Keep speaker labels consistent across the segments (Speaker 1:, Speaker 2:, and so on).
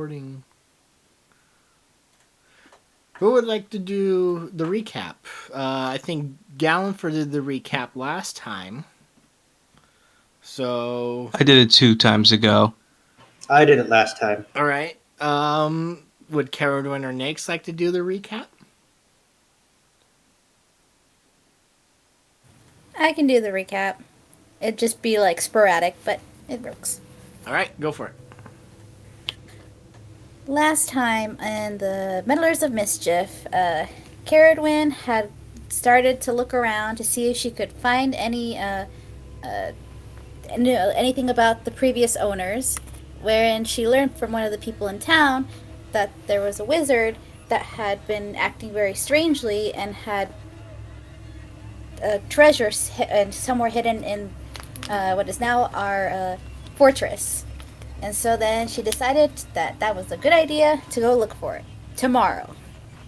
Speaker 1: Recording. Who would like to do the recap? I think Gallenford did the recap last time. So,
Speaker 2: I did it 2 times ago.
Speaker 3: I did it last time.
Speaker 1: all right. Would Carradine or Nix like to do the recap?
Speaker 4: I can do the recap. It'd just be like sporadic, but it works.
Speaker 1: All right, go for it.
Speaker 4: Last time in the Meddlers of Mischief, Carradine had started to look around to see if she could find anything about the previous owners, wherein she learned from one of the people in town that there was a wizard that had been acting very strangely and had treasures somewhere hidden in what is now our fortress. And so then she decided that that was a good idea to go look for it tomorrow.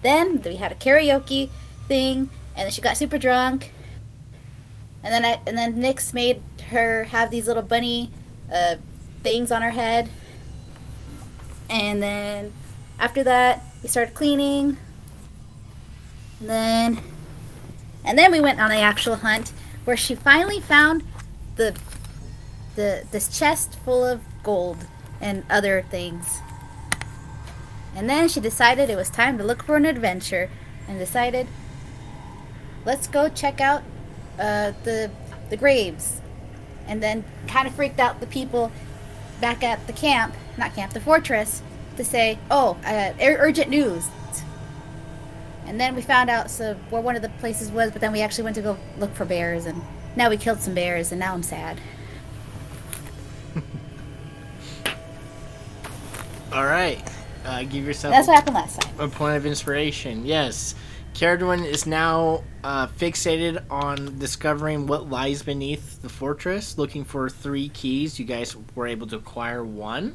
Speaker 4: Then we had a karaoke thing, and then she got super drunk. And then Nyx made her have these little bunny things on her head. And then after that, we started cleaning. And then we went on the actual hunt, where she finally found this chest full of gold and other things. And then she decided it was time to look for an adventure, and decided, let's go check out the graves. And then kind of freaked out the people back at the camp, not camp, the fortress, to say, oh, urgent news. And then we found out where one of the places was, but then we actually went to go look for bears, and now we killed some bears, and now I'm sad.
Speaker 1: All right. Give yourself
Speaker 4: That's what happened last time.
Speaker 1: a point of inspiration. Yes. Carradine is now fixated on discovering what lies beneath the fortress, looking for 3 keys. You guys were able to acquire 1.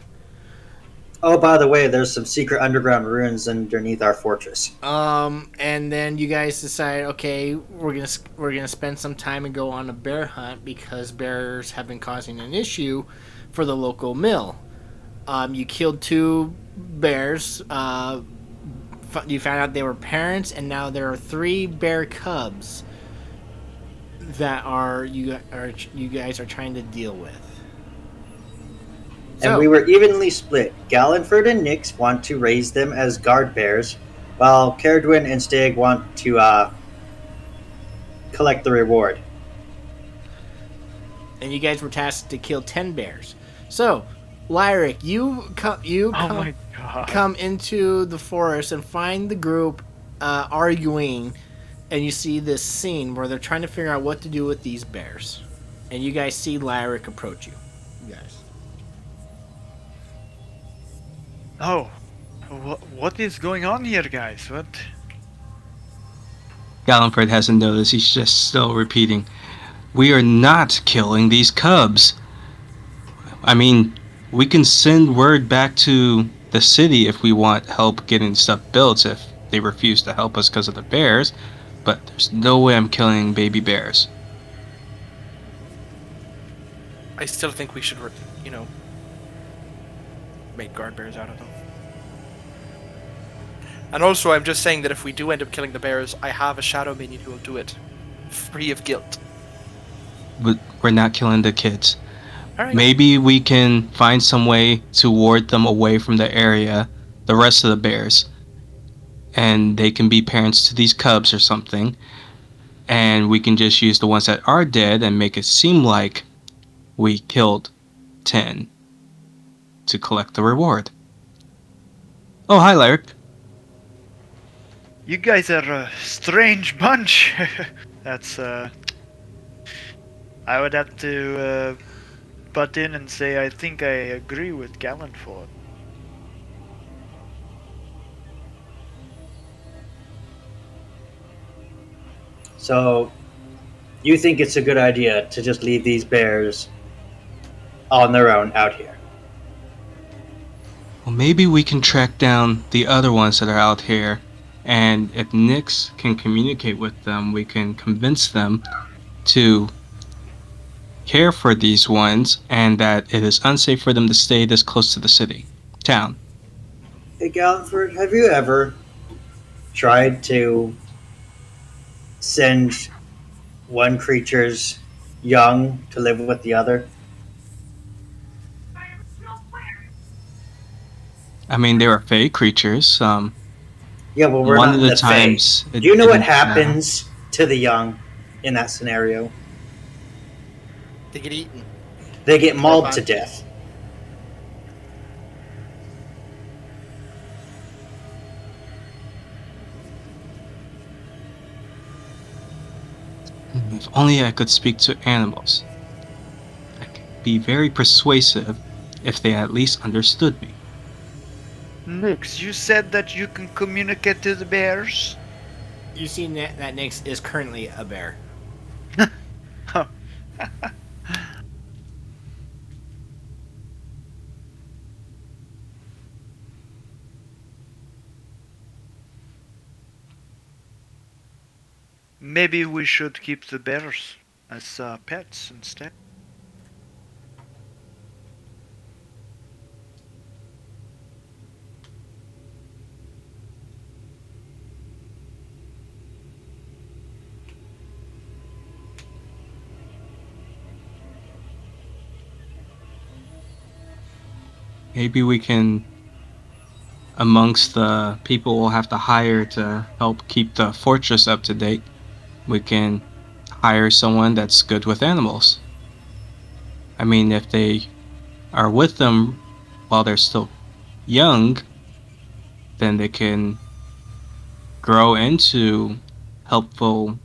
Speaker 3: Oh, by the way, there's some secret underground ruins underneath our fortress.
Speaker 1: And then you guys decide, okay, we're gonna spend some time and go on a bear hunt because bears have been causing an issue for the local mill. You killed 2 bears. You found out they were parents, and now there are 3 bear cubs that you guys are trying to deal with.
Speaker 3: And we were evenly split. Gallenford and Nyx want to raise them as guard bears, while Carradine and Stig want to collect the reward.
Speaker 1: And you guys were tasked to kill 10 bears. So, Lyric, you come into the forest and find the group arguing, and you see this scene where they're trying to figure out what to do with these bears. And you guys see Lyric approach you. You guys.
Speaker 5: Oh, what is going on here, guys? What?
Speaker 2: Gallenford hasn't noticed. He's just still repeating, "We are not killing these cubs." I mean, we can send word back to the city if we want help getting stuff built if they refuse to help us because of the bears, but there's no way I'm killing baby bears.
Speaker 6: I still think we should, make guard bears out of them. And also, I'm just saying that if we do end up killing the bears, I have a shadow minion who will do it, free of guilt.
Speaker 2: But we're not killing the kids.
Speaker 6: All right.
Speaker 2: Maybe we can find some way to ward them away from the area, the rest of the bears, and they can be parents to these cubs or something, and we can just use the ones that are dead and make it seem like we killed 10 to collect the reward. Oh, hi, Lyric.
Speaker 5: You guys are a strange bunch. That's I would have to butt in and say I think I agree with Gallenford.
Speaker 3: So, you think it's a good idea to just leave these bears on their own out here?
Speaker 2: Well, maybe we can track down the other ones that are out here, and if Nyx can communicate with them, we can convince them to care for these ones and that it is unsafe for them to stay this close to the town.
Speaker 3: Hey, Galliford, have you ever tried to send one creature's young to live with the other?
Speaker 2: I mean, they were fey creatures.
Speaker 3: Yeah, well, we're
Speaker 2: One
Speaker 3: not
Speaker 2: of
Speaker 3: in
Speaker 2: the
Speaker 3: the Fae.
Speaker 2: times
Speaker 3: Do
Speaker 2: it
Speaker 3: you know what
Speaker 2: didn't.
Speaker 3: happens to the young in that scenario?
Speaker 1: They get eaten.
Speaker 3: They get
Speaker 1: Or
Speaker 3: mauled to
Speaker 1: bun.
Speaker 3: death.
Speaker 2: If only I could speak to animals. I could be very persuasive if they at least understood me.
Speaker 5: Nix, you said that you can communicate to the bears?
Speaker 1: You see that Nyx is currently a bear.
Speaker 5: Huh. Maybe we should keep the bears as pets instead.
Speaker 2: Maybe we can, amongst the people we'll have to hire to help keep the fortress up to date, we can hire someone that's good with animals. I mean, if they are with them while they're still young, then they can grow into helpful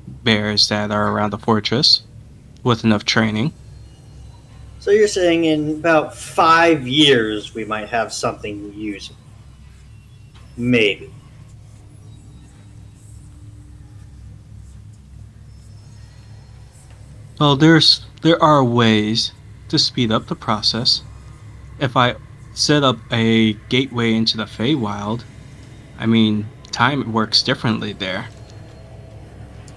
Speaker 2: bears that are around the fortress with enough training.
Speaker 3: So you're saying in about 5 years we might have something usable? Maybe.
Speaker 2: Well, there are ways to speed up the process. If I set up a gateway into the Feywild, I mean, time works differently there.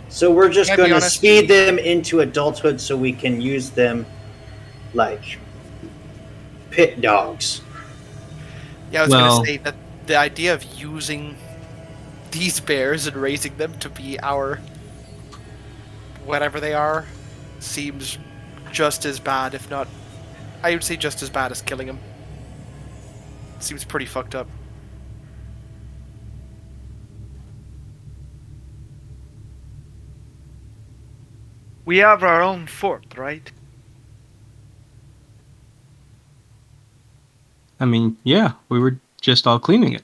Speaker 3: So we're just
Speaker 6: Can I be
Speaker 3: going to
Speaker 6: honest?
Speaker 3: speed them into adulthood so we can use them like pit dogs.
Speaker 6: Yeah, I was gonna
Speaker 2: Well,
Speaker 6: say that the idea of using these bears and raising them to be our whatever they are seems just as bad, if not, I would say just as bad as killing them. Seems pretty fucked up.
Speaker 5: We have our own fort, right?
Speaker 2: I mean, yeah, we were just all cleaning it.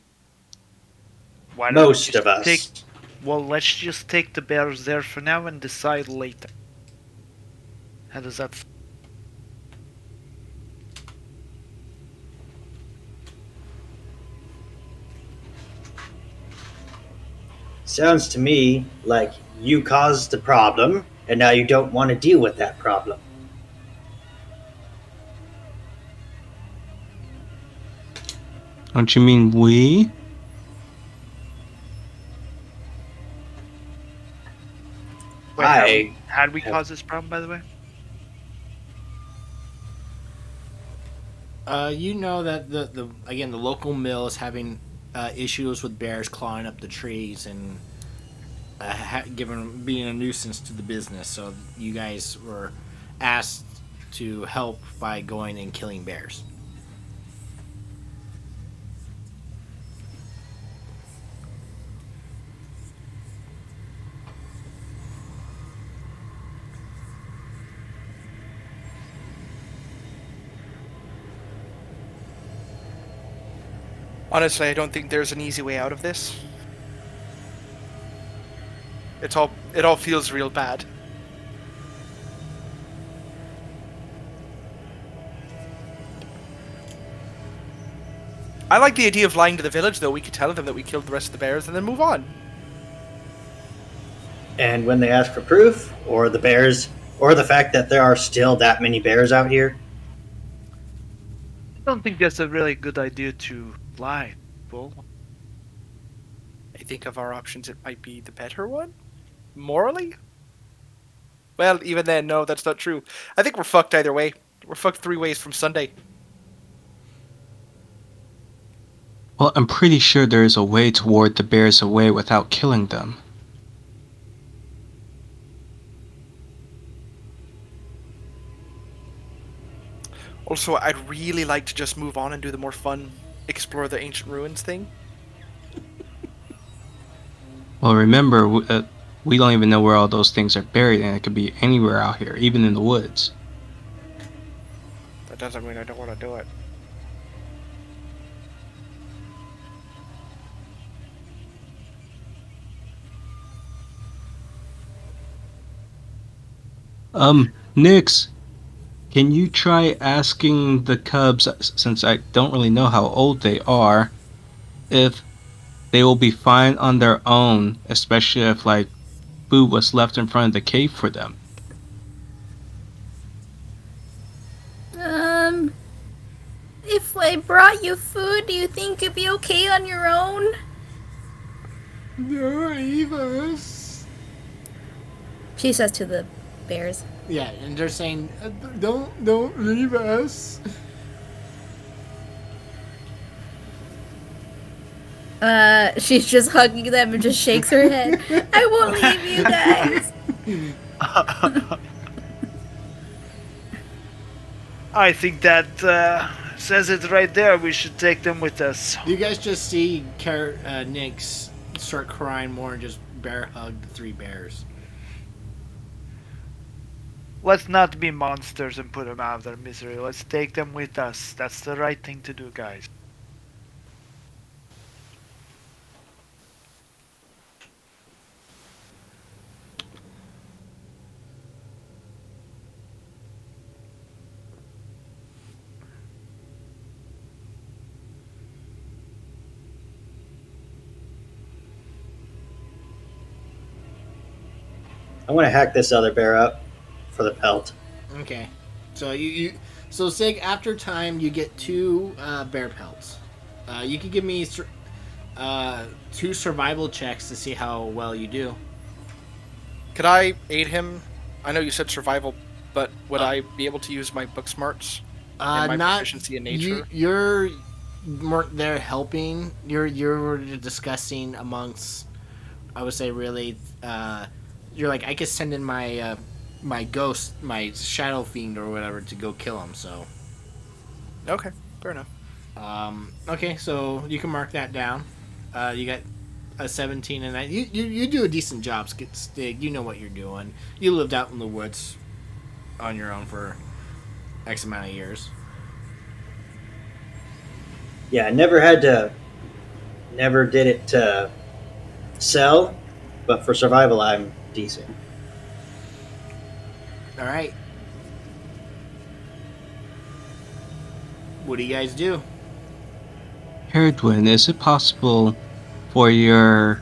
Speaker 5: Why don't we
Speaker 3: Most
Speaker 5: just
Speaker 3: of
Speaker 5: take...
Speaker 3: us.
Speaker 5: Well, let's just take the bears there for now and decide later. How does that...
Speaker 3: Sounds to me like you caused the problem and now you don't want to deal with that problem.
Speaker 2: Don't you mean we?
Speaker 5: Wait,
Speaker 3: I
Speaker 5: had we
Speaker 3: have-
Speaker 5: caused this problem, by the way?
Speaker 1: You know that the local mill is having issues with bears clawing up the trees and being a nuisance to the business. So you guys were asked to help by going and killing bears.
Speaker 6: Honestly, I don't think there's an easy way out of this. It all feels real bad. I like the idea of lying to the village, though. We could tell them that we killed the rest of the bears and then move on.
Speaker 3: And when they ask for proof, or the bears, or the fact that there are still that many bears out here,
Speaker 5: I don't think that's a really good idea to lie, people.
Speaker 6: I think of our options, it might be the better one? Morally? Well, even then, no, that's not true. I think we're fucked either way. We're fucked 3 ways from Sunday.
Speaker 2: Well, I'm pretty sure there is a way to ward the bears away without killing them.
Speaker 6: Also, I'd really like to just move on and do the more fun, explore the ancient ruins thing.
Speaker 2: Well, remember, we don't even know where all those things are buried, and it could be anywhere out here, even in the woods.
Speaker 6: That doesn't mean I don't want to do it.
Speaker 2: Nix, can you try asking the cubs, since I don't really know how old they are, if they will be fine on their own, especially if, like, food was left in front of the cave for them?
Speaker 4: If I brought you food, do you think you'd be okay on your own?
Speaker 1: Don't leave us.
Speaker 4: She says to the bears.
Speaker 1: Yeah, and they're saying, don't leave us.
Speaker 4: She's just hugging them and just shakes her head. I won't leave you guys.
Speaker 5: I think that says it right there. We should take them with us.
Speaker 1: You guys just see Nyx start crying more and just bear hug the three bears.
Speaker 5: Let's not be monsters and put them out of their misery. Let's take them with us. That's the right thing to do, guys.
Speaker 3: I'm gonna hack this other bear up for the pelt.
Speaker 1: Okay, so so Sig, after time you get two bear pelts. You can give me two survival checks to see how well you do.
Speaker 6: Could I aid him? I know you said survival, but would I be able to use my book smarts and my
Speaker 1: Not
Speaker 6: proficiency in nature?
Speaker 1: You're more there helping. You're discussing amongst. I would say really. You're like, I could send in my my ghost, my shadow fiend or whatever to go kill him. So.
Speaker 6: Okay, fair enough.
Speaker 1: Okay, so you can mark that down. You got a 17 and that. You do a decent job, Stig. You know what you're doing. You lived out in the woods on your own for X amount of years.
Speaker 3: Yeah, I never did it to sell, but for survival, I'm decent.
Speaker 1: All right. What do you guys do?
Speaker 2: Herdwin, is it possible for your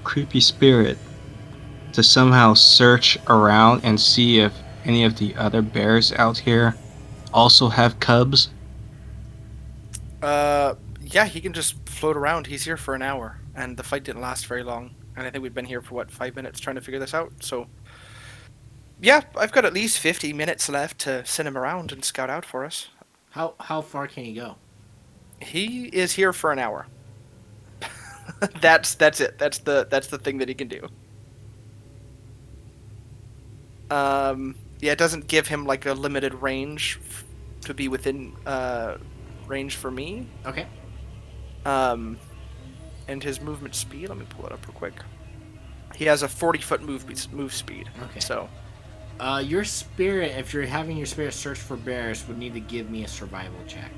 Speaker 2: creepy spirit to somehow search around and see if any of the other bears out here also have cubs?
Speaker 6: Yeah, he can just float around. He's here for an hour, and the fight didn't last very long. And I think we've been here for, 5 minutes trying to figure this out, so... Yeah, I've got at least 50 minutes left to send him around and scout out for us.
Speaker 1: How far can he go?
Speaker 6: He is here for an hour. That's it. That's the thing that he can do. Yeah, it doesn't give him, like, a limited range to be within, range for me.
Speaker 1: Okay.
Speaker 6: And his movement speed, let me pull it up real quick. He has a 40-foot move speed.
Speaker 1: Okay.
Speaker 6: So,
Speaker 1: Your spirit, if you're having your spirit search for bears, would need to give me a survival check.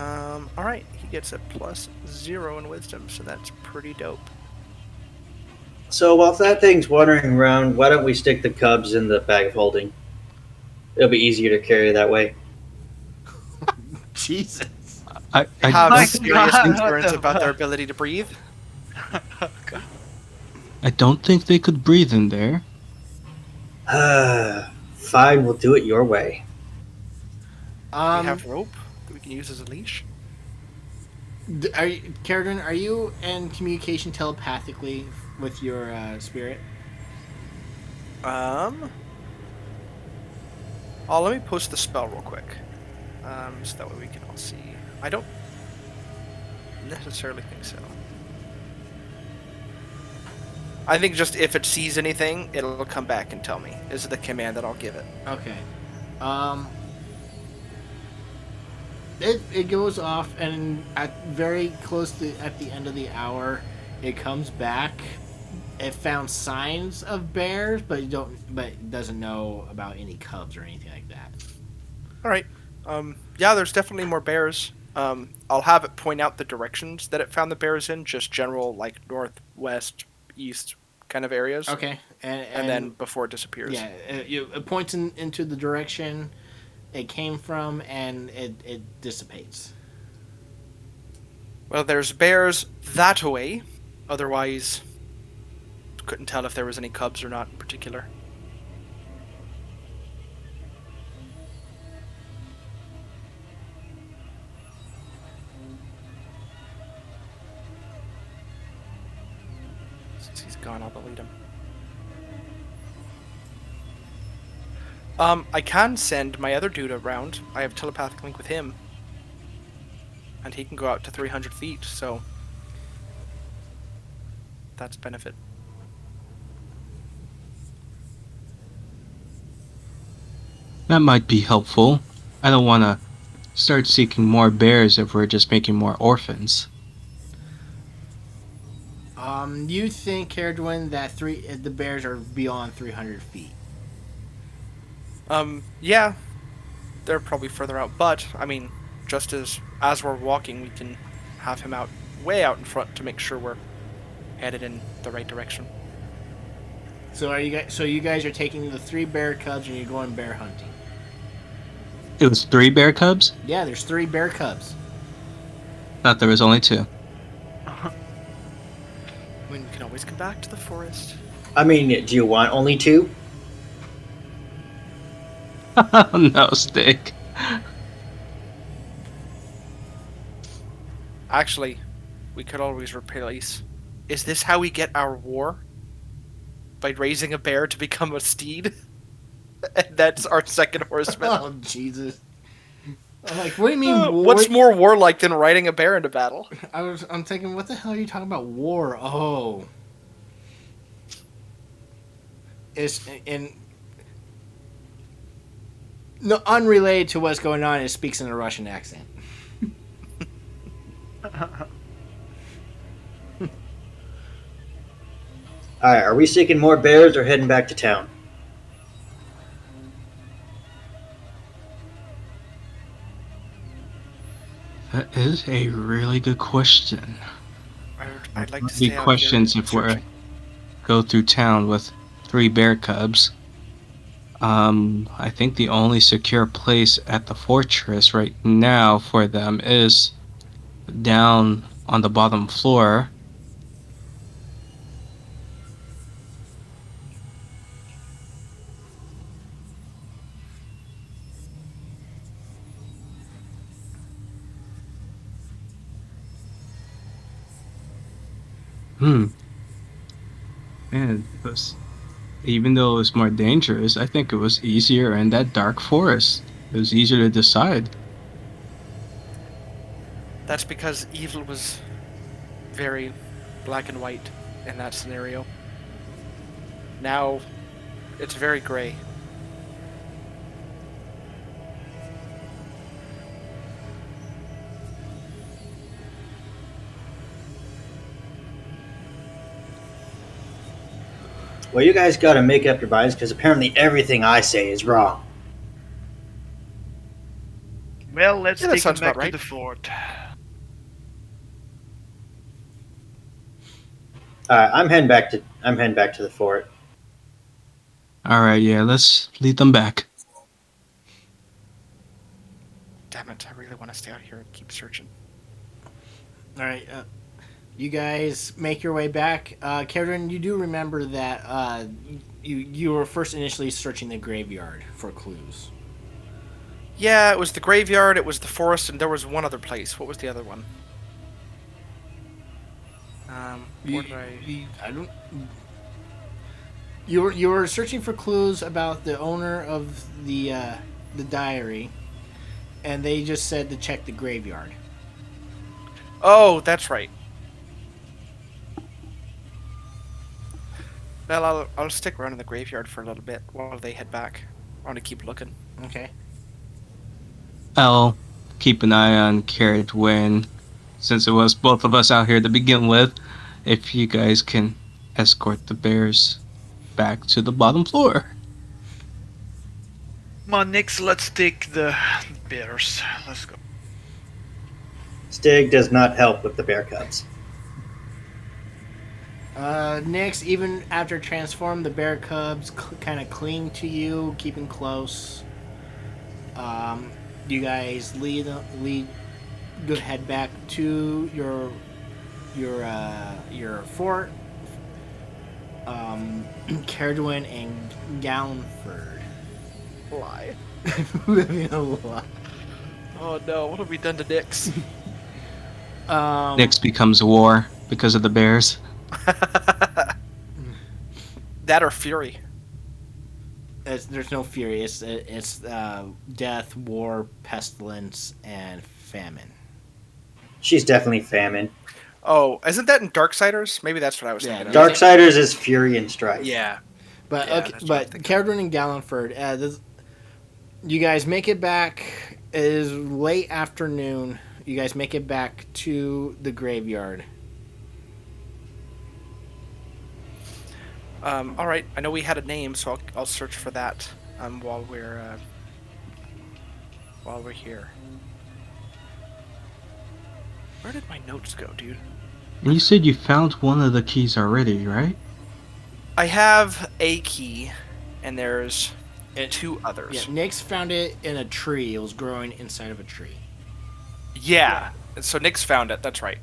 Speaker 6: all right, he gets a +0 in wisdom, so that's pretty dope.
Speaker 3: So while that thing's wandering around, why don't we stick the cubs in the bag of holding? It'll be easier to carry that way.
Speaker 1: Jesus.
Speaker 2: I
Speaker 6: Have
Speaker 2: don't,
Speaker 6: serious
Speaker 5: God,
Speaker 6: concerns
Speaker 5: what the
Speaker 6: about their
Speaker 5: fuck?
Speaker 6: ability to breathe.
Speaker 2: I don't think they could breathe in there.
Speaker 3: Fine, we'll do it your way.
Speaker 6: We have rope that we can use as a leash.
Speaker 1: Caradon, are you in communication telepathically with your spirit?
Speaker 6: Oh, let me post the spell real quick. So that way we can all see. I don't necessarily think so. I think just if it sees anything, it'll come back and tell me. Is the command that I'll give it.
Speaker 1: Okay. It goes off, and at very close to at the end of the hour, it comes back. It found signs of bears, but it doesn't know about any cubs or anything like that.
Speaker 6: All right. Yeah, there's definitely more bears. I'll have it point out the directions that it found the bears in, just general like northwest, east kind of areas.
Speaker 1: Okay,
Speaker 6: And then before it disappears.
Speaker 1: Yeah, it points into the direction it came from, and it dissipates.
Speaker 6: Well, there's bears that way. Otherwise, couldn't tell if there was any cubs or not in particular. Since he's gone, I'll delete him. I can send my other dude around. I have telepathic link with him. And he can go out to 300 feet, so that's a benefit.
Speaker 2: That might be helpful. I don't want to start seeking more bears if we're just making more orphans.
Speaker 1: You think, Caradwin, that the bears are beyond 300 feet?
Speaker 6: Yeah, they're probably further out, but I mean, just as we're walking, we can have him out way out in front to make sure we're headed in the right direction.
Speaker 1: So you guys are taking the 3 bear cubs and you're going bear hunting.
Speaker 2: It was 3 bear cubs?
Speaker 1: Yeah, there's 3 bear cubs.
Speaker 2: Thought there was only 2.
Speaker 6: I mean, we can always come back to the forest.
Speaker 3: I mean, do you want only 2?
Speaker 2: No, Stick.
Speaker 6: Actually, we could always replace. Is this how we get our war? By raising a bear to become a steed? And that's our second horseman.
Speaker 1: Oh, Jesus. I'm like, what do you mean war?
Speaker 6: What's more warlike than riding a bear into battle?
Speaker 1: I'm thinking, what the hell are you talking about? War? Oh. No, unrelated to what's going on, it speaks in a Russian accent.
Speaker 3: Alright, are we seeking more bears or heading back to town?
Speaker 2: That is a really good question.
Speaker 6: I'd like to
Speaker 2: Be
Speaker 6: stay out
Speaker 2: questions
Speaker 6: here
Speaker 2: if we
Speaker 6: searching.
Speaker 2: go through town with 3 bear cubs. I think the only secure place at the fortress right now for them is down on the bottom floor. And even though it was more dangerous, I think it was easier in that dark forest. It was easier to decide.
Speaker 6: That's because evil was very black and white in that scenario. Now, it's very gray.
Speaker 3: Well, you guys gotta make up your minds, because apparently everything I say is wrong.
Speaker 5: Well, let's
Speaker 6: Yeah, that
Speaker 5: take him
Speaker 6: sounds
Speaker 5: back
Speaker 6: about right.
Speaker 5: to the fort.
Speaker 3: Alright, I'm heading back to the fort.
Speaker 2: Alright, yeah, let's lead them back.
Speaker 6: Damn it, I really want to stay out here and keep searching.
Speaker 1: All right, you guys make your way back. Karen, you do remember that you were first initially searching the graveyard for clues.
Speaker 6: Yeah, it was the graveyard, it was the forest, and there was one other place. What was the other one? Where did
Speaker 1: I don't. You were searching for clues about the owner of the diary, and they just said to check the graveyard.
Speaker 6: Oh, that's right. Well, I'll stick around in the graveyard for a little bit while they head back. I want to keep looking.
Speaker 1: Okay.
Speaker 2: I'll keep an eye on Carriage Wind, since it was both of us out here to begin with. If you guys can escort the bears back to the bottom floor.
Speaker 5: Come on, Nix, let's take the bears. Let's go.
Speaker 3: Stig does not help with the bear cubs.
Speaker 1: Nyx, even after transform, the bear cubs kind of cling to you, keeping close. You guys go head back to your fort. Caradwin and Gallenford.
Speaker 6: Why?
Speaker 1: You know what?
Speaker 6: Oh no, what have we done to Nix?
Speaker 2: Next becomes war because of the bears.
Speaker 6: That or Fury.
Speaker 1: There's no fury. It's death, war, pestilence, and famine.
Speaker 3: She's definitely famine.
Speaker 6: Oh, isn't that in Darksiders? Maybe that's what I was
Speaker 1: Yeah,
Speaker 6: thinking of.
Speaker 3: Darksiders is fury and strife.
Speaker 6: Yeah.
Speaker 1: But
Speaker 6: Yeah,
Speaker 1: okay,
Speaker 6: that's what I'm
Speaker 1: but
Speaker 6: thinking.
Speaker 1: Caradwin and Gallenford, you guys make it back. It is late afternoon. You guys make it back to the graveyard.
Speaker 6: All right. I know we had a name, so I'll search for that while we're here. Where did my notes go, dude?
Speaker 2: And you said you found one of the keys already, right?
Speaker 6: I have a key, and there's two others.
Speaker 1: Yeah, Nyx found it in a tree. It was growing inside of a tree.
Speaker 6: Yeah. So Nick's found it. That's right.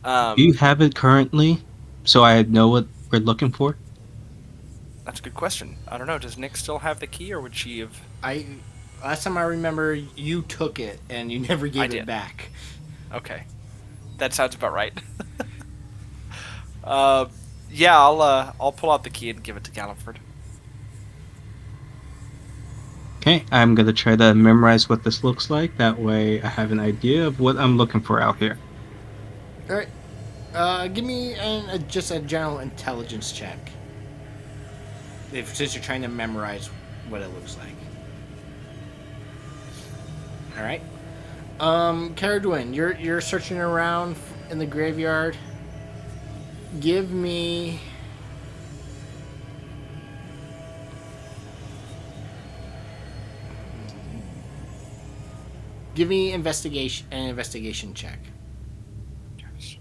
Speaker 2: Do you have it currently, so I know what we're looking for?
Speaker 6: That's a good question. I don't know. Does Nick still have the key, or would she have?
Speaker 1: Last time I remember, you took it and you never gave it
Speaker 6: did.
Speaker 1: back.
Speaker 6: Okay, that sounds about right. Yeah, I'll pull out the key and give it to Galliford.
Speaker 2: Okay, I'm gonna try to memorize what this looks like. That way I have an idea of what I'm looking for out here.
Speaker 1: All right. Give me just a general intelligence check. Since you're trying to memorize what it looks like. All right. Caradwin, you're searching around in the graveyard. Give me. Give me an investigation check.
Speaker 6: Yes.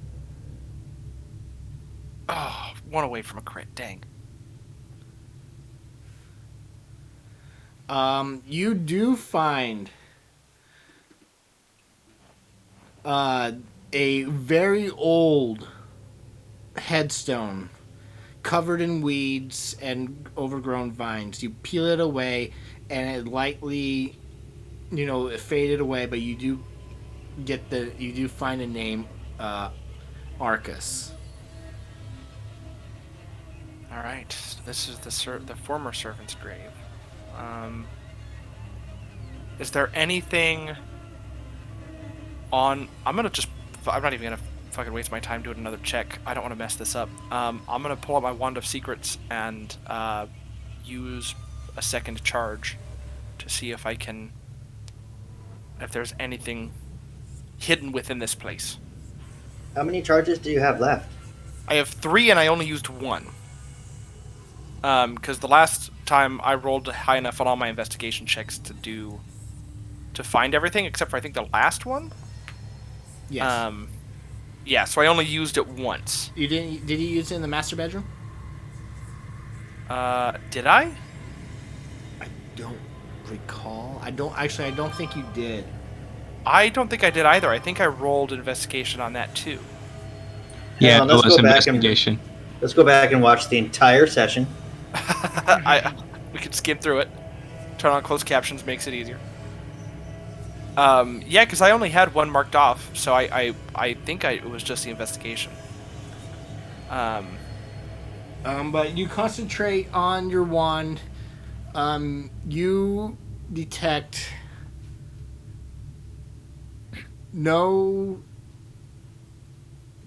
Speaker 6: Oh, one away from a crit. Dang.
Speaker 1: You do find a very old headstone covered in weeds and overgrown vines. You peel it away, and it lightly, it faded away. But you do find a name, Arcus.
Speaker 6: All right. So this is the former servant's grave. Is there anything on? I'm not even gonna fucking waste my time doing another check. I don't want to mess this up. I'm gonna pull out my wand of secrets and use a second charge to see if there's anything hidden within this place.
Speaker 3: How many charges do you have left?
Speaker 6: I have 3 and I only used 1. Because the last time I rolled high enough on all my investigation checks to find everything, except for I think the last one.
Speaker 1: Yes.
Speaker 6: Yeah, so I only used it once.
Speaker 1: You didn't? Did you use it in the master bedroom?
Speaker 6: Did I?
Speaker 1: I don't recall. I don't think you did.
Speaker 6: I don't think I did either. I think I rolled investigation on that too.
Speaker 2: Yeah,
Speaker 3: on,
Speaker 2: it
Speaker 3: let's
Speaker 2: was
Speaker 3: go back and-
Speaker 2: investigation.
Speaker 3: Let's go back and watch the entire session.
Speaker 6: We could skim through it. Turn on closed captions makes it easier. Yeah, because I only had 1 marked off, so I think it was just the investigation.
Speaker 1: But you concentrate on your wand. You detect no.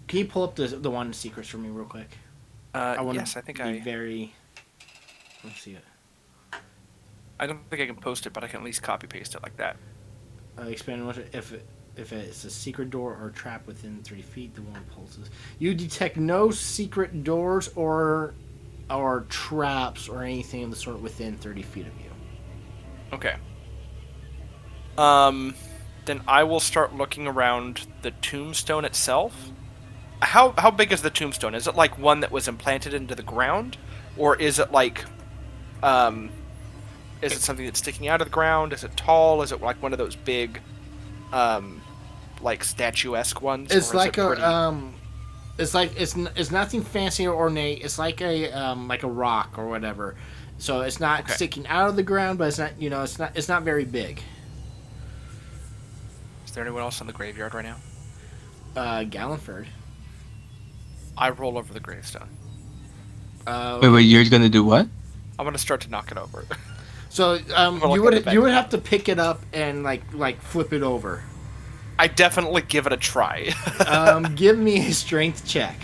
Speaker 1: Can you pull up the one secrets for me real quick? I want
Speaker 6: Yes,
Speaker 1: to
Speaker 6: I think
Speaker 1: be very. Let's see it.
Speaker 6: I don't think I can post it, but I can at least copy paste it like that.
Speaker 1: Expand if it's a secret door or trap within 3 feet, the one pulses. You detect no secret doors or traps or anything of the sort within 30 feet of you.
Speaker 6: Okay. Then I will start looking around the tombstone itself. How big is the tombstone? Is it like one that was implanted into the ground, or is it like, is it something that's sticking out of the ground? Is it tall? Is it like one of those big, like statuesque ones?
Speaker 1: It's
Speaker 6: or is
Speaker 1: like
Speaker 6: it pretty...
Speaker 1: it's nothing fancy or ornate. It's like a rock or whatever. So it's not
Speaker 6: Okay.
Speaker 1: sticking out of the ground, but it's not it's not very big.
Speaker 6: Is there anyone else in the graveyard right now?
Speaker 1: Gallenford.
Speaker 6: I roll over the gravestone.
Speaker 2: Wait, you're gonna do what?
Speaker 6: I'm gonna start to knock it over.
Speaker 1: So
Speaker 6: Well,
Speaker 1: you
Speaker 6: look at
Speaker 1: would
Speaker 6: the
Speaker 1: you would
Speaker 6: back.
Speaker 1: have to pick it up and like flip it over.
Speaker 6: I definitely give it a try.
Speaker 1: Give me a strength check.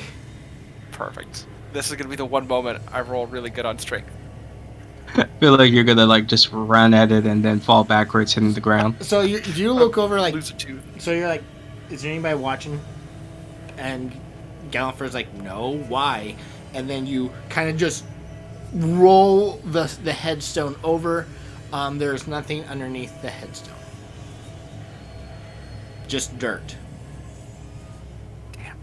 Speaker 6: Perfect. This is gonna be the one moment I roll really good on strength.
Speaker 2: I feel like you're gonna like just run at it and then fall backwards hitting the ground.
Speaker 1: So you look over like
Speaker 6: Lose a tooth.
Speaker 1: so you're like, is there anybody watching? And Gallenford's like, no, why? And then you kind of just roll the headstone over. There's nothing underneath the headstone. Just dirt.
Speaker 6: Damn.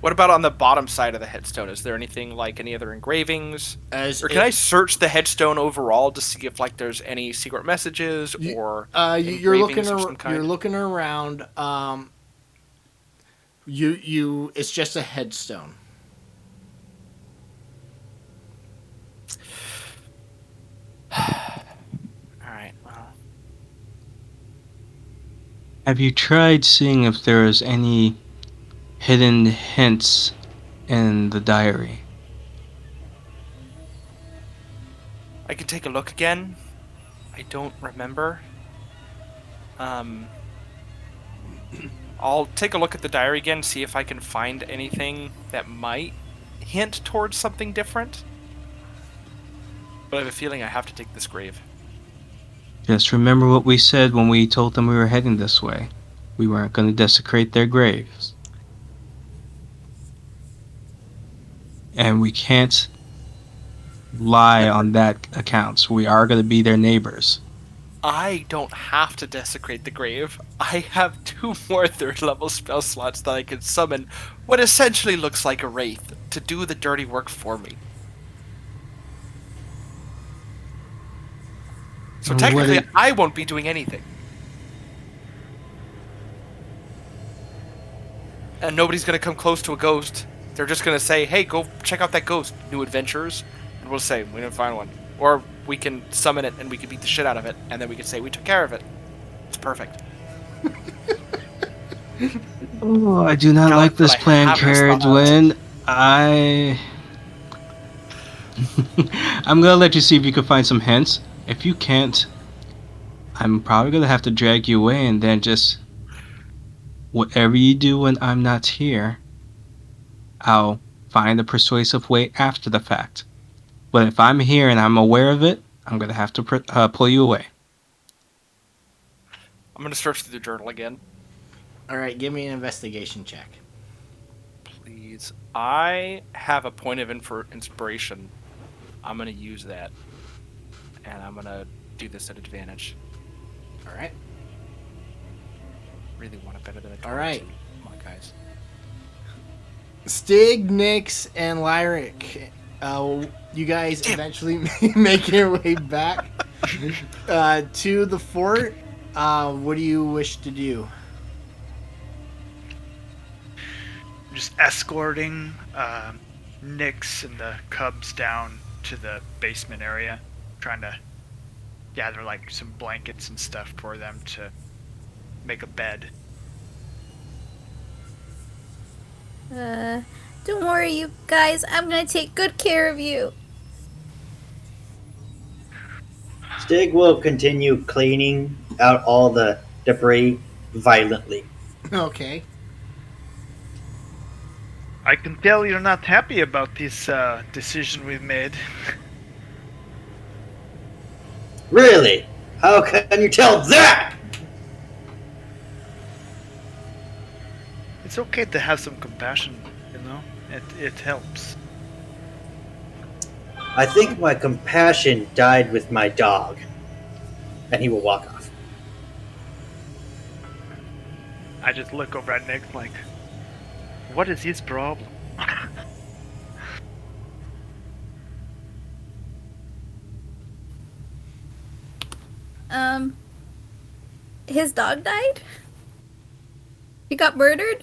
Speaker 6: What about on the bottom side of the headstone? Is there anything like any other engravings? Or can I search the headstone overall to see if like there's any secret messages or
Speaker 1: you're looking
Speaker 6: engravings of some kind?
Speaker 1: you're looking around. You it's just a headstone.
Speaker 6: Alright, well.
Speaker 2: Have you tried seeing if there is any hidden hints in the diary?
Speaker 6: I can take a look again. I don't remember. I'll take a look at the diary again, see if I can find anything that might hint towards something different. But I have a feeling I have to take this grave.
Speaker 2: Just remember what we said when we told them we were heading this way. We weren't going to desecrate their graves. And we can't lie on that account. So we are going to be their neighbors.
Speaker 6: I don't have to desecrate the grave. I have 2 more 3rd level spell slots that I can summon what essentially looks like a wraith to do the dirty work for me. So
Speaker 2: And
Speaker 6: technically, I won't be doing anything. And nobody's going to come close to a ghost. They're just going to say, hey, go check out that ghost, new adventures. And we'll say, we didn't find one. Or we can summon it and we can beat the shit out of it. And then we can say, we took care of it. It's perfect.
Speaker 2: Oh, I do not
Speaker 6: Now,
Speaker 2: like this
Speaker 6: but I
Speaker 2: plan,
Speaker 6: haven't thought-
Speaker 2: Caradwin. I'm gonna let you see if you can find some hints. If you can't, I'm probably gonna have to drag you away and then just whatever you do when I'm not here, I'll find a persuasive way after the fact. But if I'm here and I'm aware of it, I'm gonna have to pull you away.
Speaker 6: I'm going to search through the journal again.
Speaker 1: All right, give me an investigation check.
Speaker 6: Please. I have a point of inspiration. I'm going to use that. And I'm going to do this at advantage.
Speaker 1: All right.
Speaker 6: Really want it better than a 22.
Speaker 1: All right.
Speaker 6: Come on, guys.
Speaker 1: Stig, Nyx, and Lyric. You guys eventually make your way back to the fort. What do you wish to do?
Speaker 5: Just escorting Nyx and the cubs down to the basement area, trying to gather like some blankets and stuff for them to make a bed.
Speaker 4: Don't worry, you guys. I'm gonna take good care of you.
Speaker 3: Stig will continue cleaning out all the debris violently.
Speaker 1: Okay.
Speaker 5: I can tell you're not happy about this decision we've made.
Speaker 3: Really? How can you tell that?
Speaker 5: It's okay to have some compassion, you know? It helps.
Speaker 3: I think my compassion died with my dog. And he will walk off.
Speaker 5: I just look over at Nick like, what is his problem?
Speaker 4: Um, his dog died? He got murdered?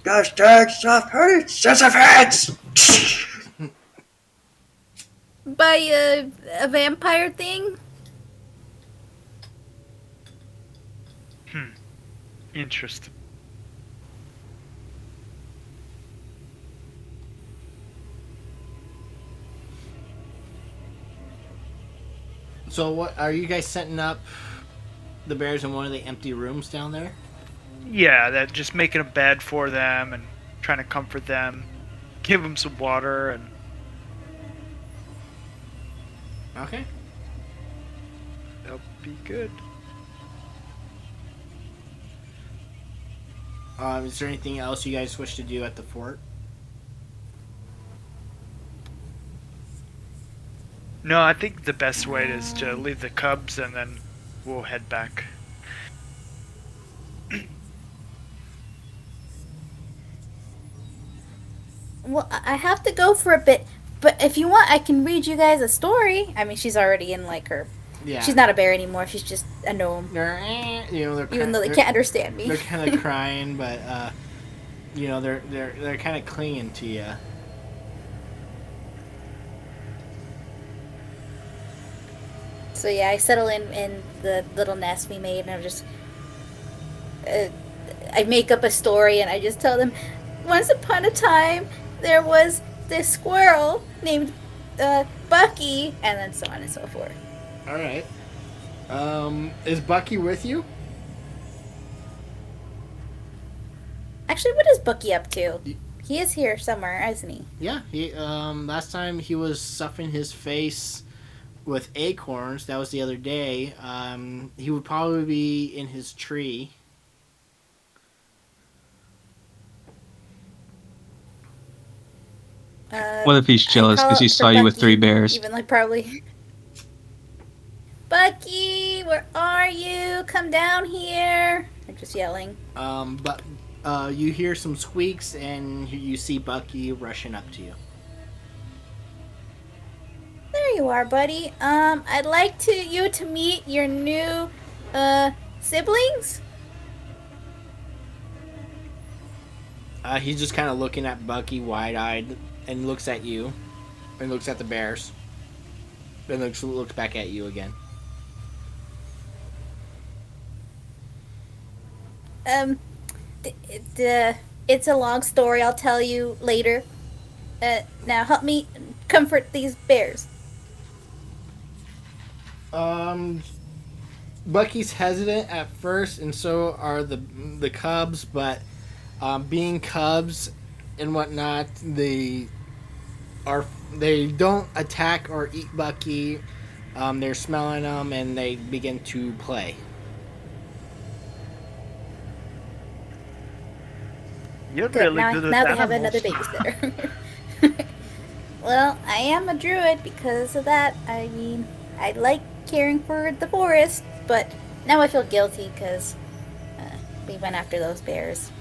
Speaker 3: Gosh darn soft hearted sisyphants!
Speaker 4: By a vampire thing?
Speaker 5: Interesting.
Speaker 1: So what are you guys setting up the bears in one of the empty rooms down there?
Speaker 5: Yeah, that just making a bed for them and trying to comfort them, give them some water, and
Speaker 1: Okay.
Speaker 5: they'll be good.
Speaker 1: Is there anything else you guys wish to do at the fort?
Speaker 5: No, I think the best way is to leave the cubs and then we'll head back.
Speaker 4: Well, I have to go for a bit, but if you want, I can read you guys a story. I mean, she's already in like her.
Speaker 1: Yeah.
Speaker 4: She's not a bear anymore. She's just a gnome.
Speaker 1: They're
Speaker 4: Even though they can't understand me.
Speaker 1: They're kind of crying, but they're kind of clinging to you.
Speaker 4: So yeah, I settle in the little nest we made, and I just I make up a story, and I just tell them, once upon a time there was this squirrel named Bucky, and then so on and so forth.
Speaker 1: All right. Is Bucky with you?
Speaker 4: Actually, what is Bucky up to? He is here somewhere, isn't he?
Speaker 1: Yeah. He last time he was stuffing his face with acorns. That was the other day. He would probably be in his tree.
Speaker 2: What if he's jealous because he saw you with 3 bears?
Speaker 4: Even like probably. Bucky, where are you? Come down here! I'm just yelling.
Speaker 1: But you hear some squeaks and you see Bucky rushing up to you.
Speaker 4: There you are, buddy. I'd like you to meet your new siblings.
Speaker 1: He's just kind of looking at Bucky wide-eyed and looks at you and looks at the bears. Then looks back at you again.
Speaker 4: It's a long story. I'll tell you later. Now help me comfort these bears.
Speaker 1: Bucky's hesitant at first, and so are the cubs. But being cubs and whatnot, they don't attack or eat Bucky. They're smelling them, and they begin to play.
Speaker 5: You're
Speaker 4: Good.
Speaker 5: really
Speaker 4: Now,
Speaker 5: good
Speaker 4: now
Speaker 5: at
Speaker 4: they have
Speaker 5: animals.
Speaker 4: another babysitter. Well, I am a druid because of that. I mean, I like caring for the forest, but now I feel guilty because we went after those bears.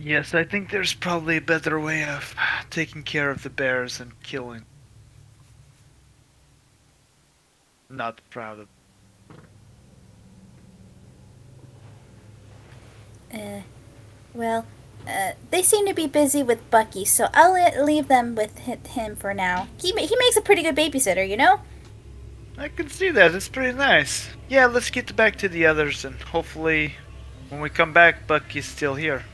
Speaker 5: Yes, I think there's probably a better way of taking care of the bears than killing. Not proud of.
Speaker 4: Well, they seem to be busy with Bucky, so I'll leave them with him for now. He makes a pretty good babysitter, you know?
Speaker 5: I can see that. It's pretty nice. Yeah, let's get back to the others and hopefully When we come back, Bucky's still here.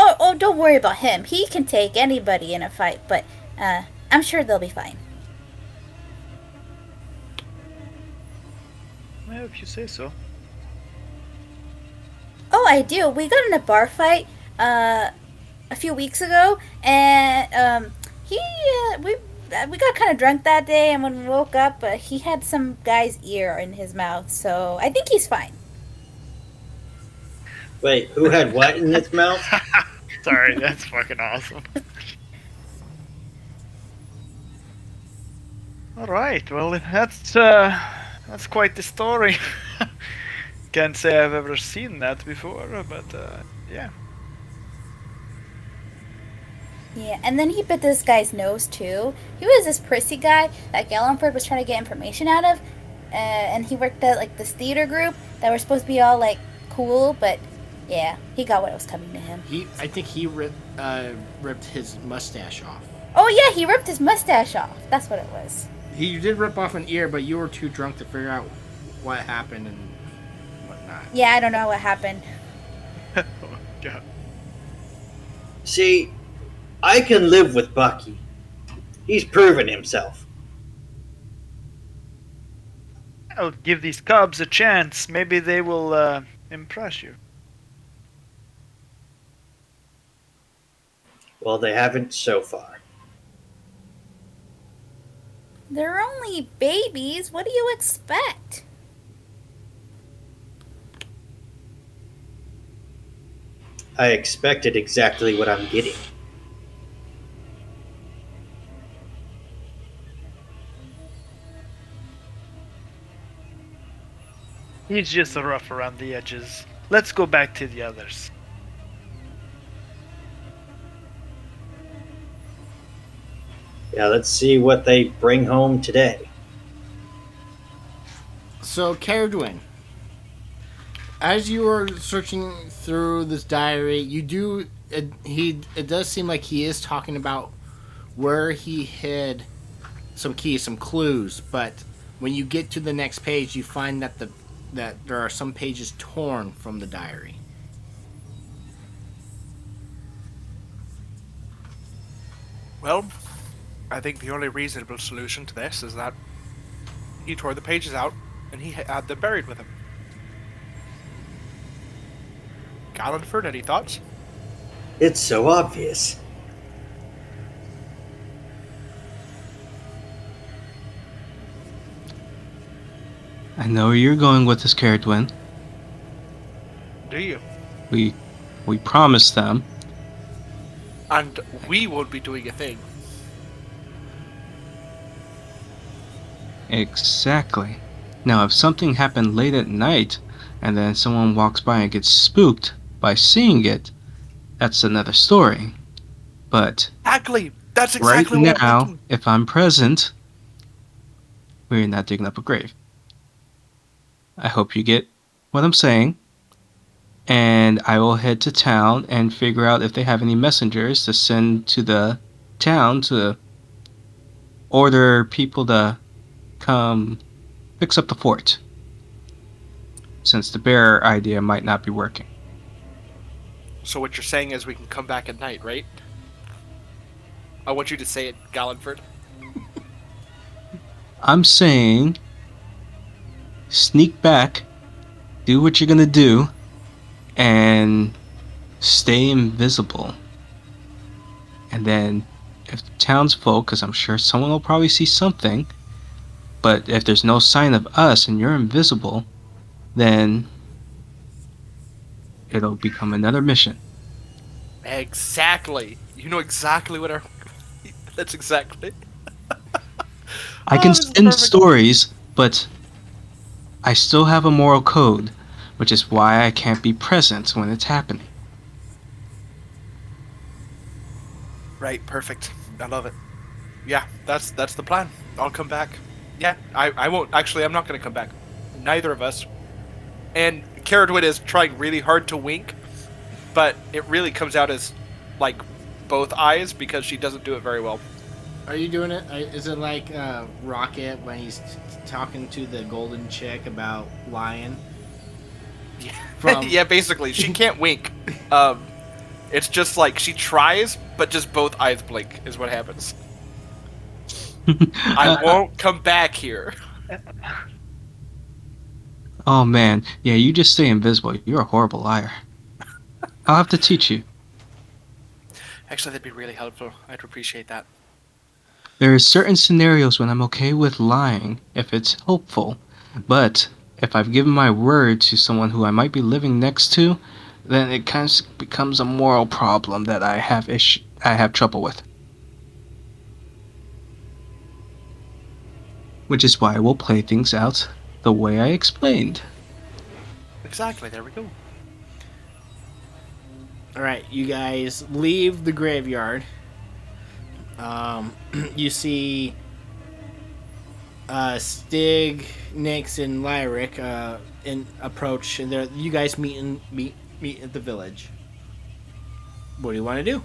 Speaker 4: Oh, don't worry about him. He can take anybody in a fight, but I'm sure they'll be fine.
Speaker 5: Well, if you say so.
Speaker 4: Oh, I do. We got in a bar fight a few weeks ago, and we got kind of drunk that day. And when we woke up, he had some guy's ear in his mouth, so I think he's fine.
Speaker 3: Wait, who had what in its mouth?
Speaker 5: Sorry, that's fucking awesome. All right, well that's quite the story. Can't say I've ever seen that before, but yeah.
Speaker 4: Yeah, and then he bit this guy's nose too. He was this prissy guy that Gallenford was trying to get information out of, and he worked at like this theater group that were supposed to be all like cool, but yeah, he got what was coming to him.
Speaker 1: I think he ripped his mustache off.
Speaker 4: Oh yeah, he ripped his mustache off. That's what it was.
Speaker 1: He did rip off an ear, but you were too drunk to figure out what happened and whatnot.
Speaker 4: Yeah, I don't know what happened.
Speaker 5: Oh, God.
Speaker 3: See, I can live with Bucky. He's proven himself.
Speaker 5: I'll give these cubs a chance. Maybe they will impress you.
Speaker 3: Well, they haven't so far.
Speaker 4: They're only babies. What do you expect?
Speaker 3: I expected exactly what I'm getting.
Speaker 5: He's just rough around the edges. Let's go back to the others.
Speaker 3: Yeah, let's see what they bring home today.
Speaker 1: So, Caradwin, as you are searching through this diary, it does seem like he is talking about where he hid some keys, some clues, but when you get to the next page, you find that there are some pages torn from the diary.
Speaker 6: Well, I think the only reasonable solution to this is that he tore the pages out and he had them buried with him. Gallenford, any thoughts?
Speaker 3: It's so obvious.
Speaker 2: I know where you're going with this, Caradwin.
Speaker 6: Do you?
Speaker 2: We promised them.
Speaker 6: And we won't be doing a thing.
Speaker 2: Exactly. Now, if something happened late at night, and then someone walks by and gets spooked by seeing it, that's another story. But
Speaker 6: Exactly! That's exactly
Speaker 2: right
Speaker 6: what I'm
Speaker 2: now,
Speaker 6: thinking.
Speaker 2: if I'm present, we're not digging up a grave. I hope you get what I'm saying. And I will head to town and figure out if they have any messengers to send to the town to order people to come fix up the fort, since the bear idea might not be working.
Speaker 6: So what you're saying is we can come back at night, right? I want you to say it, Gallenford.
Speaker 2: I'm saying sneak back, do what you're gonna do, and stay invisible. And then if the townsfolk, because I'm sure someone will probably see something, but if there's no sign of us and you're invisible, then it'll become another mission.
Speaker 6: Exactly. You know exactly what our... That's exactly...
Speaker 2: I can
Speaker 6: this is
Speaker 2: spin
Speaker 6: perfect.
Speaker 2: stories, but I still have a moral code, which is why I can't be present when it's happening.
Speaker 6: Right, perfect. I love it. Yeah, that's the plan. I'll come back. Yeah, I won't. Actually, I'm not going to come back. Neither of us. And Caradwin is trying really hard to wink, but it really comes out as, like, both eyes because she doesn't do it very well.
Speaker 1: Are you doing it? Is it like Rocket when he's talking to the golden chick about lying? From
Speaker 6: Yeah, basically, she can't wink. It's just like she tries, but just both eyes blink is what happens. I won't come back here.
Speaker 2: Oh man, yeah, you just stay invisible. You're a horrible liar. I'll have to teach you.
Speaker 6: Actually, that'd be really helpful. I'd appreciate that.
Speaker 2: There are certain scenarios when I'm okay with lying if it's helpful, but if I've given my word to someone who I might be living next to, then it kind of becomes a moral problem that I have trouble with. Which is why we'll play things out the way I explained.
Speaker 6: Exactly. There we go.
Speaker 1: all right, you guys leave the graveyard. You see Stig, Nyx, and Lyric in approach, and you guys meet at the village. What do you want to do?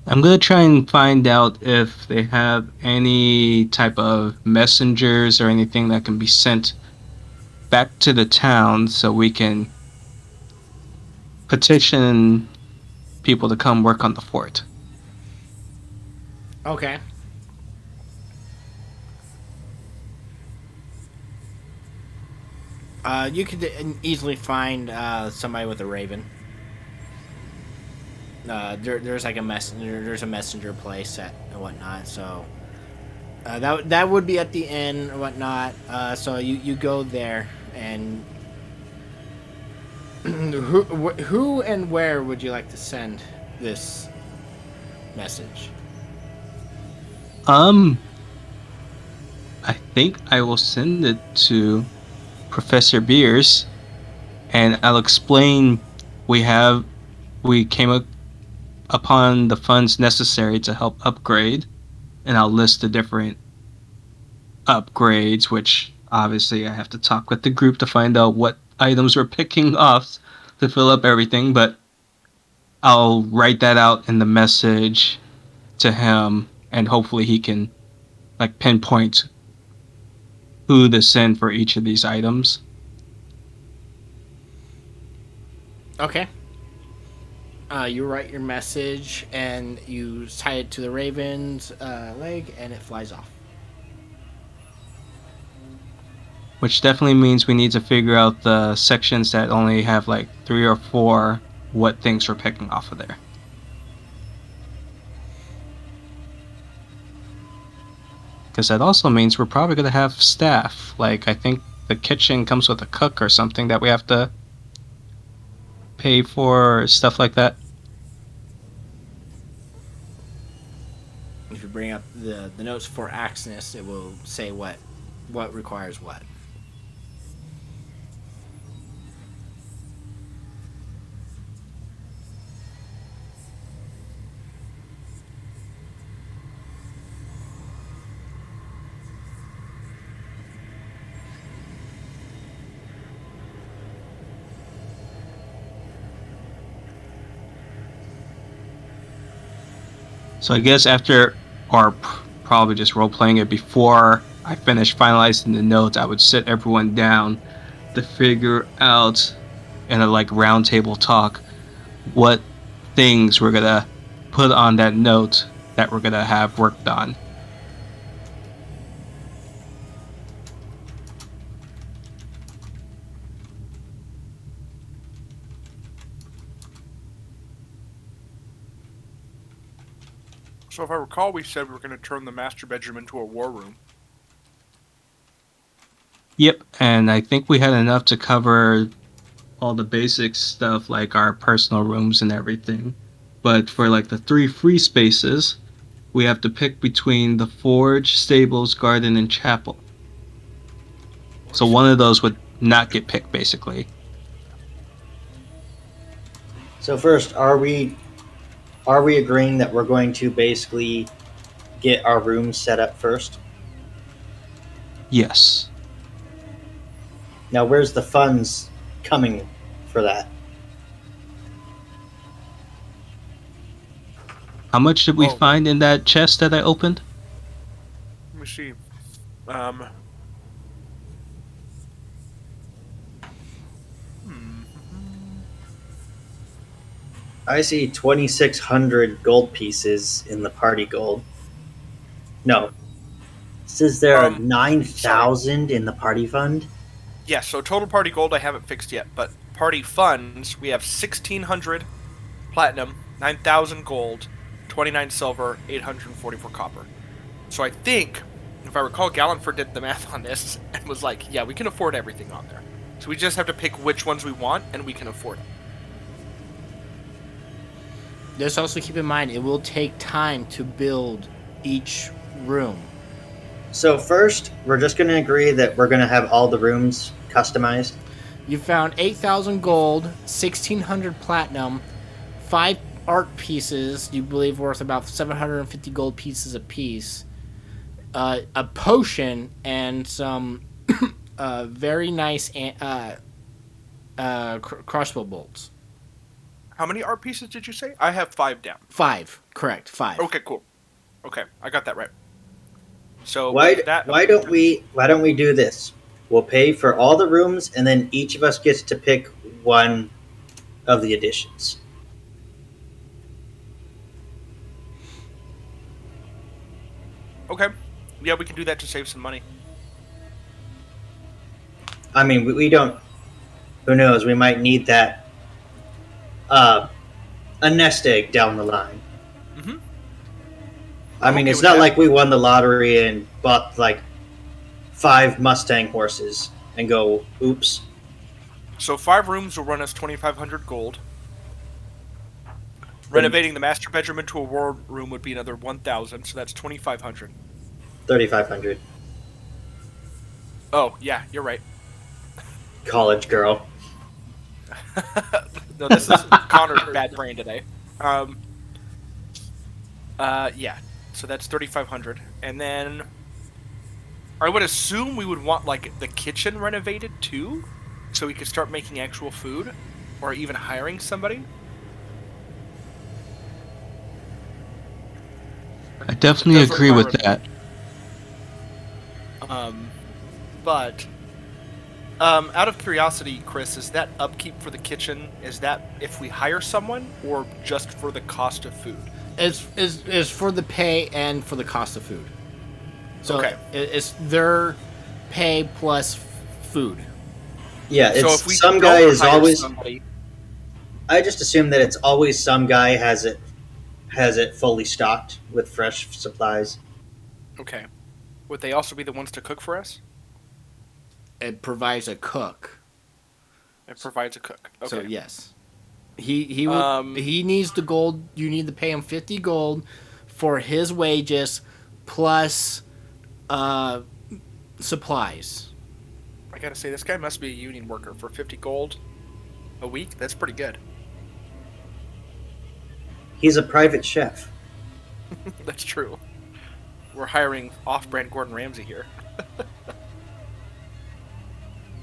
Speaker 2: I'm gonna try and find out if they have any type of messengers or anything that can be sent back to the town so we can petition people to come work on the fort.
Speaker 1: Okay. You could easily find somebody with a raven. There's like a messenger. There's a messenger place and whatnot. So that would be at the inn and whatnot. So you go there and who and where would you like to send this message?
Speaker 2: I think I will send it to Professor Beers, and I'll explain we have we came upon the funds necessary to help upgrade, and I'll list the different upgrades, which obviously I have to talk with the group to find out what items we're picking off to fill up everything, but I'll write that out in the message to him, and hopefully he can like pinpoint who to send for each of these items.
Speaker 1: Okay. You write your message and you tie it to the raven's leg, and it flies off.
Speaker 2: Which definitely means we need to figure out the sections that only have like 3 or 4 what things we're picking off of there. Because that also means we're probably going to have staff. Like, I think the kitchen comes with a cook or something that we have to pay for, stuff like that.
Speaker 1: If you bring up the notes for Axness, it will say what requires what.
Speaker 2: So I guess after, or probably just role playing it before I finish finalizing the notes, I would sit everyone down to figure out in a like round table talk what things we're gonna put on that note that we're gonna have worked on.
Speaker 7: So if I recall, we said we were going to turn the master bedroom into a war room.
Speaker 2: Yep, and I think we had enough to cover all the basic stuff like our personal rooms and everything. But for like the 3 free spaces, we have to pick between the forge, stables, garden, and chapel. So one of those would not get picked, basically.
Speaker 3: So first, are we agreeing that we're going to basically get our rooms set up first?
Speaker 2: Yes.
Speaker 3: Now, where's the funds coming for that?
Speaker 2: How much did we
Speaker 7: Oh.
Speaker 2: find in that chest that I opened?
Speaker 7: Let me see.
Speaker 3: I see 2,600 gold pieces in the party gold. No. Says there are
Speaker 7: Sorry.
Speaker 3: 9,000 in the party fund?
Speaker 7: Yeah, so total party gold I haven't fixed yet, but party funds we have 1,600 platinum, 9,000 gold, 29 silver, 844 copper. So I think, if I recall, Gallenford did the math on this and was like, yeah, we can afford everything on there. So we just have to pick which ones we want, and we can afford it.
Speaker 1: Just also keep in mind, it will take time to build each room.
Speaker 3: So first, we're just going to agree that we're going to have all the rooms customized.
Speaker 1: You found 8,000 gold, 1,600 platinum, 5 art pieces, you believe worth about 750 gold pieces apiece, a potion, and some very nice crossbow bolts.
Speaker 7: How many art pieces did you say? I have 5 down.
Speaker 1: 5, correct, 5.
Speaker 7: Okay, cool. Okay, I got that right. So
Speaker 3: Why
Speaker 7: with that,
Speaker 3: why don't we do this? We'll pay for all the rooms, and then each of us gets to pick one of the additions.
Speaker 7: Okay, yeah, we can do that to save some money.
Speaker 3: I mean, we don't. Who knows? We might need that. A nest egg down the line.
Speaker 7: Mm-hmm.
Speaker 3: I mean,
Speaker 7: okay
Speaker 3: it's
Speaker 7: with
Speaker 3: not
Speaker 7: that.
Speaker 3: like we won the lottery and bought like 5 Mustang horses and go, oops.
Speaker 7: So 5 rooms will run us 2,500 gold. Renovating the master bedroom into a war room would be another 1,000, so that's 2,500.
Speaker 3: 3,500.
Speaker 7: Oh yeah, you're right.
Speaker 3: College girl.
Speaker 7: No, this is Connor's bad brain today. Yeah. So that's 3,500, and then I would assume we would want like the kitchen renovated too, so we could start making actual food, or even hiring somebody.
Speaker 2: I definitely
Speaker 7: Does
Speaker 2: agree with
Speaker 7: require-
Speaker 2: that.
Speaker 7: But out of curiosity, Chris, is that upkeep for the kitchen? Is that if we hire someone, or just for the cost of food?
Speaker 1: It's for the pay and for the cost of food. So
Speaker 7: Okay.
Speaker 1: it's their pay plus food.
Speaker 3: Yeah, it's
Speaker 7: So if we
Speaker 3: some
Speaker 7: don't
Speaker 3: guy is
Speaker 7: hire
Speaker 3: always.
Speaker 7: somebody,
Speaker 3: I just assume that it's always some guy has it fully stocked with fresh supplies.
Speaker 7: okay, would they also be the ones to cook for us?
Speaker 1: It provides a cook.
Speaker 7: It provides a cook. Okay.
Speaker 1: So yes, he needs the gold. You need to pay him 50 gold for his wages plus supplies.
Speaker 7: I gotta say, this guy must be a union worker for 50 gold a week. That's pretty good.
Speaker 3: He's a private chef.
Speaker 7: That's true. We're hiring off-brand Gordon Ramsay here.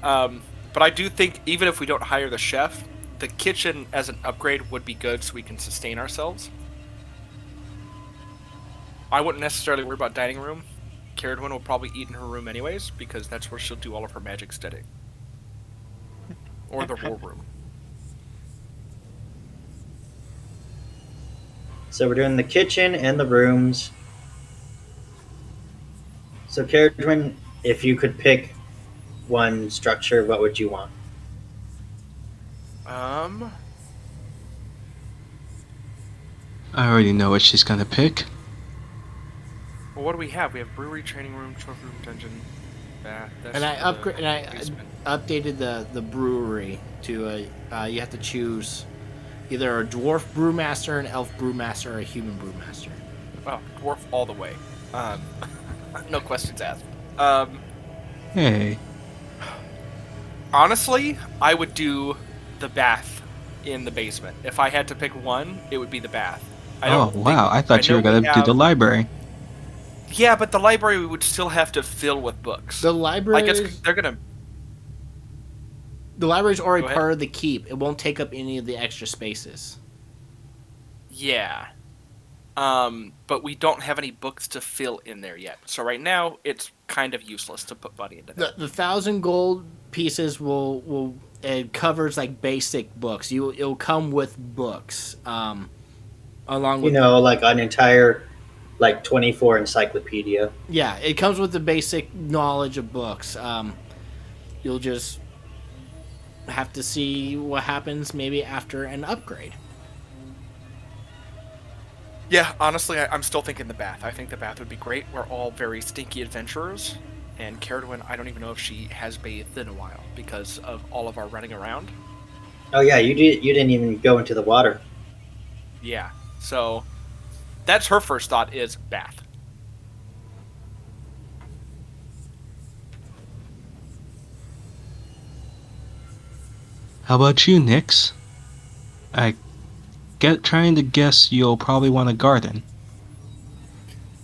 Speaker 7: But I do think even if we don't hire the chef, the kitchen as an upgrade would be good so we can sustain ourselves. I wouldn't necessarily worry about dining room. Caradwin will probably eat in her room anyways, because that's where she'll do all of her magic studying. Or the war room.
Speaker 3: So we're doing the kitchen and the rooms. So, Caradwin, if you could pick one structure, what would you want?
Speaker 2: I already know what she's gonna pick.
Speaker 7: Well, what do we have? We have brewery, training room, trophy room, dungeon, bath. That's
Speaker 1: And I
Speaker 7: the
Speaker 1: upgrade and I
Speaker 7: basement.
Speaker 1: updated the brewery to you have to choose either a dwarf brewmaster, an elf brewmaster, or a human brewmaster.
Speaker 7: Oh, dwarf all the way. No questions asked.
Speaker 2: Hey,
Speaker 7: Honestly, I would do the bath in the basement. If I had to pick one, it would be the bath.
Speaker 2: oh wow! I thought you
Speaker 7: know
Speaker 2: were gonna
Speaker 7: we
Speaker 2: do the
Speaker 7: have-
Speaker 2: library.
Speaker 7: Yeah, but the library we would still have to fill with books.
Speaker 1: The
Speaker 7: Like
Speaker 1: library,
Speaker 7: they're gonna.
Speaker 1: the library's already
Speaker 7: Go ahead.
Speaker 1: part of the keep. It won't take up any of the extra spaces.
Speaker 7: Yeah. But we don't have any books to fill in there yet. So right now, it's kind of useless to put money into that.
Speaker 1: The 1,000 gold pieces will it covers like basic books. It'll come with books, along
Speaker 3: You
Speaker 1: with
Speaker 3: know, like an entire like 24 encyclopedia.
Speaker 1: yeah, it comes with the basic knowledge of books. You'll just have to see what happens maybe after an upgrade.
Speaker 7: Yeah, honestly, I'm still thinking the bath. I think the bath would be great. We're all very stinky adventurers, and Caradwin, I don't even know if she has bathed in a while because of all of our running around.
Speaker 3: Oh yeah, you didn't even go into the water.
Speaker 7: Yeah, so that's her first thought is bath.
Speaker 2: How about you, Nix? I get trying to guess you'll probably want a garden.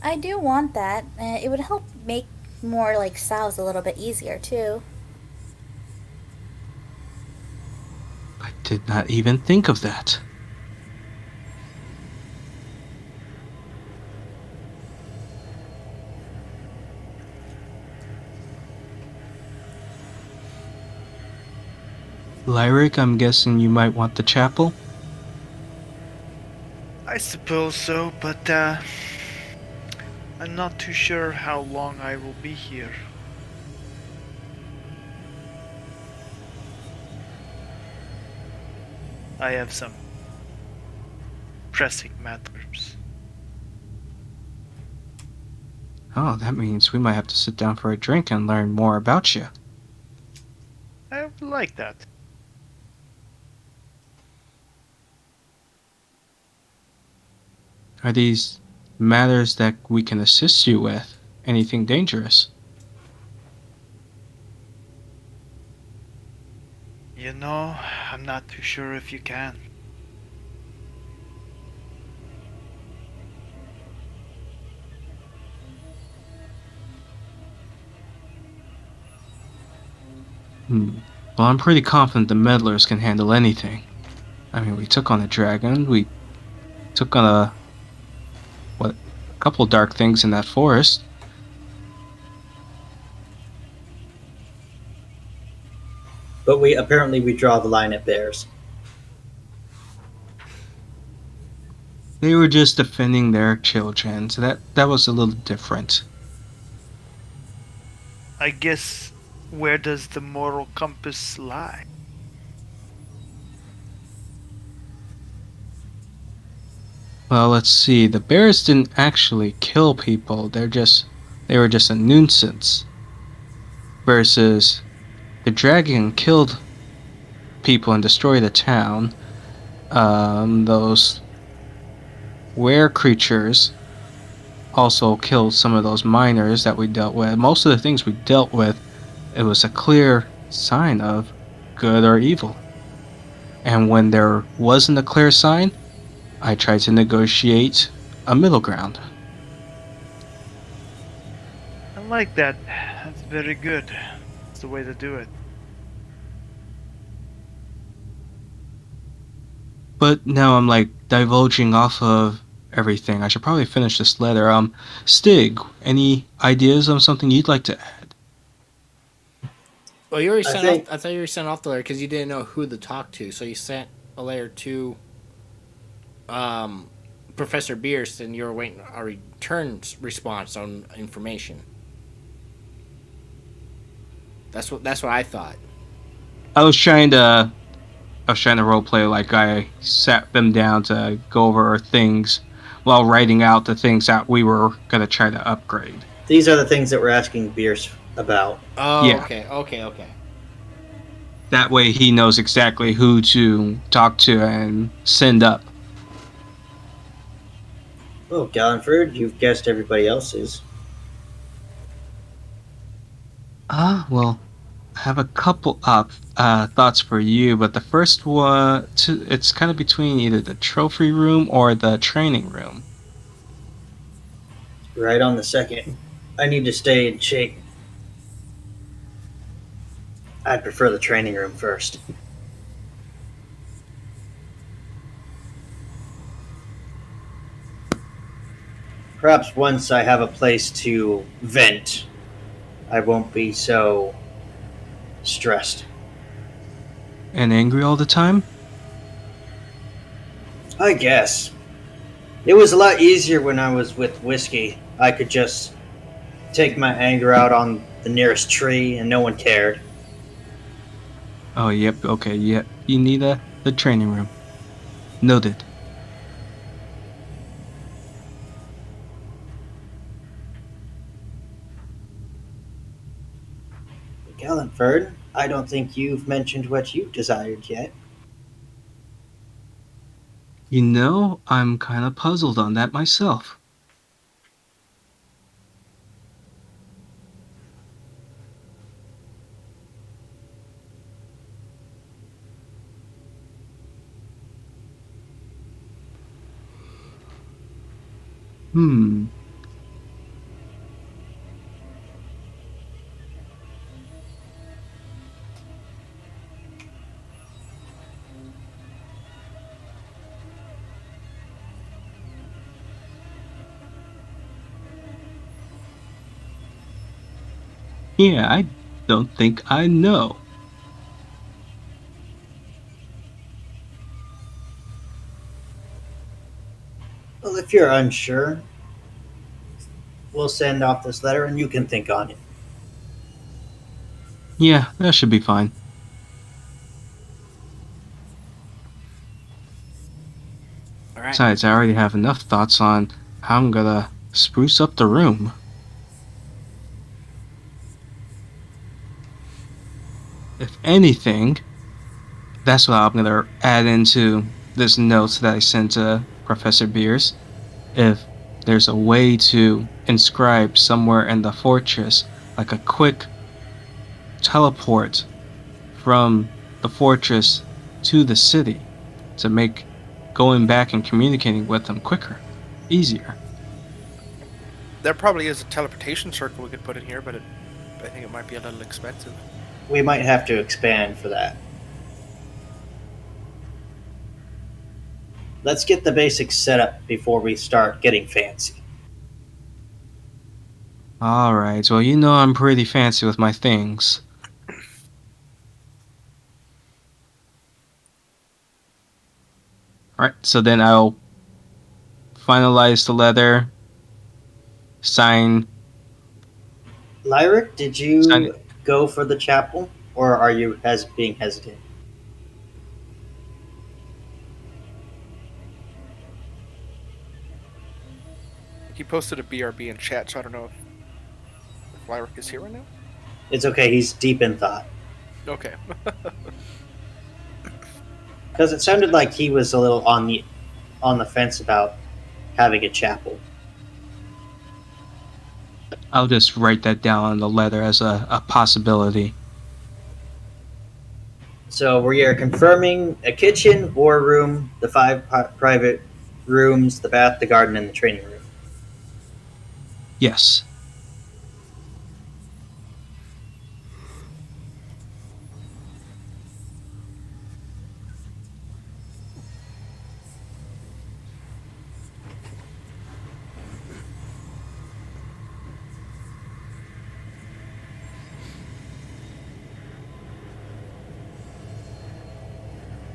Speaker 4: I do want that. It would help make more like sows a little bit easier too.
Speaker 2: I did not even think of that. Lyric, I'm guessing you might want the chapel?
Speaker 5: I suppose so, but I'm not too sure how long I will be here. I have some pressing matters.
Speaker 2: Oh, that means we might have to sit down for a drink and learn more about you.
Speaker 5: I would like that.
Speaker 2: Are these matters that we can assist you with? Anything dangerous?
Speaker 5: You know, I'm not too sure if you can.
Speaker 2: Well, I'm pretty confident the Meddlers can handle anything. I mean, we took on a dragon, we took on a couple dark things in that forest.
Speaker 3: But we draw the line at bears.
Speaker 2: They were just defending their children, so that was a little different.
Speaker 5: I guess, where does the moral compass lie?
Speaker 2: Well, let's see. The bears didn't actually kill people. They were just a nuisance. Versus the dragon killed people and destroyed a town. Those were creatures also killed some of those miners that we dealt with. Most of the things we dealt with, it was a clear sign of good or evil. And when there wasn't a clear sign, I tried to negotiate a middle ground.
Speaker 5: I like that. That's very good. That's the way to do it.
Speaker 2: But now I'm like divulging off of everything. I should probably finish this letter. Stig, any ideas on something you'd like to add?
Speaker 1: Well, you already
Speaker 3: I
Speaker 1: sent
Speaker 3: think-
Speaker 1: off. I thought you already sent off the letter because you didn't know who to talk to. So you sent a letter to Professor Bierce, and you were waiting a return response on information. That's what I thought.
Speaker 2: I was trying to roleplay like I sat them down to go over things while writing out the things that we were gonna try to upgrade.
Speaker 3: These are the things that we're asking Bierce about.
Speaker 1: Oh,
Speaker 2: Yeah.
Speaker 1: okay.
Speaker 2: That way he knows exactly who to talk to and send up.
Speaker 3: Oh, Gallenford, you've guessed everybody else's.
Speaker 2: Well, I have a couple thoughts for you, but the first one, it's kind of between either the trophy room or the training room.
Speaker 3: Right on the second. I need to stay in shape. I'd prefer the training room first. Perhaps once I have a place to vent, I won't be so stressed.
Speaker 2: And angry all the time?
Speaker 3: I guess. It was a lot easier when I was with Whiskey. I could just take my anger out on the nearest tree and no one cared.
Speaker 2: Oh, yep, okay, yep. You need the training room. Noted.
Speaker 3: Gallanford, I don't think you've mentioned what you desired yet.
Speaker 2: You know, I'm kind of puzzled on that myself. Hmm. Yeah, I don't think I know.
Speaker 3: Well, if you're unsure, we'll send off this letter and you can think on it.
Speaker 2: Yeah, that should be fine.
Speaker 1: All right.
Speaker 2: Besides, I already have enough thoughts on how I'm gonna spruce up the room. If anything, that's what I'm gonna add into this note that I sent to Professor Beers. If there's a way to inscribe somewhere in the fortress, like a quick teleport from the fortress to the city to make going back and communicating with them quicker, easier.
Speaker 6: There probably is a teleportation circle we could put in here, but I think it might be a little expensive.
Speaker 3: We might have to expand for that. Let's get the basics set up before we start getting fancy.
Speaker 2: Alright, well, you know I'm pretty fancy with my things. Alright, so then I'll finalize the letter, sign
Speaker 3: Lyric, did
Speaker 2: sign
Speaker 3: you
Speaker 2: it.
Speaker 3: go for the chapel, or are you being hesitant?
Speaker 6: He posted a BRB in chat, so I don't know if Lyric is here right now.
Speaker 3: It's okay, he's deep in thought.
Speaker 6: Okay.
Speaker 3: Because it sounded like he was a little on the fence about having a chapel.
Speaker 2: I'll just write that down on the letter as a possibility.
Speaker 3: So we are confirming a kitchen, war room, the five private rooms, the bath, the garden, and the training room.
Speaker 2: Yes.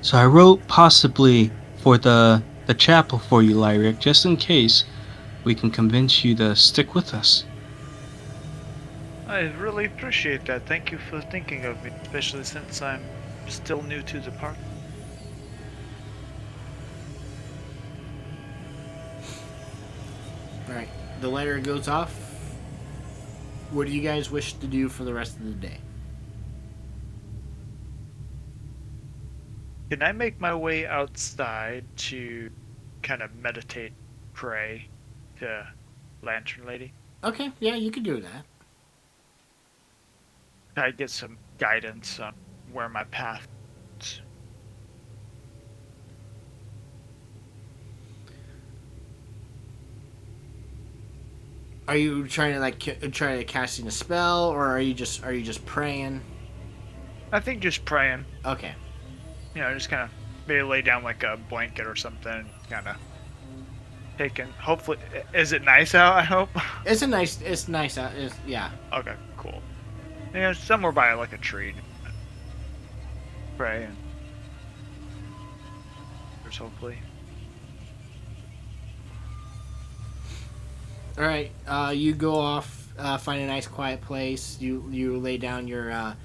Speaker 2: So I wrote possibly for the chapel for you, Lyric, just in case we can convince you to stick with us.
Speaker 5: I really appreciate that. Thank you for thinking of me, especially since I'm still new to the park.
Speaker 1: All right. The letter goes off. What do you guys wish to do for the rest of the day?
Speaker 5: Can I make my way outside to kind of meditate, pray to Lantern Lady?
Speaker 1: Okay. Yeah, you can do that.
Speaker 5: I get some guidance on where my path is.
Speaker 1: Are you trying to try to casting a spell, or are you just praying?
Speaker 5: I think just praying.
Speaker 1: Okay.
Speaker 5: You know, just kind of maybe lay down like a blanket or something, kind of taking. Hopefully, is it nice out? I hope.
Speaker 1: It's a nice. It's nice out. Yeah.
Speaker 5: Okay, cool. Yeah, somewhere by like a tree. Pray and bears, hopefully.
Speaker 1: All right, you go off, find a nice quiet place. You lay down your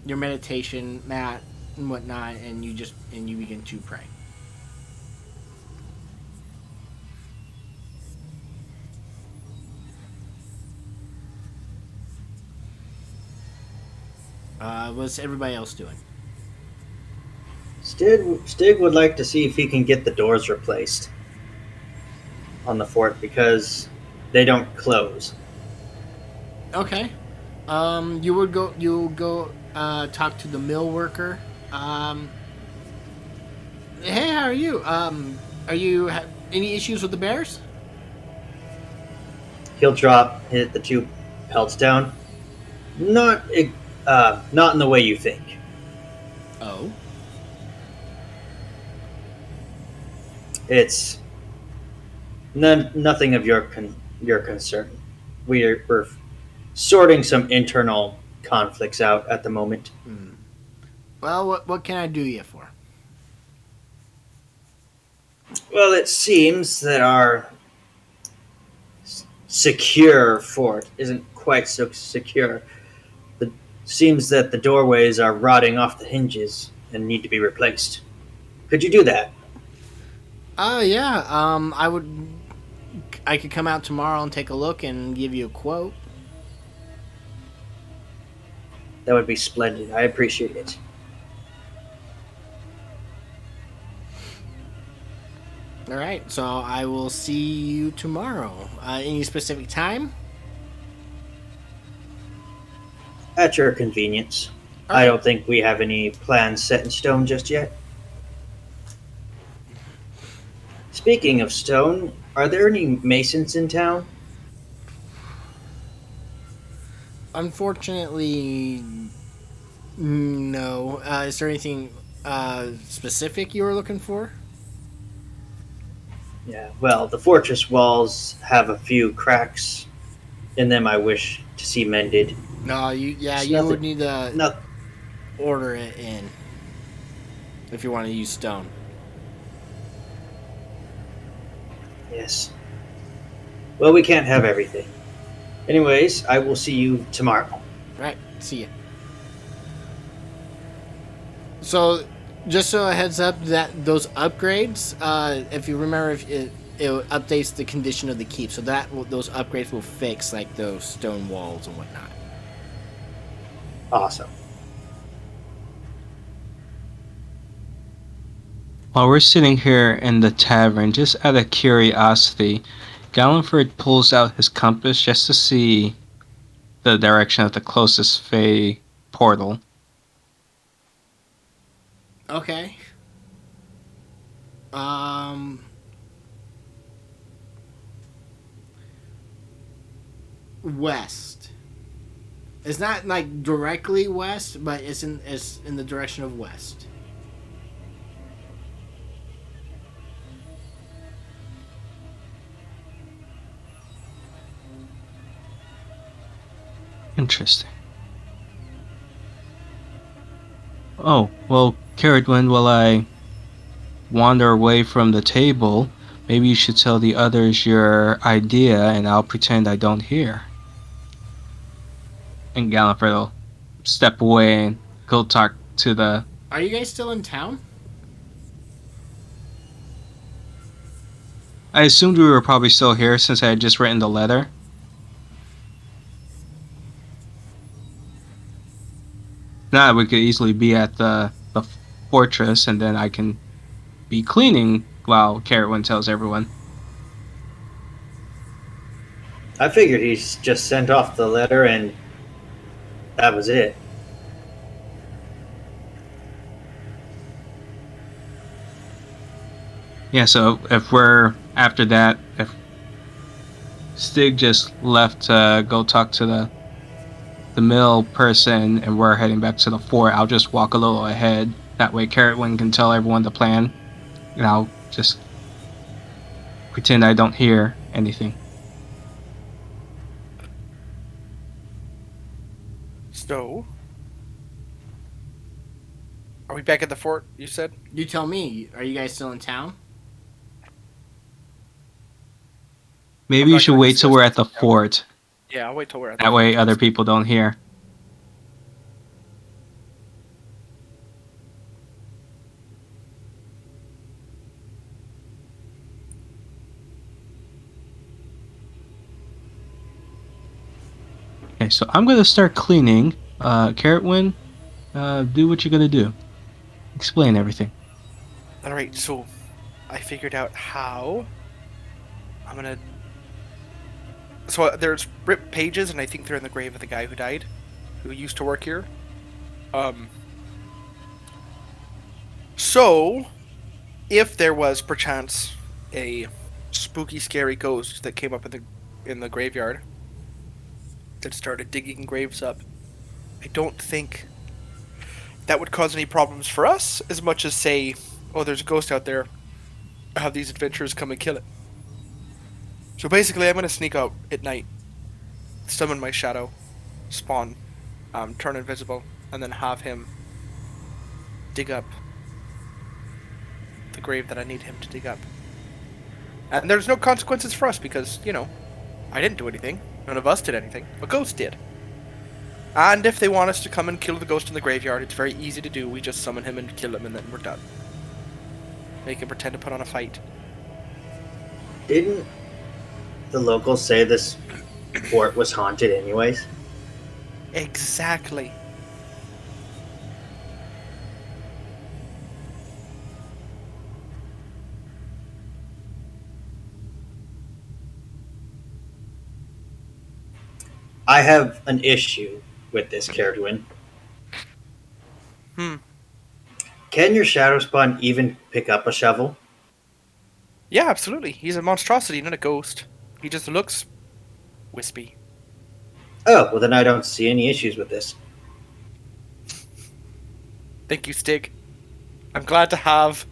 Speaker 1: meditation mat and whatnot, and you begin to pray. What's everybody else doing?
Speaker 3: Stig would like to see if he can get the doors replaced on the fort because they don't close.
Speaker 1: Okay. You go talk to the mill worker. Um, hey, how are you? Are you any issues with the bears?
Speaker 3: He'll hit the two pelts down. Not, not in the way you think.
Speaker 1: Oh.
Speaker 3: It's nothing of your concern. We're sorting some internal conflicts out at the moment.
Speaker 1: Well, what can I do you for?
Speaker 3: Well, it seems that our secure fort isn't quite so secure. It seems that the doorways are rotting off the hinges and need to be replaced. Could you do that?
Speaker 1: Oh yeah. I could come out tomorrow and take a look and give you a quote.
Speaker 3: That would be splendid. I appreciate it.
Speaker 1: All right. So I will see you tomorrow. Any specific time?
Speaker 3: At your convenience.
Speaker 1: All
Speaker 3: I
Speaker 1: right.
Speaker 3: don't think we have any plans set in stone just yet. Speaking of stone, are there any masons in town?
Speaker 1: Unfortunately, no. Is there anything specific you were looking for?
Speaker 3: Yeah, well, the fortress walls have a few cracks in them I wish to see mended.
Speaker 1: No,
Speaker 3: It's
Speaker 1: you would
Speaker 3: nothing.
Speaker 1: need to
Speaker 3: Not,
Speaker 1: order it in if you want to use stone.
Speaker 3: yes. Well, we can't have everything. Anyways, I will see you tomorrow.
Speaker 1: Right. See ya. So, just so a heads up, that those upgrades, if you remember, if it updates the condition of the keep, so those upgrades will fix like those stone walls and whatnot.
Speaker 3: Awesome.
Speaker 2: While we're sitting here in the tavern, just out of curiosity, Galliford pulls out his compass just to see the direction of the closest Fey portal.
Speaker 1: Okay. West. It's not like directly west, but it's in the direction of west.
Speaker 2: Interesting. Oh, well, Caradwin, while I wander away from the table, maybe you should tell the others your idea and I'll pretend I don't hear. And Gallifrey will step away and go talk to the...
Speaker 1: Are you guys still in town?
Speaker 2: I assumed we were probably still here since I had just written the letter. Now we could easily be at the fortress and then I can be cleaning while Caradwin tells everyone.
Speaker 3: I figured he's just sent off the letter and that was it.
Speaker 2: Yeah, so if we're after that, if Stig just left to go talk to the mill person and we're heading back to the fort, I'll just walk a little ahead. That way Caradwin can tell everyone the plan. And I'll just pretend I don't hear anything.
Speaker 6: So, Are we back at the fort? You said.
Speaker 1: You tell me. Are you guys still in town?
Speaker 2: Maybe
Speaker 6: I'm
Speaker 2: you
Speaker 6: not
Speaker 2: should
Speaker 6: going to
Speaker 2: wait till
Speaker 6: discuss
Speaker 2: we're at
Speaker 6: this
Speaker 2: the
Speaker 6: now.
Speaker 2: fort.
Speaker 6: Yeah, I'll wait till we're at the
Speaker 2: That
Speaker 6: fort.
Speaker 2: way other people don't hear. Okay, so I'm gonna start cleaning. Carrotwin, do what you're gonna do. Explain everything.
Speaker 6: All right, so I figured out how. I'm gonna. So there's ripped pages, and I think they're in the grave of the guy who died, who used to work here. Um. So, if there was perchance a spooky, scary ghost that came up in the graveyard that started digging graves up, I don't think that would cause any problems for us as much as say, oh, there's a ghost out there. Have these adventurers come and kill it. So basically, I'm gonna sneak out at night, summon my shadow, spawn, turn invisible, and then have him dig up the grave that I need him to dig up. And there's no consequences for us because, I didn't do anything. None of us did anything. A ghost did. And if they want us to come and kill the ghost in the graveyard, it's very easy to do. We just summon him and kill him, and then we're done. Make him pretend to put on a fight.
Speaker 3: Didn't the locals say this fort was haunted anyways?
Speaker 6: Exactly.
Speaker 3: I have an issue with this, Caradwin.
Speaker 6: Hmm.
Speaker 3: Can your shadow spawn even pick up a shovel?
Speaker 6: Yeah, absolutely. He's a monstrosity, not a ghost. He just looks wispy.
Speaker 3: Oh, well then I don't see any issues with this.
Speaker 6: Thank you, Stig. I'm glad to have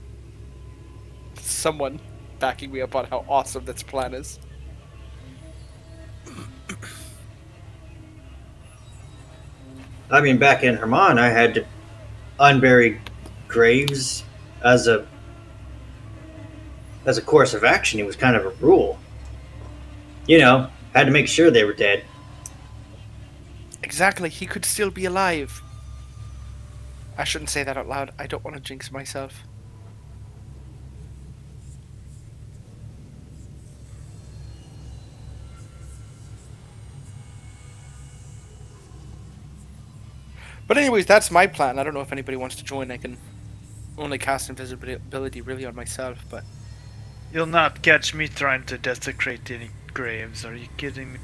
Speaker 6: someone backing me up on how awesome this plan is.
Speaker 3: I mean, back in Herman, I had to unbury graves as a course of action. It was kind of a rule. Had to make sure they were dead.
Speaker 6: Exactly, he could still be alive. I shouldn't say that out loud. I don't want to jinx myself. But anyways, that's my plan. I don't know if anybody wants to join. I can only cast invisibility really on myself, but
Speaker 5: You'll not catch me trying to desecrate any graves. Are you kidding me?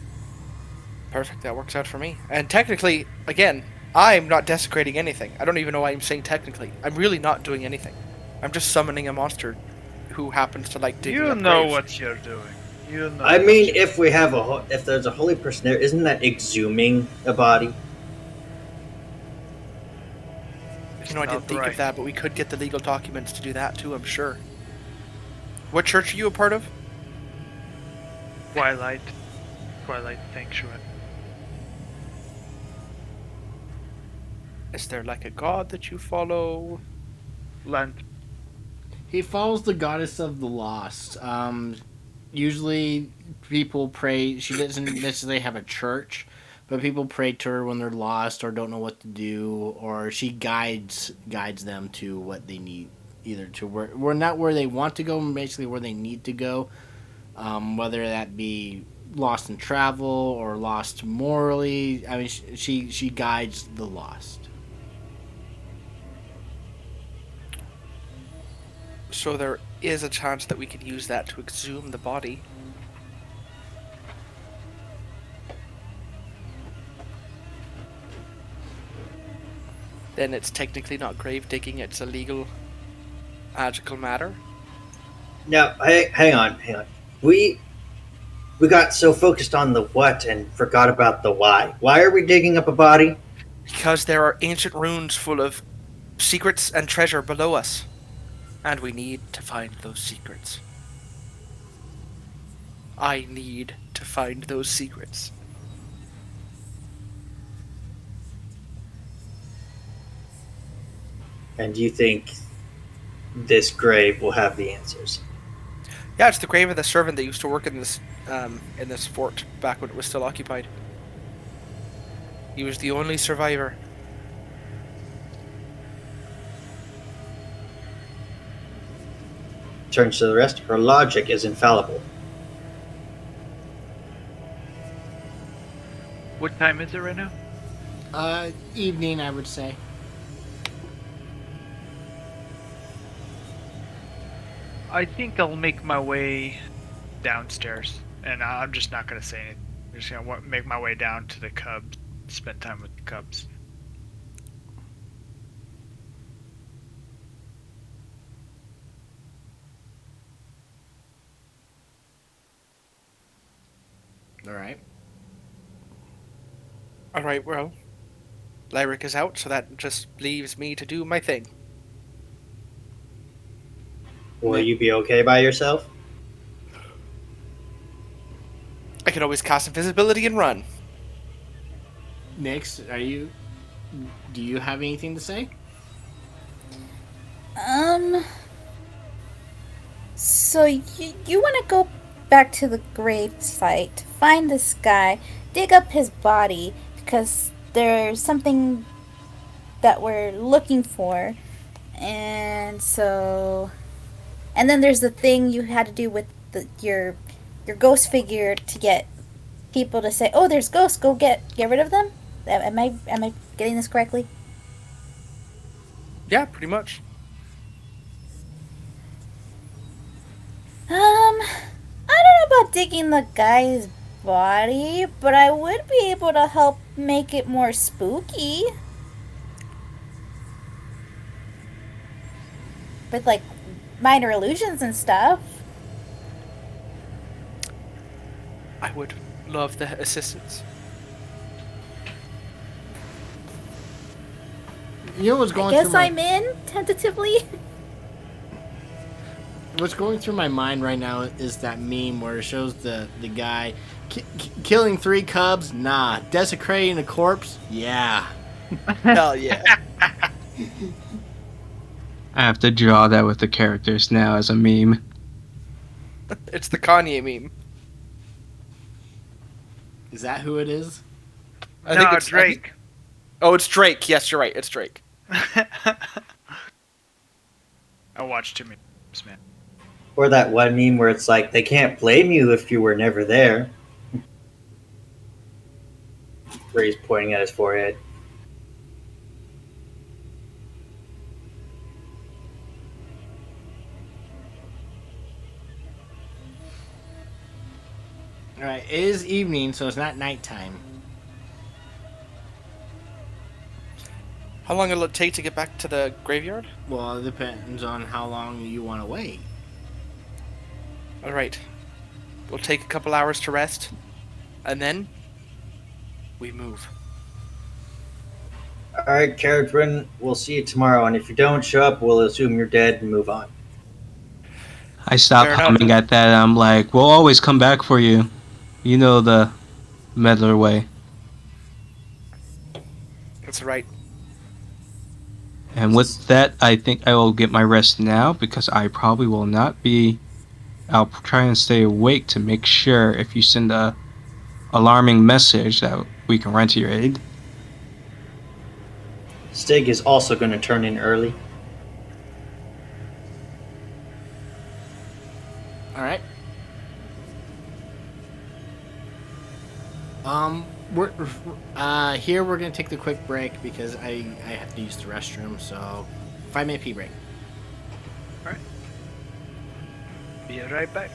Speaker 6: perfect. That works out for me. And technically, again, I'm not desecrating anything. I don't even know why I'm saying technically. I'm really not doing anything. I'm just summoning a monster who happens to like digging
Speaker 5: You
Speaker 6: up
Speaker 5: know
Speaker 6: graves.
Speaker 5: what you're doing. You know.
Speaker 3: I
Speaker 5: what
Speaker 3: mean,
Speaker 5: you're
Speaker 3: if we have if there's a holy person there, isn't that exhuming a body?
Speaker 6: You know, I didn't
Speaker 5: not
Speaker 6: think
Speaker 5: right.
Speaker 6: of that, but we could get the legal documents to do that too, I'm sure. What church are you a part of?
Speaker 5: Twilight Sanctuary.
Speaker 6: Is there like a god that you follow?
Speaker 5: Land.
Speaker 1: He follows the goddess of the lost. Usually, people pray. She doesn't necessarily have a church, but people pray to her when they're lost or don't know what to do, or she guides them to what they need, either to where we're not where they want to go, basically where they need to go. Whether that be lost in travel or lost morally. I mean, she guides the lost.
Speaker 6: So there is a chance that we could use that to exhume the body. Then it's technically not grave digging, it's a legal, magical matter.
Speaker 3: Now, hang on. We got so focused on the what and forgot about the why. Why are we digging up a body?
Speaker 6: Because there are ancient runes full of secrets and treasure below us. And we need to find those secrets. I need to find those secrets.
Speaker 3: And you think this grave will have the answers?
Speaker 6: Yeah, it's the grave of the servant that used to work in this fort back when it was still occupied. He was the only survivor.
Speaker 3: Turns to the rest. Her logic is infallible.
Speaker 5: What time is it right now?
Speaker 1: Evening, I would say.
Speaker 5: I think I'll make my way downstairs, and I'm just not gonna say anything. I'm just gonna make my way down to the cubs, spend time with the cubs.
Speaker 1: All right.
Speaker 6: All right, well, Lyric is out, so that just leaves me to do my thing.
Speaker 3: Will
Speaker 1: Nick.
Speaker 3: you be okay by yourself?
Speaker 6: I can always cast invisibility and run.
Speaker 1: Nix, do you have anything to say?
Speaker 4: So you want to go back to the grave site, find this guy, dig up his body because there's something that we're looking for, and then there's the thing you had to do with your ghost figure to get people to say, "Oh, there's ghosts. Go get rid of them." Am I getting this correctly?
Speaker 6: Yeah, pretty much.
Speaker 4: I don't know about digging the guy's body, but I would be able to help make it more spooky. With like minor illusions and stuff.
Speaker 6: I would love the assistance.
Speaker 1: You know what's
Speaker 4: I
Speaker 1: going
Speaker 4: guess
Speaker 1: through my
Speaker 4: I'm in, tentatively.
Speaker 1: what's going through my mind right now is that meme where it shows the guy killing 3 cubs. Nah, desecrating a corpse. Yeah.
Speaker 6: Hell yeah.
Speaker 2: I have to draw that with the characters now as a meme.
Speaker 6: It's the Kanye meme.
Speaker 1: Is that who it is?
Speaker 6: I think
Speaker 5: No,
Speaker 6: it's
Speaker 5: Drake.
Speaker 6: Oh, it's Drake. Yes, you're right. It's Drake.
Speaker 5: I watched too many memes, man.
Speaker 3: Or that one meme where it's like, they can't blame you if you were never there. Where he's pointing at his forehead.
Speaker 1: All right, it is evening, so it's not nighttime.
Speaker 6: How long will it take to get back to the graveyard?
Speaker 1: Well, it depends on how long you want to wait.
Speaker 6: All right. We'll take a couple hours to rest, and then we move.
Speaker 3: Alright, Caradwin, we'll see you tomorrow, and if you don't show up, we'll assume you're dead and move on.
Speaker 2: I stopped
Speaker 6: Fair enough.
Speaker 2: humming at that. I'm like, we'll always come back for you. You know the meddler way.
Speaker 6: That's right.
Speaker 2: And with that, I think I will get my rest now because I probably will not be. I'll try and stay awake to make sure if you send a alarming message that we can run to your aid.
Speaker 3: Stig is also going to turn in early.
Speaker 1: All right. We're gonna take the quick break because I have to use the restroom. So 5-minute pee break.
Speaker 5: Alright. Be right back.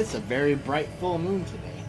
Speaker 1: It's a very bright full moon today.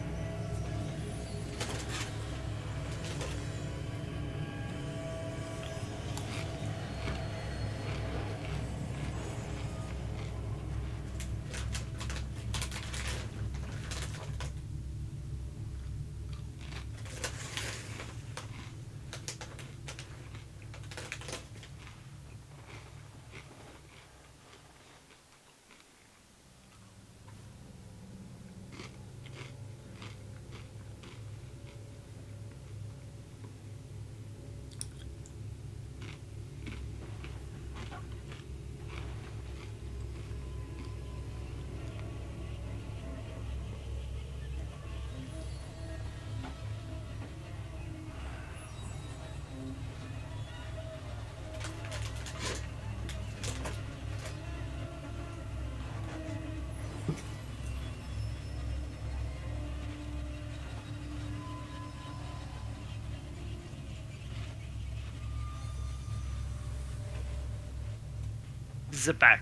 Speaker 5: Zebek.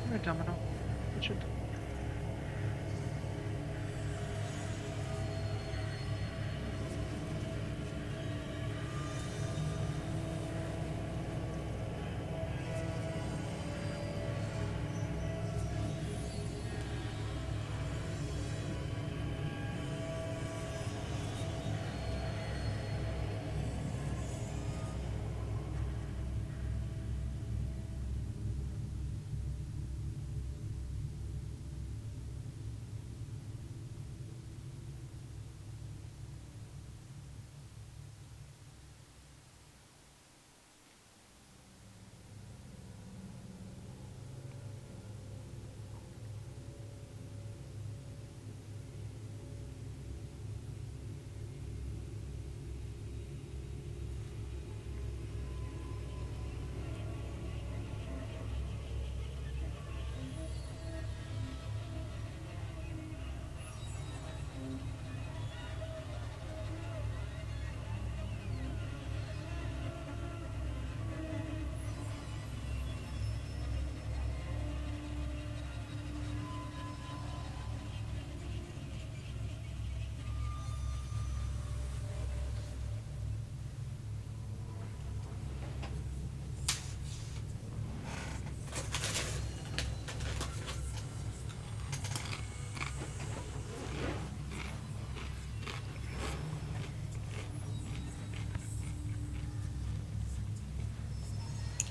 Speaker 5: Alright, Domino. What you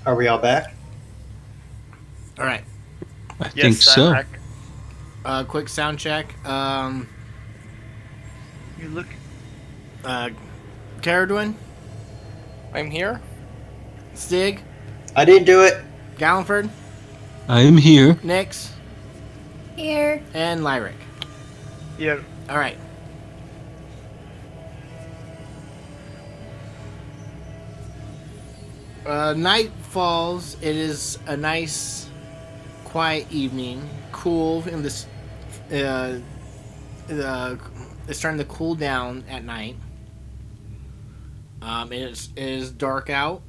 Speaker 3: Are we all back?
Speaker 1: All right.
Speaker 2: I
Speaker 5: Yes,
Speaker 2: think so.
Speaker 5: Zebek.
Speaker 1: Quick sound check.
Speaker 5: You look.
Speaker 1: Caradwin,
Speaker 7: I'm here.
Speaker 1: Stig,
Speaker 3: I didn't do it.
Speaker 1: Gallenford,
Speaker 2: I am here.
Speaker 1: Nyx,
Speaker 4: Here.
Speaker 1: and Lyric.
Speaker 5: Yeah.
Speaker 1: All right. Night falls. It is a nice, quiet evening. Cool in this. It's starting to cool down at night. It is dark out.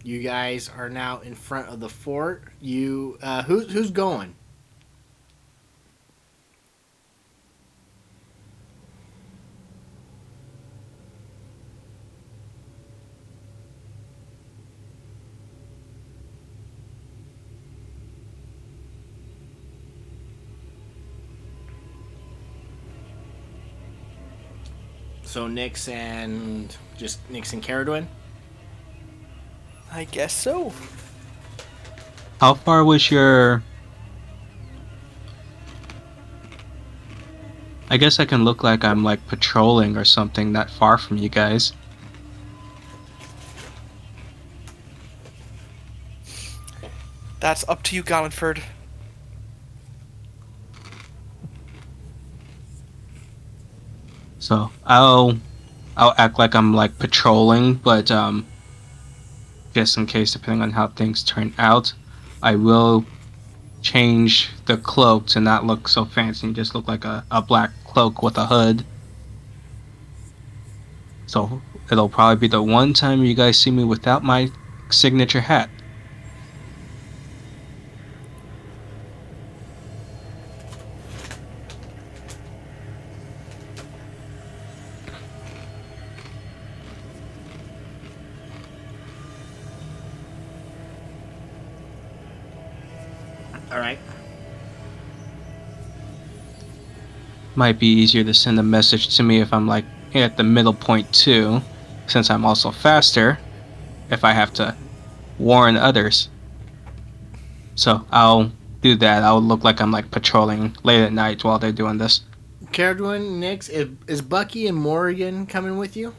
Speaker 1: You guys are now in front of the fort. Who's going? So Nyx and Caradwin.
Speaker 7: I guess so.
Speaker 2: How far was your... I guess I can look like I'm like patrolling or something that far from you guys.
Speaker 7: That's up to you, Gallenford.
Speaker 2: So I'll act like I'm like patrolling, but just in case, depending on how things turn out, I will change the cloak to not look so fancy and just look like a black cloak with a hood. So it'll probably be the one time you guys see me without my signature hat.
Speaker 1: All right.
Speaker 2: Might be easier to send a message to me if I'm like at the middle point too, since I'm also faster if I have to warn others. So I'll do that. I'll look like I'm like patrolling late at night while they're doing this.
Speaker 1: Caradwin, Nix, is Bucky and Morrigan coming with you?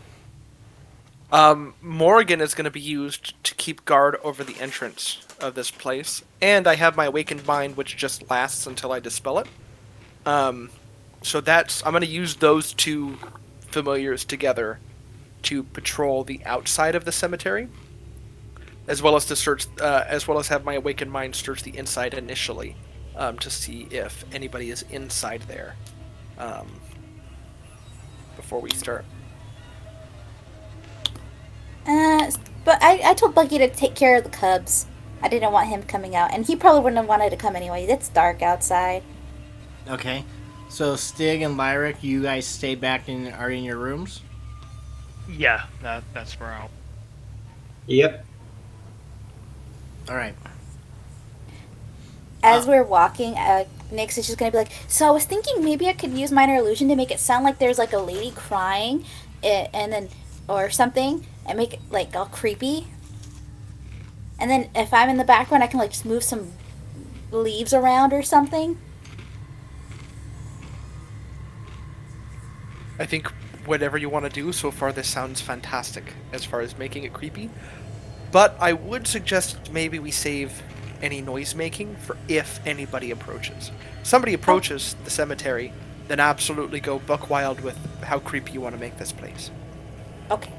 Speaker 7: Morrigan is going to be used to keep guard over the entrance of this place, and I have my awakened mind, which just lasts until I dispel it. So that's I'm going to use those two familiars together to patrol the outside of the cemetery, as well as to search, as well as have my awakened mind search the inside initially, to see if anybody is inside there, um, before we start.
Speaker 4: But I told Bucky to take care of the cubs. I didn't want him coming out, and he probably wouldn't have wanted to come anyway. It's dark outside.
Speaker 1: Okay. So Stig and Lyric, you guys stay back and are in your rooms.
Speaker 5: Yeah, that's where I'll.
Speaker 3: Yep.
Speaker 1: All right.
Speaker 4: As we're walking, Nyx is just gonna be like, so I was thinking maybe I could use minor illusion to make it sound like there's like a lady crying, and then or something, and make it like all creepy. And then if I'm in the background, I can like just move some leaves around or something.
Speaker 7: I think whatever you want to do so far, this sounds fantastic as far as making it creepy. But I would suggest maybe we save any noise making for if anybody approaches. Somebody approaches the cemetery, then absolutely go buck wild with how creepy you want to make this place.
Speaker 4: Okay.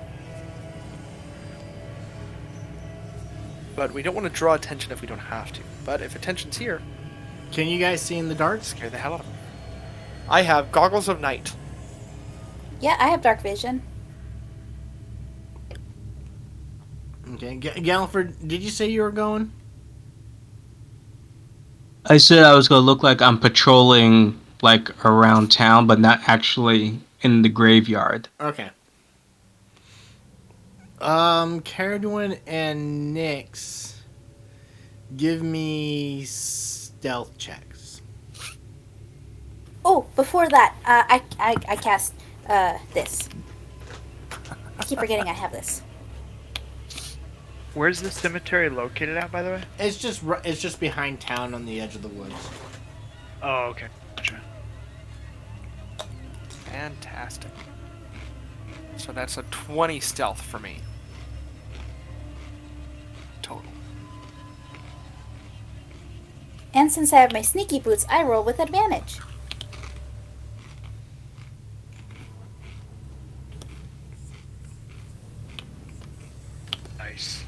Speaker 7: But we don't want to draw attention if we don't have to. But if attention's here,
Speaker 1: Can you guys see in the dark?
Speaker 7: scare the hell out of them. I have goggles of night.
Speaker 4: Yeah, I have dark vision.
Speaker 1: Okay. Galliford, did you say you were going?
Speaker 2: I said I was gonna look like I'm patrolling like around town, but not actually in the graveyard.
Speaker 1: Okay. Caradwin and Nyx, give me stealth checks.
Speaker 4: Oh, before that, I cast this. I keep forgetting I have this.
Speaker 5: Where's the cemetery located at, by the way?
Speaker 1: It's just behind town on the edge of the woods.
Speaker 5: Oh, okay. Gotcha.
Speaker 7: Fantastic. So that's a 20 stealth for me. Total.
Speaker 4: And since I have my sneaky boots, I roll with advantage.
Speaker 5: Nice.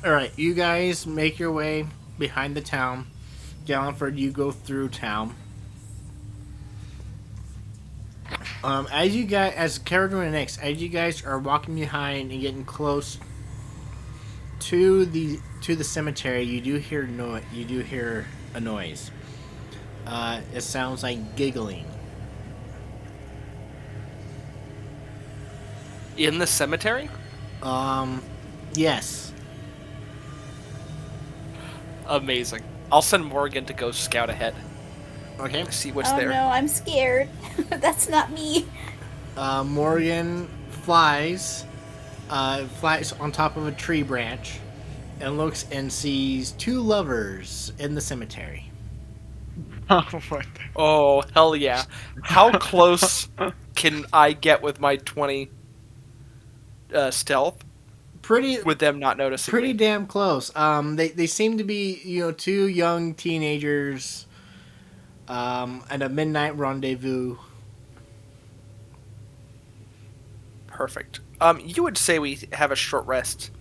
Speaker 1: All right, you guys make your way behind the town. Galliford, you go through town. As Caradwin and Nyx, as you guys are walking behind and getting close to the cemetery, you do hear a noise. It sounds like giggling.
Speaker 7: In the cemetery?
Speaker 1: Yes.
Speaker 7: Amazing. I'll send Morgan to go scout ahead.
Speaker 1: Okay.
Speaker 7: See what's
Speaker 4: Oh
Speaker 7: there.
Speaker 4: no, I'm scared. That's not me.
Speaker 1: Morgan flies on top of a tree branch, and looks and sees two lovers in the cemetery.
Speaker 5: Oh, what?
Speaker 7: Oh, hell yeah. How close can I get with my 20 stealth
Speaker 1: Pretty
Speaker 7: with them not noticing
Speaker 1: pretty
Speaker 7: me?
Speaker 1: damn close. They seem to be two young teenagers. at a midnight rendezvous.
Speaker 7: Perfect. You would say we have a short rest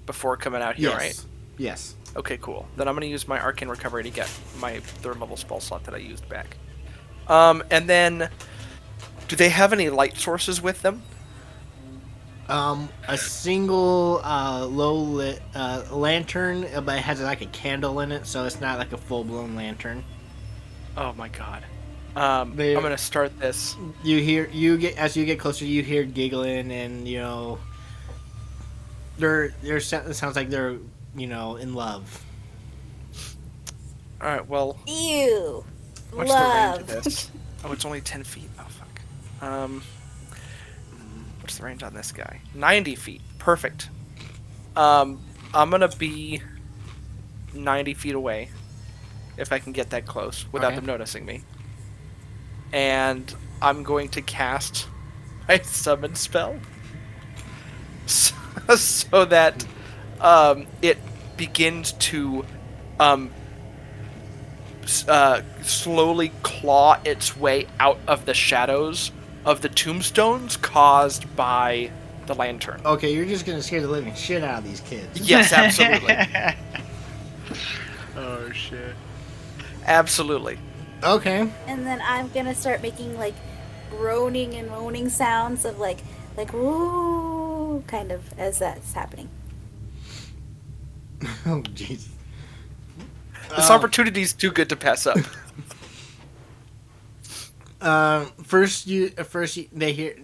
Speaker 7: before coming out here,
Speaker 1: Yes.
Speaker 7: right?
Speaker 1: Yes.
Speaker 7: Okay, cool. Then I'm going to use my Arcane Recovery to get my 3rd level spell slot that I used back. And then, do they have any light sources with them?
Speaker 1: A single low lit lantern, but it has like a candle in it, so it's not like a full blown lantern.
Speaker 7: Oh my god. I'm
Speaker 1: They're-
Speaker 7: going to start this.
Speaker 1: As you get closer, you hear giggling, and it sounds like they're in love.
Speaker 7: Alright, well,
Speaker 4: Ew.
Speaker 7: what's the range of
Speaker 4: Love.
Speaker 7: this? Oh, it's only 10 feet. Oh, fuck. What's the range on this guy? 90 feet. Perfect. I'm going to be 90 feet away, if I can get that close, without
Speaker 1: Okay.
Speaker 7: them noticing me. And I'm going to cast my summon spell. So that it begins to slowly claw its way out of the shadows of the tombstones caused by the lantern.
Speaker 1: Okay, you're just gonna scare the living shit out of these kids.
Speaker 7: Yes, absolutely.
Speaker 5: Oh shit.
Speaker 7: Absolutely.
Speaker 1: Okay.
Speaker 4: And then I'm gonna start making like groaning and moaning sounds of like woo, kind of as that's happening.
Speaker 1: Oh jeez.
Speaker 7: This opportunity is too good to pass up.
Speaker 1: First they hear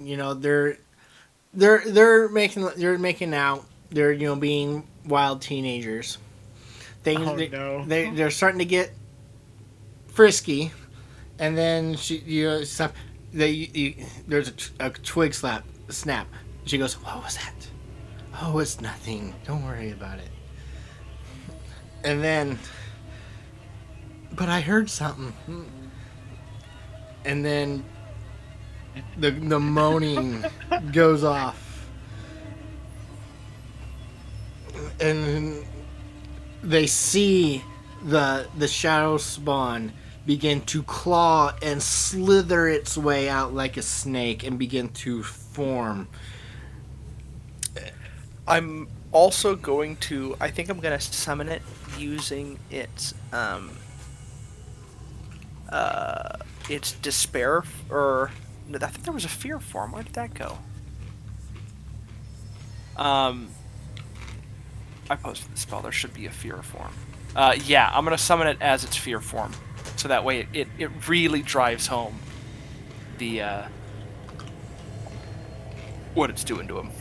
Speaker 1: they're making out. They're being wild teenagers.
Speaker 5: Oh, no.
Speaker 1: They're starting to get frisky, and then there's a twig snap. She goes, "What was that? Oh, it's nothing. Don't worry about it." And then, but I heard something. And then the moaning goes off, and they see the shadow spawn begin to claw and slither its way out like a snake and begin to form.
Speaker 7: I'm also going to. I think I'm going to summon it using its despair, or no, I think there was a fear form. Where did that go? I posted the spell. There should be a fear form. Yeah, I'm gonna summon it as its fear form, so that way it really drives home the what it's doing to him.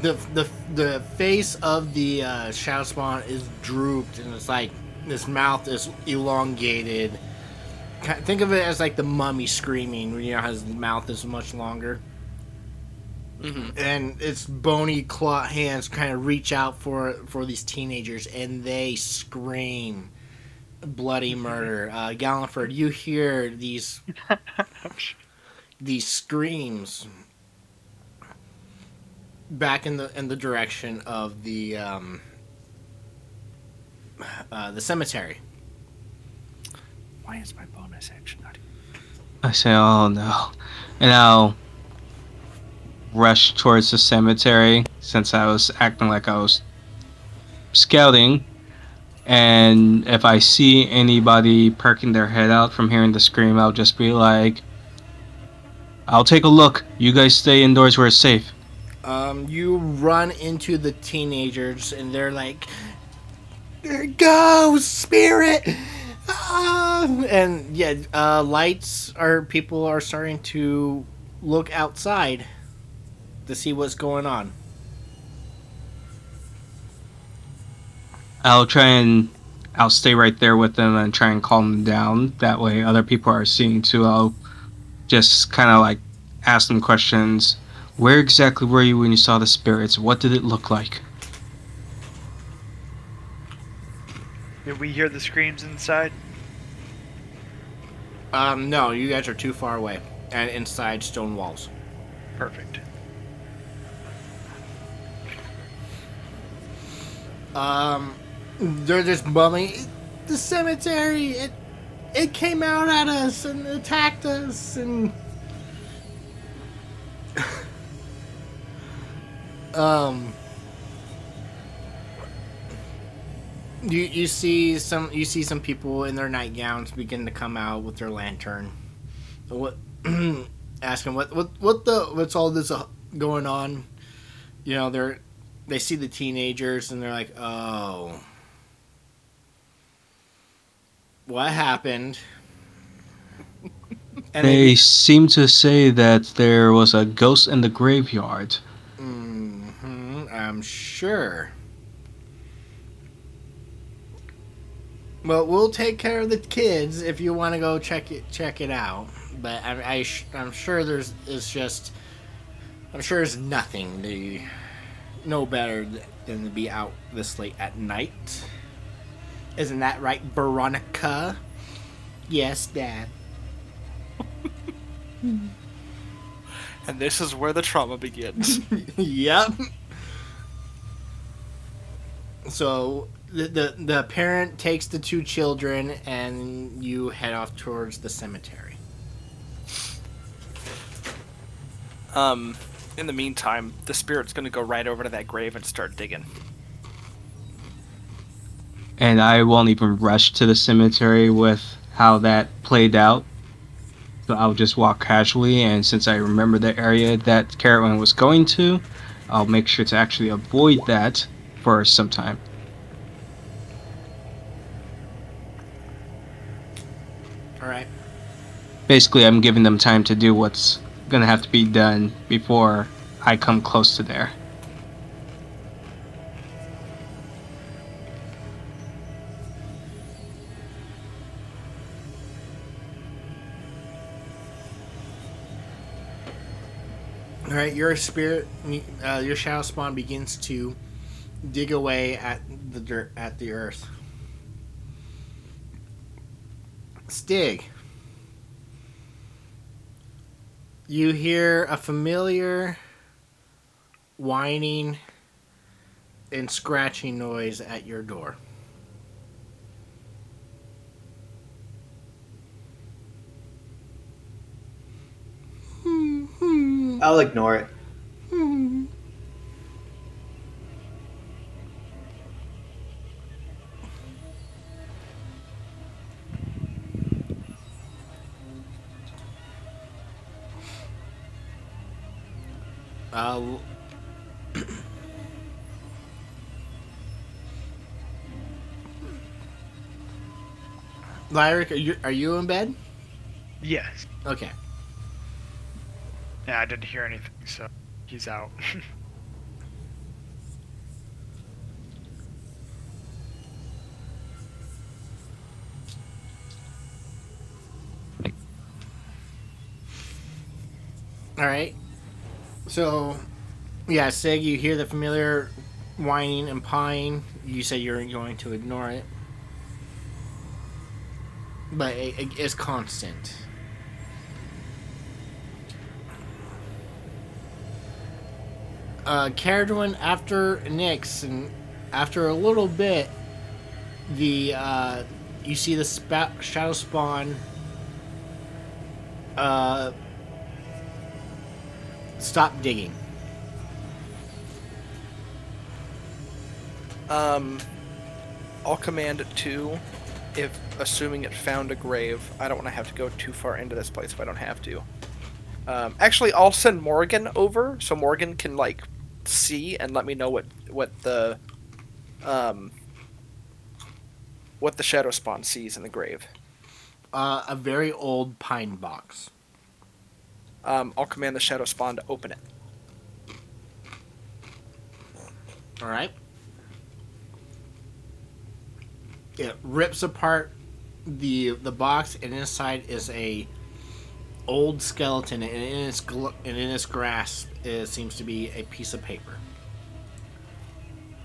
Speaker 1: The face of the shadow spawn is drooped, and it's like this mouth is elongated. Think of it as like the mummy screaming. How his mouth is much longer, and its bony claw hands kind of reach out for these teenagers, and they scream bloody murder. Galliford, you hear these screams back in the direction of the cemetery.
Speaker 7: Why is my bonus action not?
Speaker 2: I say, oh no. And I'll rush towards the cemetery since I was acting like I was scouting. And if I see anybody perking their head out from hearing the scream, I'll just be like, I'll take a look. You guys stay indoors where it's safe.
Speaker 1: You run into the teenagers, and they're like, "There goes spirit!" And yeah, people are starting to look outside to see what's going on.
Speaker 2: I'll stay right there with them and try and calm them down. That way other people are seeing too. I'll just kind of like ask them questions. Where exactly were you when you saw the spirits? What did it look like?
Speaker 5: Did we hear the screams inside?
Speaker 1: No, you guys are too far away. and inside stone walls.
Speaker 5: Perfect.
Speaker 1: They're just bumming. The cemetery. It came out at us and attacked us and. You see some people in their nightgowns begin to come out with their lantern. What asking what's all this going on? You know, they see the teenagers and they're like, "Oh. What happened?" And
Speaker 2: They seem to say that there was a ghost in the graveyard.
Speaker 1: I'm sure. Well, we'll take care of the kids if you want to go check it out. But I'm sure I'm sure there's nothing to know better than to be out this late at night. Isn't that right, Veronica? Yes, Dad.
Speaker 7: And this is where the trauma begins.
Speaker 1: Yep. So the parent takes the two children and you head off towards the cemetery.
Speaker 7: In the meantime, the spirit's gonna go right over to that grave and start digging.
Speaker 2: And I won't even rush to the cemetery with how that played out. So I'll just walk casually, and since I remember the area that Caravan was going to, I'll make sure to actually avoid that for some time.
Speaker 1: All right.
Speaker 2: Basically, I'm giving them time to do what's gonna have to be done before I come close to there.
Speaker 1: All right, your spirit, your shadow spawn begins to dig away at the dirt, at the earth. Stig, you hear a familiar whining and scratching noise at your door.
Speaker 3: I'll ignore it.
Speaker 1: Uh, Lyric, are you in bed?
Speaker 5: Yes.
Speaker 1: Okay.
Speaker 5: Yeah, I didn't hear anything, so he's out.
Speaker 1: All right. So, yeah, Sig, you hear the familiar whining and pawing. You say you're going to ignore it, but it's constant. Caradwin, after Nyx, and after a little bit, you see the shadow spawn stop digging.
Speaker 6: I'll command it to, if assuming it found a grave. I don't want to have to go too far into this place if I don't have to. Actually, I'll send Morgan over so Morgan can like see and let me know what the shadow spawn sees in the grave.
Speaker 1: A very old pine box.
Speaker 6: I'll command the shadow spawn to open it.
Speaker 1: All right. It rips apart the box, and inside is a old skeleton, and in its grasp it seems to be a piece of paper.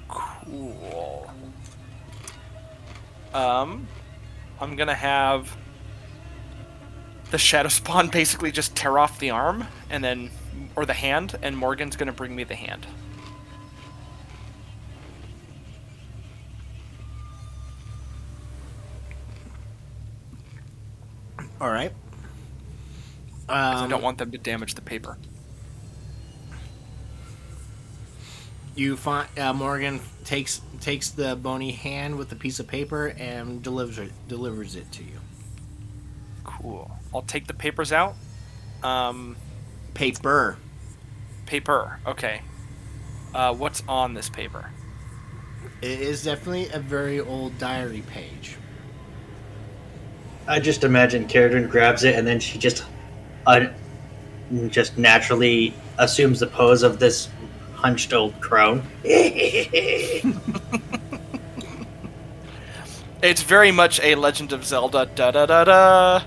Speaker 7: Cool. I'm gonna have the shadow spawn basically just tear off the arm and then, or the hand, and Morgan's gonna bring me the hand.
Speaker 1: All right.
Speaker 7: 'Cause I don't want them to damage the paper.
Speaker 1: You find Morgan takes the bony hand with the piece of paper and delivers it to you.
Speaker 7: Cool. I'll take the papers out.
Speaker 1: Paper.
Speaker 7: Paper. Okay. What's on this paper?
Speaker 1: It is definitely a very old diary page.
Speaker 3: I just imagine Caradon grabs it and then she just naturally assumes the pose of this hunched old crone.
Speaker 7: It's very much a Legend of Zelda. Da da da da.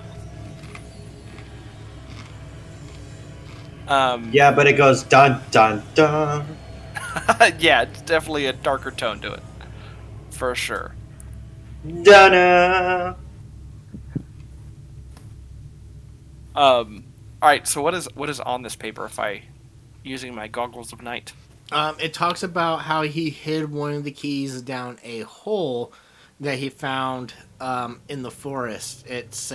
Speaker 3: Yeah, but it goes dun dun dun.
Speaker 7: Yeah, it's definitely a darker tone to it, for sure.
Speaker 3: Dunna.
Speaker 7: All right. So what is on this paper? If I using my goggles of night.
Speaker 1: It talks about how he hid one of the keys down a hole that he found in the forest. It's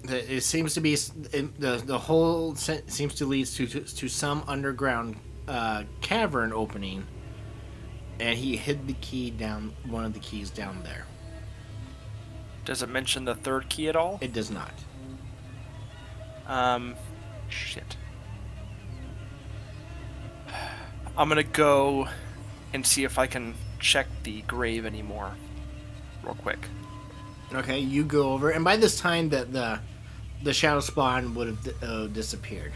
Speaker 1: it seems to be the hole seems to lead to some underground cavern opening, and he hid one of the keys down there.
Speaker 7: Does it mention the third key at all?
Speaker 1: It does not.
Speaker 7: Shit. I'm gonna go and see if I can check the grave anymore, real quick.
Speaker 1: Okay, you go over, and by this time the shadow spawn would have disappeared.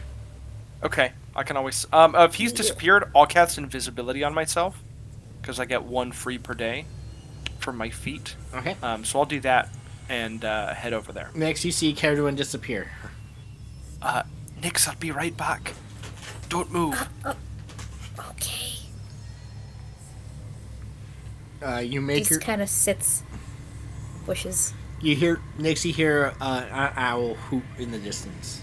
Speaker 7: Okay, I can always. If he's disappeared, I'll cast invisibility on myself, because I get 1 free per day from my feet.
Speaker 1: Okay.
Speaker 7: So I'll do that and head over there.
Speaker 1: Next, you see Caradon disappear.
Speaker 7: Nix, I'll be right back. Don't move.
Speaker 4: Okay.
Speaker 1: You make
Speaker 4: Just kind of sits, bushes.
Speaker 1: You hear Nixie hear an owl hoot in the distance.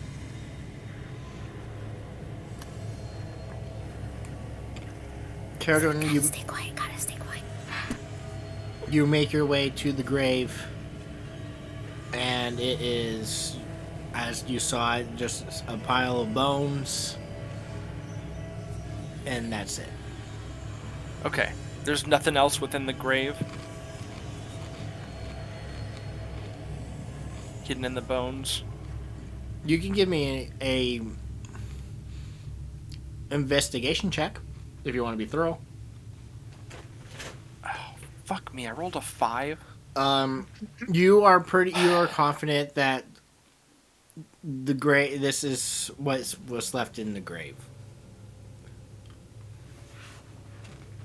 Speaker 1: Caradon,
Speaker 4: Gotta stay quiet.
Speaker 1: you make your way to the grave, and it is, as you saw it, just a pile of bones, and that's it.
Speaker 7: Okay. There's nothing else within the grave. Hidden in the bones.
Speaker 1: You can give me a investigation check if you want to be thorough.
Speaker 7: Fuck me, I rolled a 5.
Speaker 1: You are confident that the grave. This is what was left in the grave.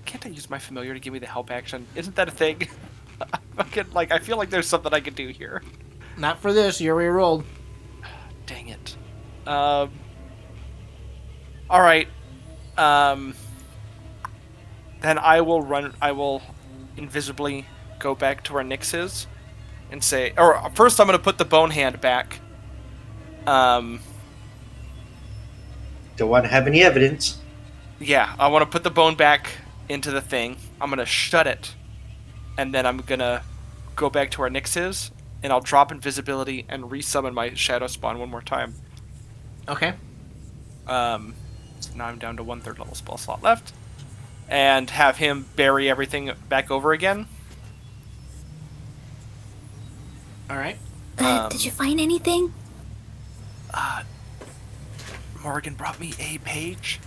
Speaker 7: Can't I use my familiar to give me the help action? Isn't that a thing? I feel like there's something I could do here.
Speaker 1: Not for this. You already rolled.
Speaker 7: Dang it. All right. Then I will invisibly go back to where Nyx is and say, or first I'm going to put the bone hand back.
Speaker 3: Don't want to have any evidence.
Speaker 7: Yeah, I want to put the bone back into the thing. I'm going to shut it. And then I'm going to go back to where Nyx is, and I'll drop invisibility and resummon my shadow spawn one more time.
Speaker 1: Okay.
Speaker 7: So now I'm down to 1/3 level spell slot left. And have him bury everything back over again.
Speaker 1: All right.
Speaker 4: Did you find anything?
Speaker 7: Morgan brought me a page,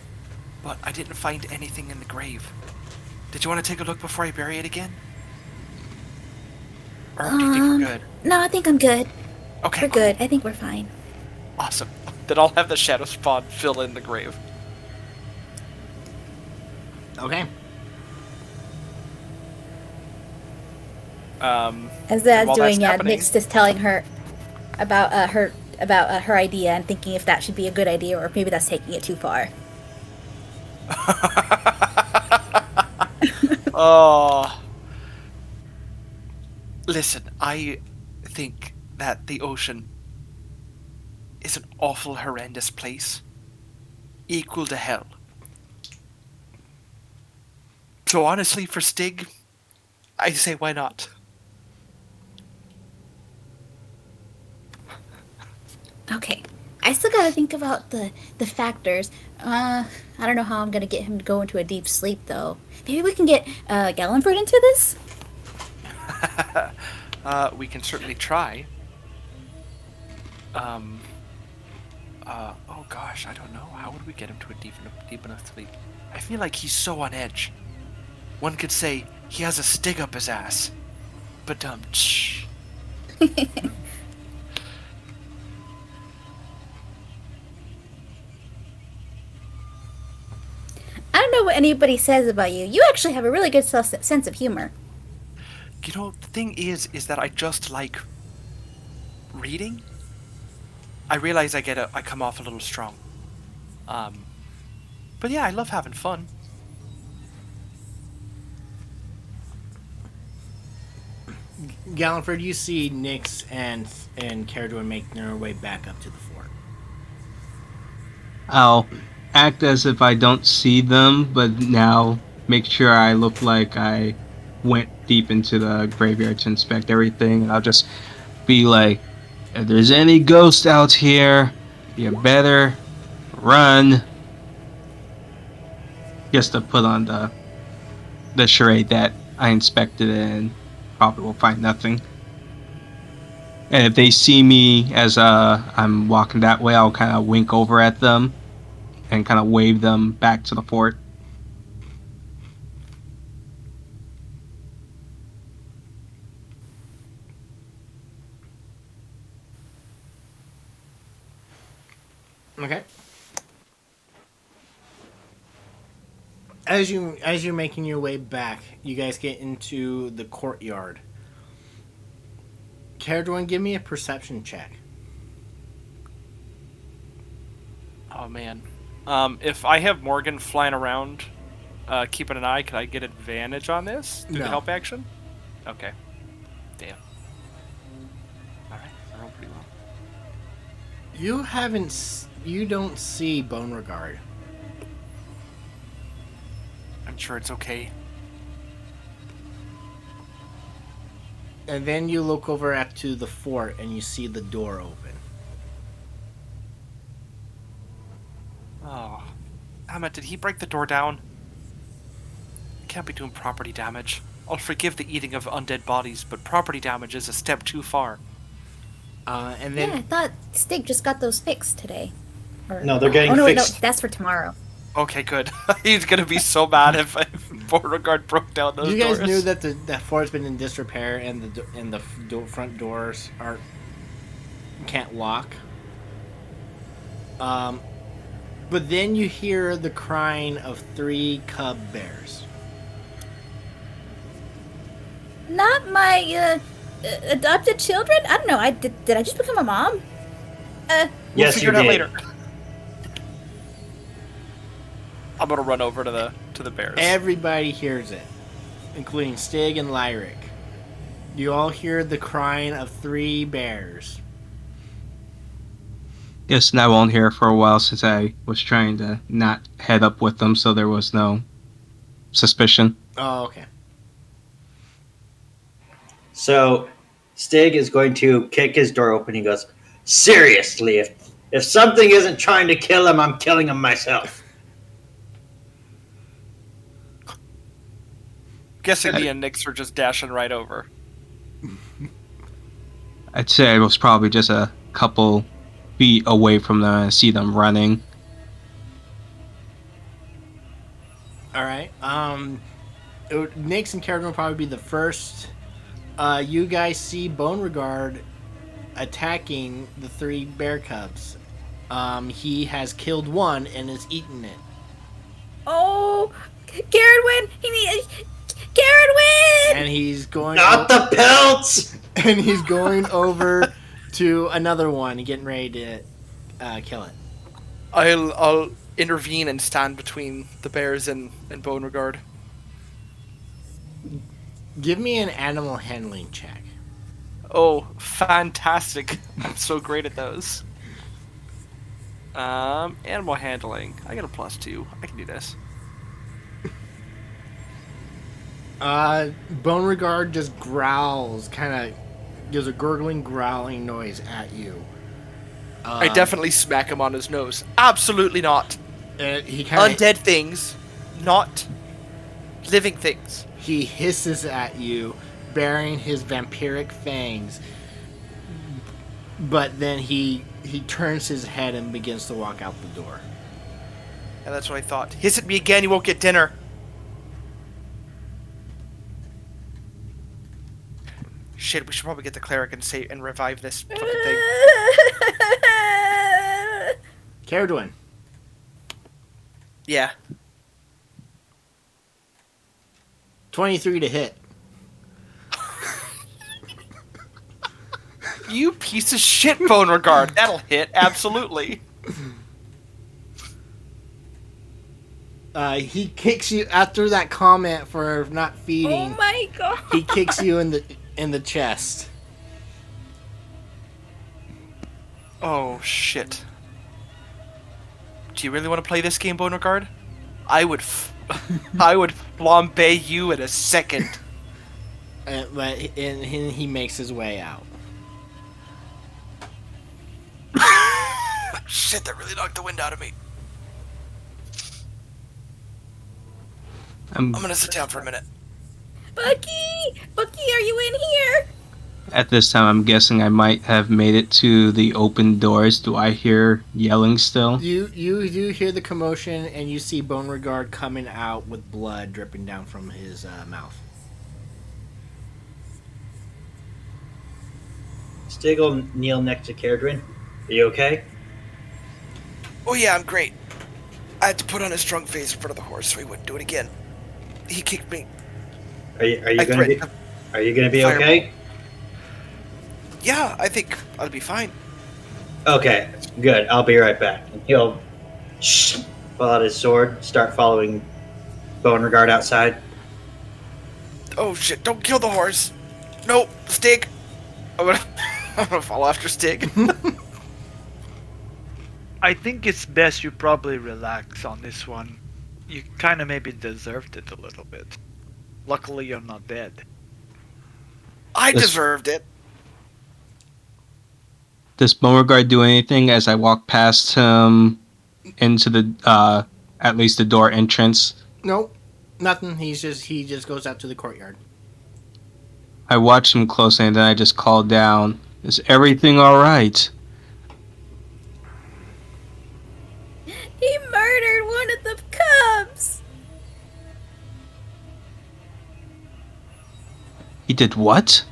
Speaker 7: but I didn't find anything in the grave. Did you want to take a look before I bury it again? Or do you think we're good?
Speaker 4: No, I think I'm good.
Speaker 7: Okay,
Speaker 4: We're good. I think we're fine.
Speaker 7: Awesome. Then I'll have the shadow spawn fill in the grave.
Speaker 1: Okay.
Speaker 4: As that's
Speaker 7: while
Speaker 4: doing,
Speaker 7: that's happening-
Speaker 4: Nick's just telling her about her idea and thinking if that should be a good idea or if maybe that's taking it too far.
Speaker 7: Oh. Listen, I think that the ocean is an awful, horrendous place, equal to hell. So honestly, for Stig, I say why not?
Speaker 4: Okay. I still gotta think about the factors. I don't know how I'm gonna get him to go into a deep sleep though. Maybe we can get Gallenford into this.
Speaker 7: We can certainly try. Oh gosh, I don't know. How would we get him to a deep enough sleep? I feel like he's so on edge. One could say he has a Stig up his ass. But shh.
Speaker 4: I don't know what anybody says about you. You actually have a really good sense of humor.
Speaker 7: You know, the thing is that I just like reading. I realize I come off a little strong. But yeah, I love having fun.
Speaker 1: Gallenford, you see Nyx and Carador making their way back up to the fort.
Speaker 2: I'll act as if I don't see them, but now make sure I look like I went deep into the graveyard to inspect everything. And I'll just be like, if there's any ghosts out here, you better run. Just to put on the charade that I inspected it and probably will find nothing. And if they see me as I'm walking that way, I'll kind of wink over at them and kind of wave them back to the fort.
Speaker 1: Okay. As you're making your way back, you guys get into the courtyard. Carador, give me a perception check.
Speaker 7: Oh man. If I have Morgan flying around, keeping an eye, can I get advantage on this through
Speaker 1: No.
Speaker 7: the help action? Okay. Damn. All right, I rolled pretty well.
Speaker 1: You don't see Beauregard.
Speaker 7: I'm sure it's okay.
Speaker 1: And then you look over to the fort and you see the door open.
Speaker 7: Oh, Emmett, did he break the door down? Can't be doing property damage. I'll forgive the eating of undead bodies, but property damage is a step too far.
Speaker 1: And
Speaker 4: Yeah, I
Speaker 1: then
Speaker 4: thought Stig just got those fixed today.
Speaker 3: No, they're getting
Speaker 4: Oh no, wait, no,
Speaker 3: fixed.
Speaker 4: that's for tomorrow.
Speaker 7: Okay, good. He's gonna be so mad if Beauregard broke down those
Speaker 1: you guys
Speaker 7: doors.
Speaker 1: knew that the fort's been in disrepair and the front doors can't lock. But then you hear the crying of 3 cub bears.
Speaker 4: Not my adopted children. I don't know. Did I just become a mom?
Speaker 7: We'll
Speaker 3: Yes,
Speaker 7: figure
Speaker 3: you
Speaker 7: it out
Speaker 3: did.
Speaker 7: later. I'm gonna run over to the bears.
Speaker 1: Everybody hears it, including Stig and Lyric. You all hear the crying of 3 bears.
Speaker 2: Yes, and I won't hear for a while since I was trying to not head up with them, so there was no suspicion.
Speaker 1: Oh, okay.
Speaker 3: So Stig is going to kick his door open. He goes, "Seriously, if something isn't trying to kill him, I'm killing him myself."
Speaker 7: Guessing me and Nyx are just dashing right over.
Speaker 2: I'd say I was probably just a couple feet away from them and see them running.
Speaker 1: All right. Nyx and Carador will probably be the first. You guys see Beauregard attacking the 3 bear cubs. He has killed one and is eating it.
Speaker 4: Oh, Garrett win!
Speaker 1: And he's going.
Speaker 3: Not the pelts.
Speaker 1: And he's going over to another one and getting ready to kill it.
Speaker 6: I'll intervene and stand between the bears and Beauregard.
Speaker 1: Give me an animal handling check.
Speaker 7: Oh, fantastic. I'm so great at those. Animal handling. I got a +2. I can do this.
Speaker 1: Beauregard just growls, kind of gives a gurgling, growling noise at you.
Speaker 6: I definitely smack him on his nose. Absolutely not.
Speaker 1: And he kind of
Speaker 6: Undead things, not living things.
Speaker 1: he hisses at you, baring his vampiric fangs. But then he turns his head and begins to walk out the door.
Speaker 6: And that's what I thought. Hiss at me again, you won't get dinner. Shit, we should probably get the cleric and revive this fucking thing.
Speaker 1: Caradwin.
Speaker 6: Yeah.
Speaker 1: 23 to hit.
Speaker 7: You piece of shit, Beauregard. That'll hit, absolutely.
Speaker 1: He kicks you after that comment for not feeding.
Speaker 4: Oh my god.
Speaker 1: He kicks you in the chest.
Speaker 7: Oh, shit. Do you really want to play this game, Beauregard? I would flambe you in a second.
Speaker 1: But he makes his way out.
Speaker 7: Shit, that really knocked the wind out of me. I'm gonna sit down for a minute.
Speaker 4: Bucky! Bucky, are you in here?
Speaker 2: At this time, I'm guessing I might have made it to the open doors. Do I hear yelling still?
Speaker 1: You do hear the commotion, and you see Beauregard coming out with blood dripping down from his mouth.
Speaker 3: Stig will kneel next to Caradwin. Are you okay?
Speaker 6: Oh yeah, I'm great. I had to put on a strong face in front of the horse so he wouldn't do it again. He kicked me.
Speaker 3: Are you
Speaker 6: I
Speaker 3: gonna be
Speaker 6: threatened
Speaker 3: okay?
Speaker 6: Fireball. Yeah, I think I'll be fine.
Speaker 3: Okay, good. I'll be right back. And he'll pull out his sword, start following Beauregard outside.
Speaker 6: Oh shit, don't kill the horse. No, Stig. I'm gonna follow after Stig.
Speaker 5: I think it's best you probably relax on this one. You kind of maybe deserved it a little bit. Luckily, you're not dead.
Speaker 6: I
Speaker 2: This-
Speaker 6: deserved it.
Speaker 2: Does Beauregard do anything as I walk past him into the at least the door entrance?
Speaker 1: Nope, nothing. He just goes out to the courtyard.
Speaker 2: I watch him closely and then I just call down, "Is everything alright?"
Speaker 4: He murdered one of the cubs!
Speaker 2: He did what?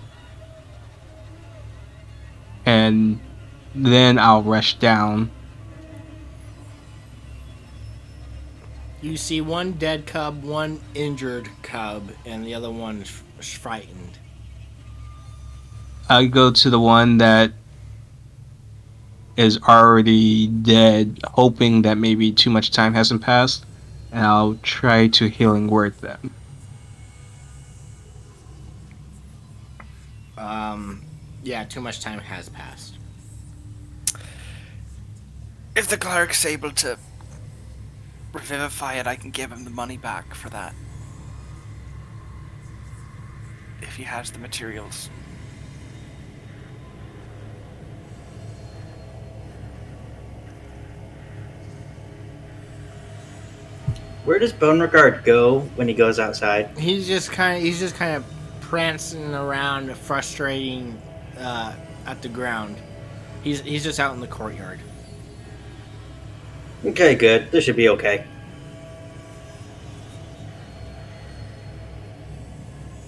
Speaker 2: And then I'll rush down.
Speaker 1: You see one dead cub, one injured cub, and the other one is frightened.
Speaker 2: I go to the one that is already dead, hoping that maybe too much time hasn't passed, and I'll try to healing word them.
Speaker 1: Yeah, too much time has passed.
Speaker 7: If the cleric's able to revivify it, I can give him the money back for that. If he has the materials.
Speaker 3: Where does Beauregard go when he goes outside?
Speaker 1: He's just kind of prancing around, frustrating at the ground. He's just out in the courtyard.
Speaker 3: Okay, good. This should be okay.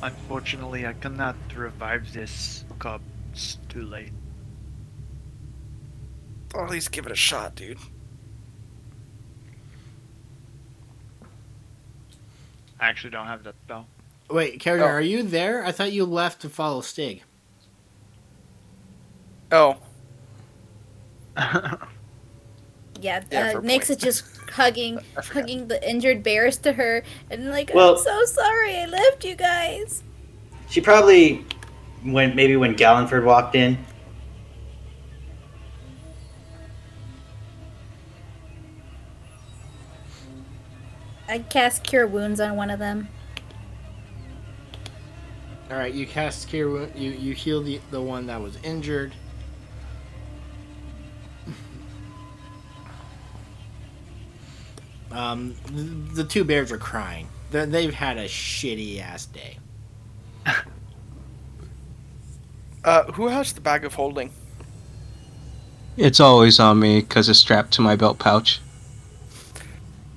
Speaker 5: Unfortunately, I cannot revive this cub. It's too late.
Speaker 6: Or at least give it a shot, dude.
Speaker 5: I actually don't have that spell.
Speaker 1: Wait, Carrigan, are you there? I thought you left to follow Stig.
Speaker 6: Oh.
Speaker 4: Yeah,
Speaker 6: Yeah, fair
Speaker 4: Nyx is
Speaker 6: point.
Speaker 4: just hugging
Speaker 6: I forgot.
Speaker 4: the injured bears to her, and like,
Speaker 3: Well-
Speaker 4: I'm so sorry I left you guys.
Speaker 3: She probably when Gallenford walked in.
Speaker 4: I cast Cure Wounds on one of them.
Speaker 1: All right, you cast cure wound. You heal the one that was injured. The two bears are crying. They've had a shitty ass day.
Speaker 6: Who has the bag of holding?
Speaker 2: It's always on me because it's strapped to my belt pouch.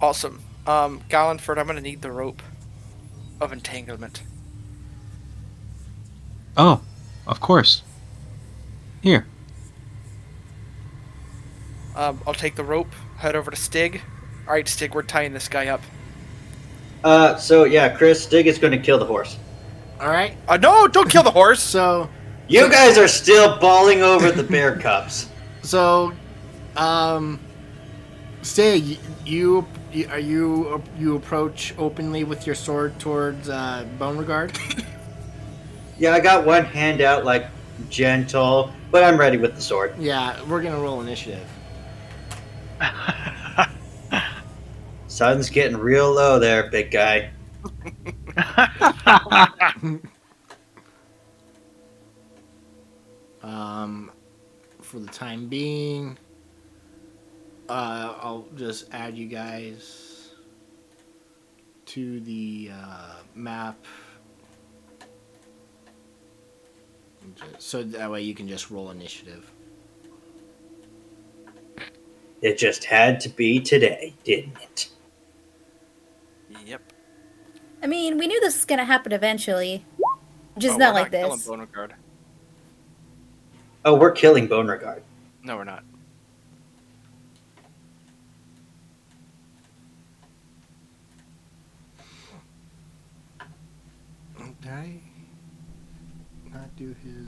Speaker 6: Awesome. Gallenford, I'm gonna need the rope of entanglement.
Speaker 2: Oh, of course. Here.
Speaker 6: I'll take the rope, head over to Stig. Alright, Stig, we're tying this guy up.
Speaker 3: So yeah, Chris, Stig is going to kill the horse.
Speaker 1: All right.
Speaker 6: No, don't kill the horse!
Speaker 1: So
Speaker 3: You guys are still bawling over the bear cubs.
Speaker 1: so, Stig, you approach openly with your sword towards Beauregard.
Speaker 3: Yeah, I got one hand out, like gentle, but I'm ready with the sword.
Speaker 1: Yeah, we're gonna roll initiative.
Speaker 3: Sun's getting real low there, big guy.
Speaker 1: For the time being, I'll just add you guys to the map, so that way you can just roll initiative.
Speaker 3: It just had to be today, didn't it?
Speaker 6: Yep.
Speaker 4: I mean, we knew this was gonna happen eventually. Just
Speaker 7: Oh,
Speaker 4: not
Speaker 7: we're
Speaker 4: like
Speaker 7: killing
Speaker 4: this.
Speaker 7: Beauregard.
Speaker 3: Oh, we're killing Beauregard.
Speaker 7: No, we're not.
Speaker 1: Did I not do his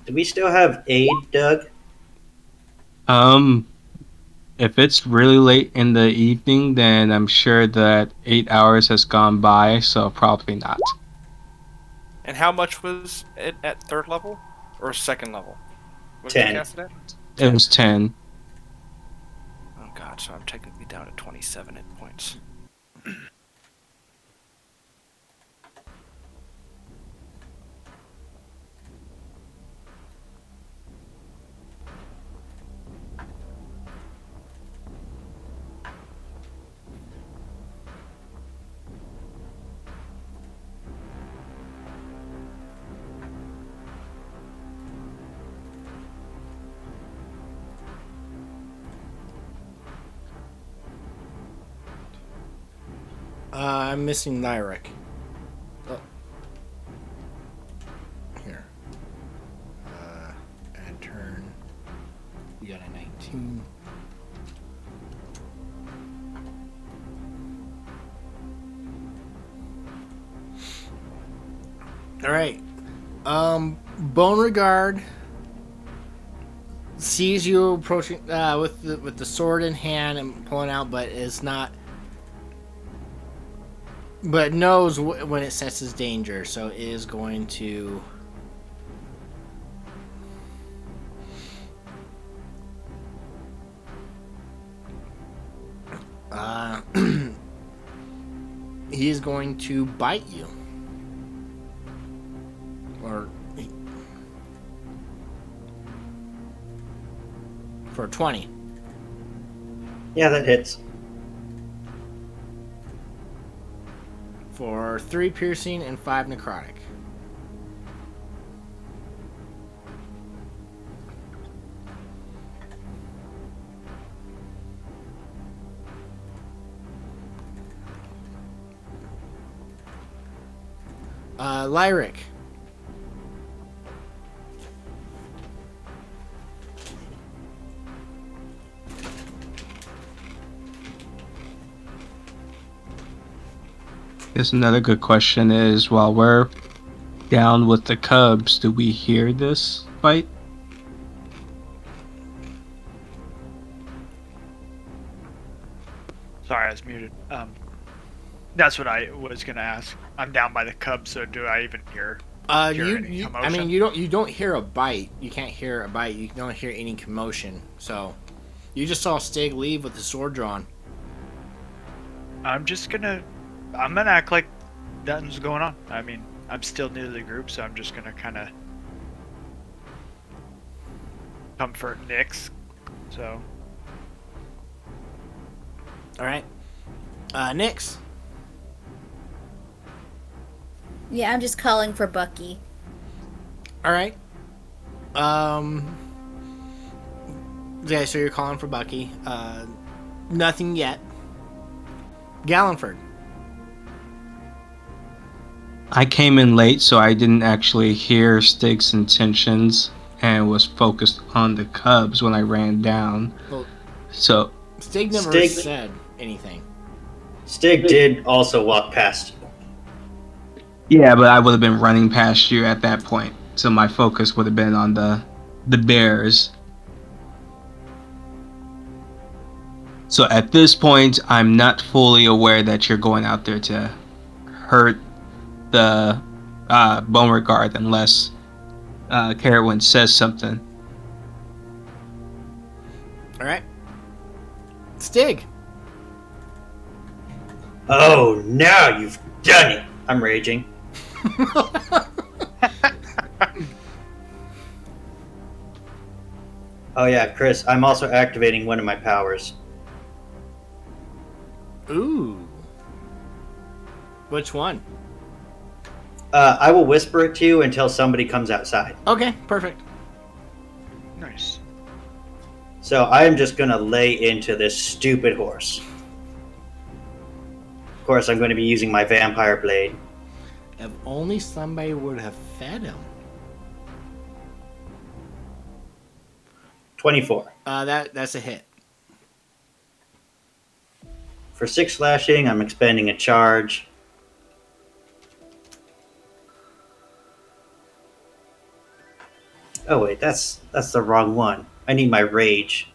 Speaker 3: Do we still have aid, Doug?
Speaker 2: If it's really late in the evening, then I'm sure that 8 hours has gone by, so probably not.
Speaker 7: And how much was it at third level or second level? What
Speaker 3: 10.
Speaker 7: did you cast it at?
Speaker 2: It was 10.
Speaker 7: Oh god, so I'm technically down at 27 hit points.
Speaker 1: I'm missing Lyric. Oh. Here. Add turn. We got a 19. All right. Beauregard sees you approaching with the sword in hand and pulling out, but is not. But knows when it senses danger, so is going to. He's going to bite you. Or. For 20.
Speaker 3: Yeah, that hits.
Speaker 1: For 3 piercing and 5 necrotic. Lyric.
Speaker 2: Guess another good question is, while we're down with the cubs, do we hear this fight?
Speaker 5: Sorry, I was muted. That's what I was gonna ask. I'm down by the cub, so do I even hear any
Speaker 1: I
Speaker 5: commotion?
Speaker 1: mean, you don't hear a bite. You can't hear a bite. You don't hear any commotion. So, you just saw Stig leave with the sword drawn.
Speaker 5: I'm gonna act like nothing's going on. I mean, I'm still new to the group, so I'm just gonna kind of comfort Nyx. So,
Speaker 1: All right, Nyx.
Speaker 4: Yeah, I'm just calling for Bucky.
Speaker 1: All right. Yeah, so you're calling for Bucky. Nothing yet. Gallenford.
Speaker 2: I came in late, so I didn't actually hear Stig's intentions and was focused on the cubs when I ran down.
Speaker 1: Well,
Speaker 2: So
Speaker 1: Stig never
Speaker 3: Stig-
Speaker 1: said anything.
Speaker 3: Stig did also walk past.
Speaker 2: yeah, but I would have been running past you at that point. So my focus would have been on the bears. So at this point, I'm not fully aware that you're going out there to hurt the Beauregard unless Carowin says something.
Speaker 1: All right. Stig.
Speaker 3: Oh, now you've done it! I'm raging. Oh yeah, Chris, I'm also activating one of my powers.
Speaker 1: Ooh. Which one?
Speaker 3: I will whisper it to you until somebody comes outside.
Speaker 1: Okay, perfect.
Speaker 5: nice.
Speaker 3: So I am just gonna lay into this stupid horse. Of course, I'm going to be using my vampire blade.
Speaker 1: If only somebody would have fed him.
Speaker 3: 24.
Speaker 1: That's a hit.
Speaker 3: For 6 slashing, I'm expending a charge. Oh wait, that's the wrong one. I need my rage.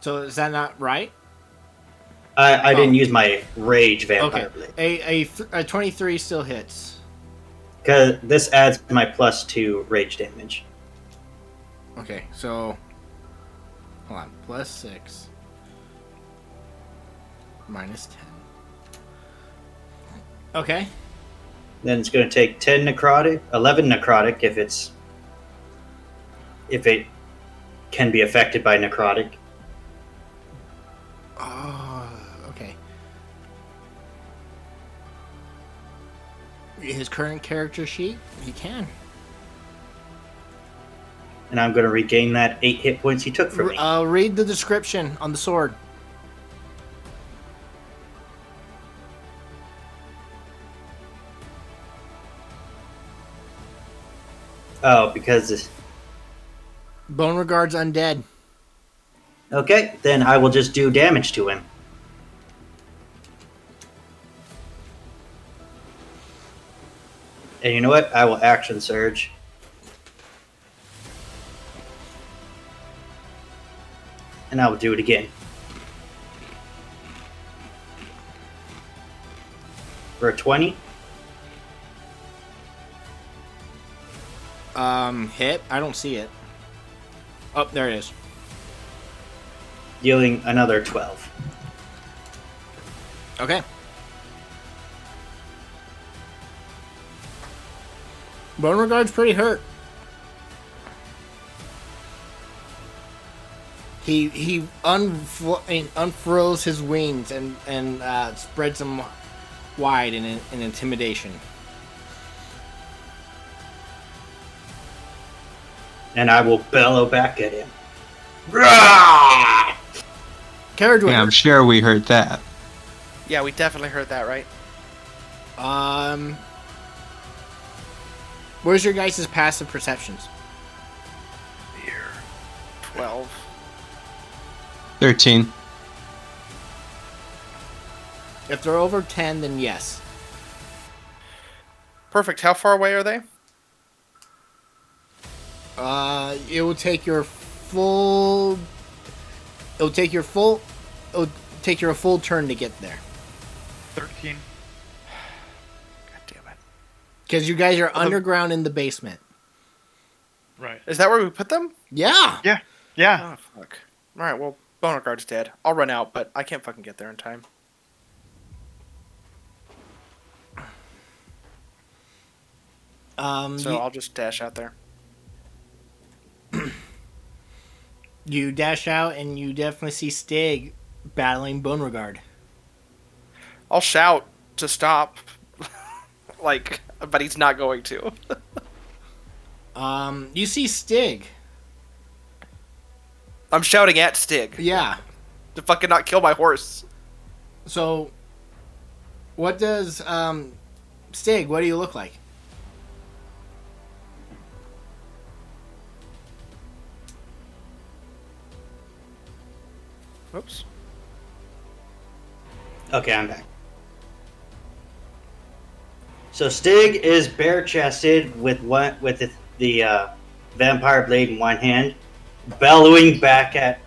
Speaker 1: So is that not right?
Speaker 3: I didn't use my rage vampire
Speaker 1: Okay.
Speaker 3: blade.
Speaker 1: A 23 still hits.
Speaker 3: Because this adds my +2 rage damage.
Speaker 1: Okay, so hold on. +6 -10. Okay.
Speaker 3: Then it's going to take 10 necrotic, 11 necrotic if it can be affected by necrotic.
Speaker 1: Oh, okay. His current character sheet, he can.
Speaker 3: And I'm going to regain that 8 hit points he took from me.
Speaker 1: Read the description on the sword.
Speaker 3: Oh, because...
Speaker 1: Beauregard's undead.
Speaker 3: Okay, then I will just do damage to him. And you know what? I will action surge. And I will do it again. For a 20.
Speaker 1: Hit? I don't see it. Oh, there it is.
Speaker 3: Dealing another 12.
Speaker 1: Okay. Beauregard's pretty hurt. He unfurls his wings and spreads them wide in intimidation.
Speaker 3: And I will bellow back at him.
Speaker 1: Caradwin.
Speaker 2: Yeah, I'm sure we heard that.
Speaker 6: Yeah, we definitely heard that, right?
Speaker 1: Where's your guys' passive perceptions?
Speaker 6: Here. 12.
Speaker 2: 13.
Speaker 1: If they're over 10, then yes.
Speaker 6: Perfect. How far away are they?
Speaker 1: It will take your full. It'll take your full. It'll take you a full turn to get there.
Speaker 5: 19.
Speaker 6: God damn it.
Speaker 1: Because you guys are underground in the basement.
Speaker 5: Right.
Speaker 6: Is that where we put them?
Speaker 1: Yeah.
Speaker 5: Yeah.
Speaker 6: Oh, fuck. Alright, well, Beauregard's dead. I'll run out, but I can't fucking get there in time. So I'll just dash out there.
Speaker 1: You dash out and you definitely see Stig battling Beauregard.
Speaker 6: I'll shout to stop. But he's not going to.
Speaker 1: You see Stig.
Speaker 6: I'm shouting at Stig.
Speaker 1: Yeah.
Speaker 6: To fucking not kill my horse.
Speaker 1: So, what does Stig? What do you look like?
Speaker 6: Oops.
Speaker 3: Okay, I'm back. So Stig is bare-chested with the vampire blade in one hand, bellowing back at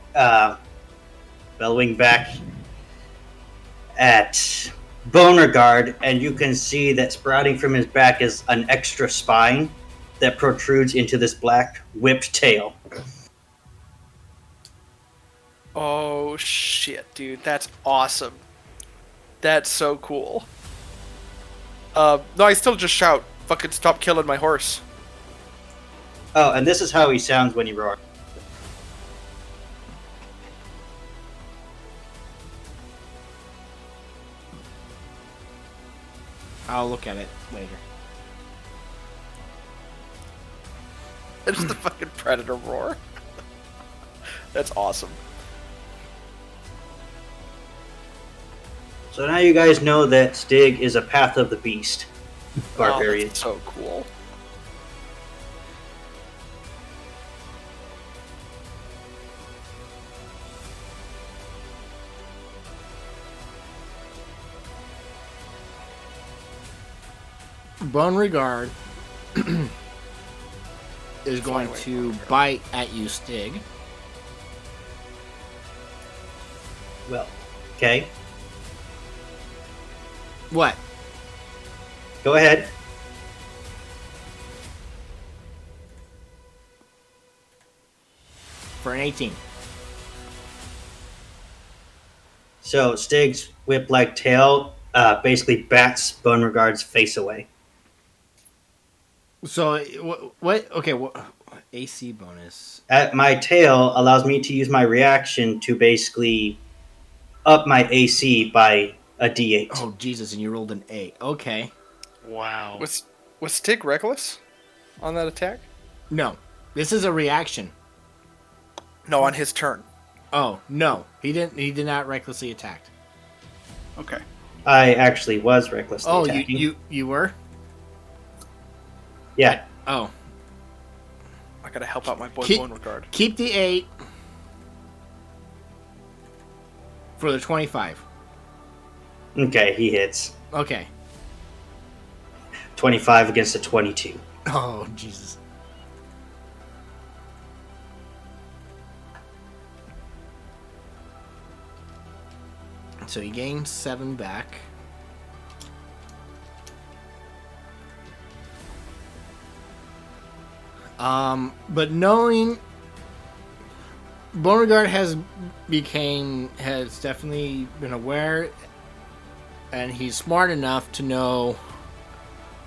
Speaker 3: Beauregard, and you can see that sprouting from his back is an extra spine that protrudes into this black whipped tail.
Speaker 6: Oh shit, dude, that's awesome. That's so cool. No, I still just shout, fucking stop killing my horse.
Speaker 3: Oh, and this is how he sounds when he roars.
Speaker 1: I'll look at it later.
Speaker 6: It's the fucking predator roar. That's awesome.
Speaker 3: So now you guys know that Stig is a Path of the Beast barbarian.
Speaker 6: Oh, that's so cool.
Speaker 1: Beauregard is going to bite at you, Stig.
Speaker 3: Well, okay.
Speaker 1: What?
Speaker 3: Go ahead.
Speaker 1: For an 18.
Speaker 3: So Stig's whip-like tail basically bats Beauregard's face away.
Speaker 1: So, what? Okay, what? AC bonus.
Speaker 3: My tail allows me to use my reaction to basically up my AC by a D8.
Speaker 1: Oh, Jesus, and you rolled an 8. Okay.
Speaker 5: Wow.
Speaker 6: Was Stig reckless on that attack?
Speaker 1: No. This is a reaction.
Speaker 6: No, on his turn.
Speaker 1: Oh, no. He did not recklessly attack.
Speaker 5: Okay.
Speaker 3: I actually was recklessly
Speaker 1: Oh,
Speaker 3: attacking.
Speaker 1: you were?
Speaker 3: Yeah.
Speaker 1: Oh.
Speaker 6: I gotta help out my boy Beauregard.
Speaker 1: Keep the 8 for the 25.
Speaker 3: Okay, he hits.
Speaker 1: Okay.
Speaker 3: 25 against a 22.
Speaker 1: Oh, Jesus. So he gains 7 back. But knowing Beauregard has definitely been aware, and he's smart enough to know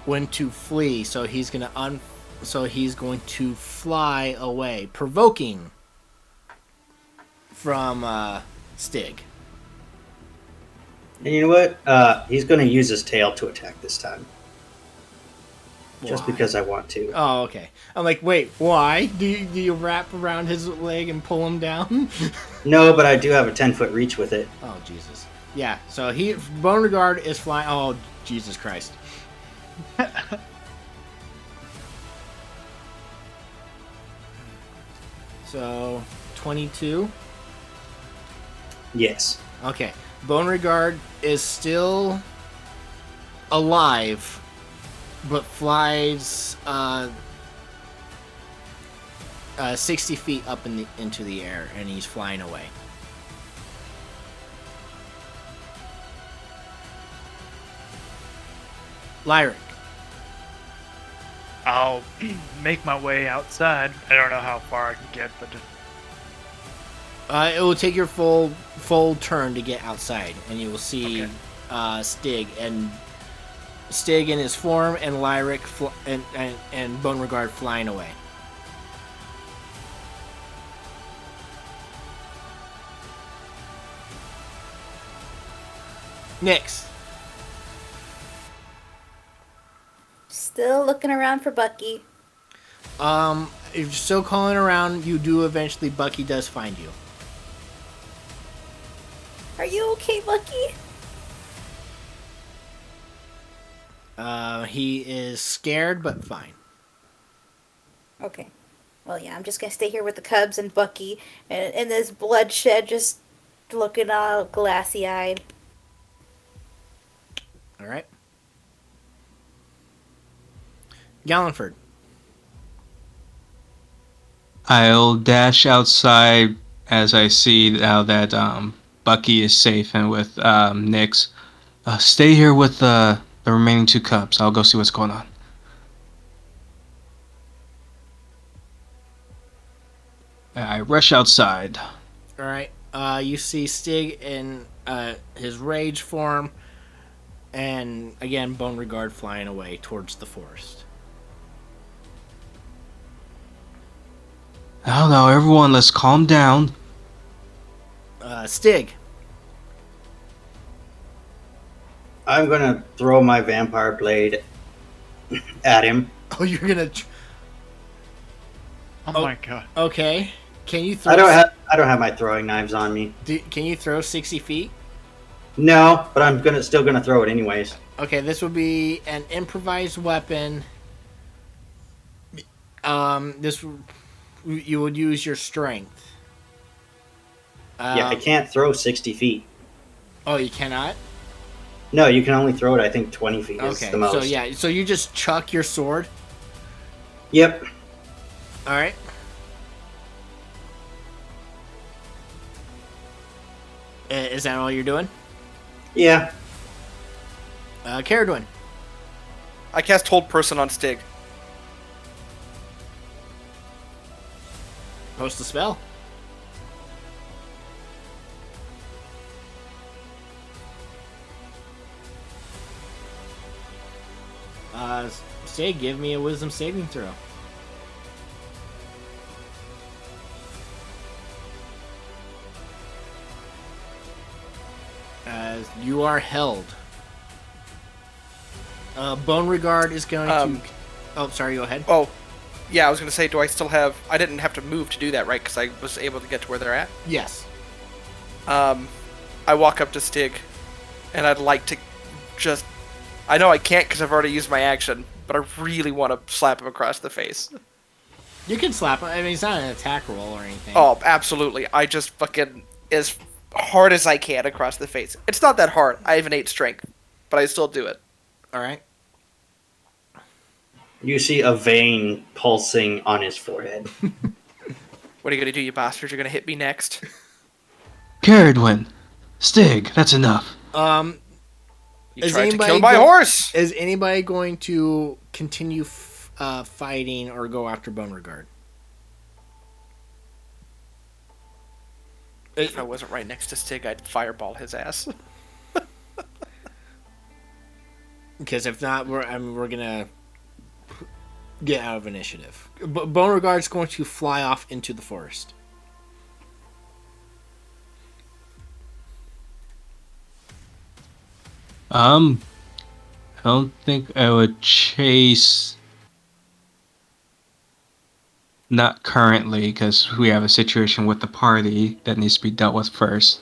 Speaker 1: when to flee. So he's going to fly away, provoking from Stig.
Speaker 3: And you know what? He's going to use his tail to attack this time. Just
Speaker 1: Why?
Speaker 3: because I want to.
Speaker 1: Oh, okay. I'm like, wait, why? Do you wrap around his leg and pull him down?
Speaker 3: No, but I do have a 10-foot reach with it.
Speaker 1: Oh, Jesus. Yeah, so Beauregard is flying. Oh, Jesus Christ. So, 22.
Speaker 3: Yes.
Speaker 1: Okay. Beauregard is still alive, but flies 60 feet up into the air, and he's flying away. Lyric.
Speaker 5: I'll make my way outside. I don't know how far I can get, but
Speaker 1: It will take your full turn to get outside, and you will see Stig in his form and Lyric and Beauregard flying away. Nyx.
Speaker 4: Still looking around for Bucky.
Speaker 1: If you're still calling around, you do eventually. Bucky does find you.
Speaker 4: Are you okay, Bucky?
Speaker 1: He is scared but fine.
Speaker 4: Okay. Well, yeah, I'm just gonna stay here with the Cubs and Bucky, and this bloodshed, just looking all glassy-eyed.
Speaker 1: All right. Gallenford.
Speaker 2: I'll dash outside as I see now that Bucky is safe and with Nyx. Stay here with the remaining 2 cubs. I'll go see what's going on. I rush outside.
Speaker 1: All right. You see Stig in his rage form, and again, Beauregard flying away towards the forest.
Speaker 2: Now, everyone, let's calm down.
Speaker 1: Stig.
Speaker 3: I'm gonna throw my vampire blade at him.
Speaker 1: Oh, you're gonna.
Speaker 5: oh my god.
Speaker 1: Okay. Can you throw?
Speaker 3: I don't have my throwing knives on me.
Speaker 1: Can you throw 60 feet?
Speaker 3: No, but I'm still gonna throw it anyways.
Speaker 1: Okay, this would be an improvised weapon. You would use your strength.
Speaker 3: Yeah, I can't throw 60 feet.
Speaker 1: Oh, you cannot?
Speaker 3: No, you can only throw it, I think, 20 feet is
Speaker 1: Okay,
Speaker 3: the most.
Speaker 1: so you just chuck your sword?
Speaker 3: Yep.
Speaker 1: Alright. Is that all you're doing?
Speaker 3: Yeah.
Speaker 1: Caradwin.
Speaker 7: I cast Hold Person on Stig.
Speaker 1: Post the spell. Say, give me a wisdom saving throw. As you are held. Beauregard is going to. Oh, sorry. Go ahead.
Speaker 7: Oh, yeah, I was going to say, do I still have... I didn't have to move to do that, right? Because I was able to get to where they're at?
Speaker 1: Yes.
Speaker 7: I walk up to Stig, and I'd like to just... I know I can't because I've already used my action, but I really want to slap him across the face.
Speaker 1: You can slap him. I mean, it's not an attack roll or anything.
Speaker 7: Oh, absolutely. I just fucking... as hard as I can across the face. It's not that hard. I have an 8 strength, but I still do it.
Speaker 1: All right.
Speaker 3: You see a vein pulsing on his forehead.
Speaker 7: What are you going to do, you bastards? You're going to hit me next?
Speaker 2: Caradwin. Stig, that's enough.
Speaker 7: You tried to kill my horse!
Speaker 1: Is anybody going to continue fighting or go after Beauregard?
Speaker 7: If I wasn't right next to Stig, I'd fireball his ass.
Speaker 1: Because if not, we're gonna get out of initiative. Beauregard's going to fly off into the forest.
Speaker 2: I don't think I would chase. Not currently, because we have a situation with the party that needs to be dealt with first.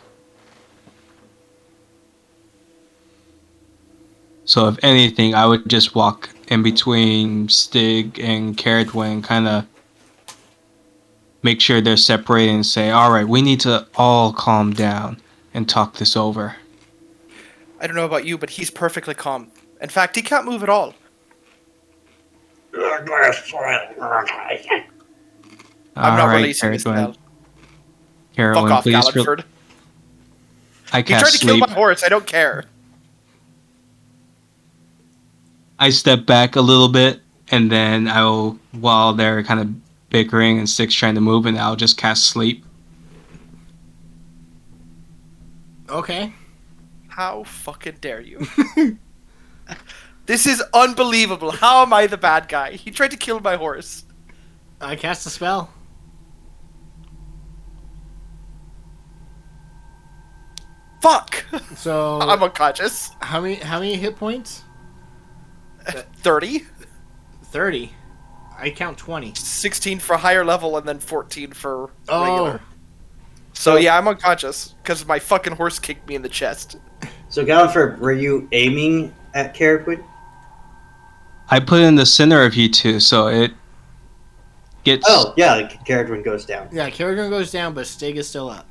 Speaker 2: So if anything, I would just walk in between Stig and Caradwin, kind of make sure they're separated and say, alright, we need to all calm down and talk this over.
Speaker 7: I don't know about you, but he's perfectly calm. In fact, he can't move at all. I'm not releasing this spell.
Speaker 2: Carolyn,
Speaker 7: Fuck off,
Speaker 2: please.
Speaker 7: Gallenford.
Speaker 2: I
Speaker 7: He
Speaker 2: cast
Speaker 7: tried to kill
Speaker 2: sleep.
Speaker 7: my horse, I don't care.
Speaker 2: I step back a little bit, and then I'll, while they're kind of bickering and Six trying to move, and I'll just cast sleep.
Speaker 1: Okay.
Speaker 6: How fucking dare you? This is unbelievable. How am I the bad guy? He tried to kill my horse.
Speaker 1: I cast a spell.
Speaker 6: Fuck!
Speaker 1: So
Speaker 6: I'm unconscious.
Speaker 1: how many hit points?
Speaker 6: 30?
Speaker 1: 30. I count 20.
Speaker 6: 16 for higher level and then 14 for
Speaker 1: Oh.
Speaker 6: regular. So yeah, I'm unconscious because my fucking horse kicked me in the chest.
Speaker 3: So, Galliford, were you aiming at Carrickwood?
Speaker 2: I put in the center of you two, so it gets.
Speaker 3: Oh, yeah, Carrickwood goes down.
Speaker 1: Yeah, Kerrigan goes down, but Stig is still up.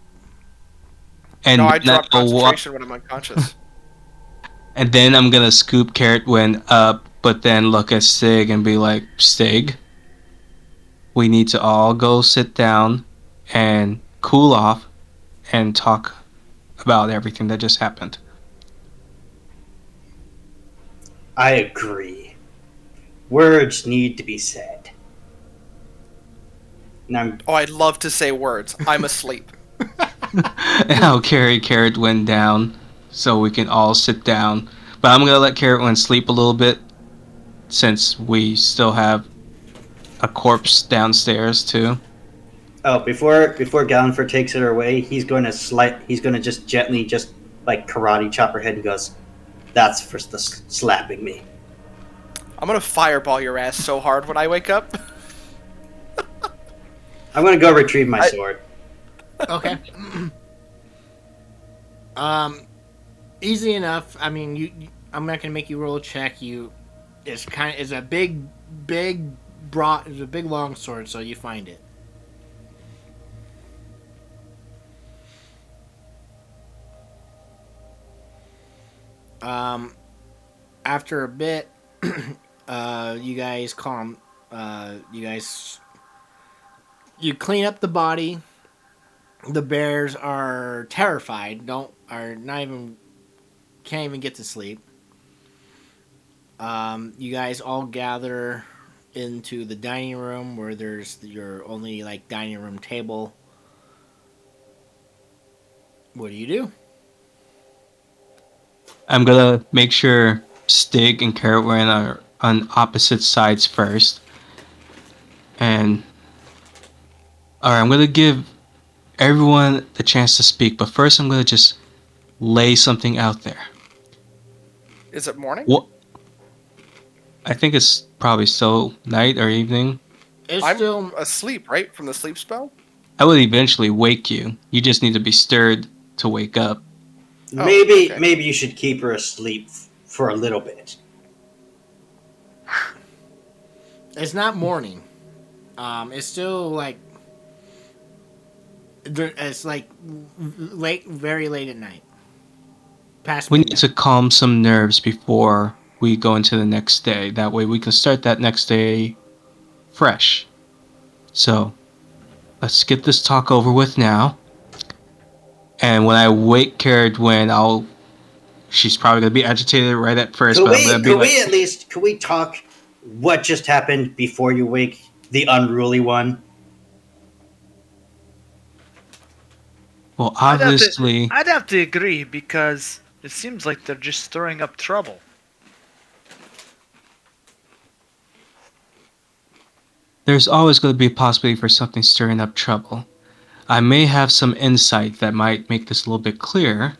Speaker 2: And
Speaker 6: No, I
Speaker 2: then
Speaker 6: drop
Speaker 2: I'll
Speaker 6: concentration when I'm unconscious.
Speaker 2: And then I'm gonna scoop Carrotwin up, but then look at Stig and be like, Stig, we need to all go sit down and cool off and talk about everything that just happened.
Speaker 3: I agree. Words need to be said. And I'm
Speaker 6: Oh, I'd love to say words. I'm asleep.
Speaker 2: And I'll carry Carrotwin down so we can all sit down. But I'm gonna let Carrotwin sleep a little bit since we still have a corpse downstairs too.
Speaker 3: Oh, before Galliford takes her away, he's going to just gently, just like karate chop her head and goes, "That's for the slapping me."
Speaker 6: I'm gonna fireball your ass so hard when I wake up.
Speaker 3: I'm going to go retrieve my sword.
Speaker 1: Okay. Easy enough. I mean, I'm not gonna make you roll a check. It's a big long sword, so you find it. After a bit, you guys you clean up the body. The bears are terrified. Can't even get to sleep. You guys all gather into the dining room where there's your only dining room table. What do you do?
Speaker 2: I'm gonna make sure Stig and Carrotwin are on opposite sides first. And alright, I'm gonna give everyone the chance to speak, but first I'm gonna just lay something out there.
Speaker 6: Is it morning?
Speaker 2: What? I think it's probably still night or evening.
Speaker 1: It's
Speaker 6: I'm
Speaker 1: still
Speaker 6: asleep, right? From the sleep spell?
Speaker 2: I would eventually wake you. You just need to be stirred to wake up.
Speaker 6: Oh,
Speaker 3: maybe
Speaker 6: okay.
Speaker 3: maybe you should keep her asleep for a little bit.
Speaker 1: It's not morning. It's still it's late, very late at night. Past
Speaker 2: We
Speaker 1: midnight.
Speaker 2: need to calm some nerves before we go into the next day. That way we can start that next day fresh. So, let's get this talk over with now. And when I wake Carrotwin, she's probably gonna be agitated right at first,
Speaker 3: Could
Speaker 2: but I'm gonna be like,
Speaker 3: could we talk what just happened before you wake the unruly one?
Speaker 2: well, obviously,
Speaker 5: I'd have to agree because it seems like they're just stirring up trouble.
Speaker 2: there's always going to be a possibility for something stirring up trouble. I may have some insight that might make this a little bit clearer,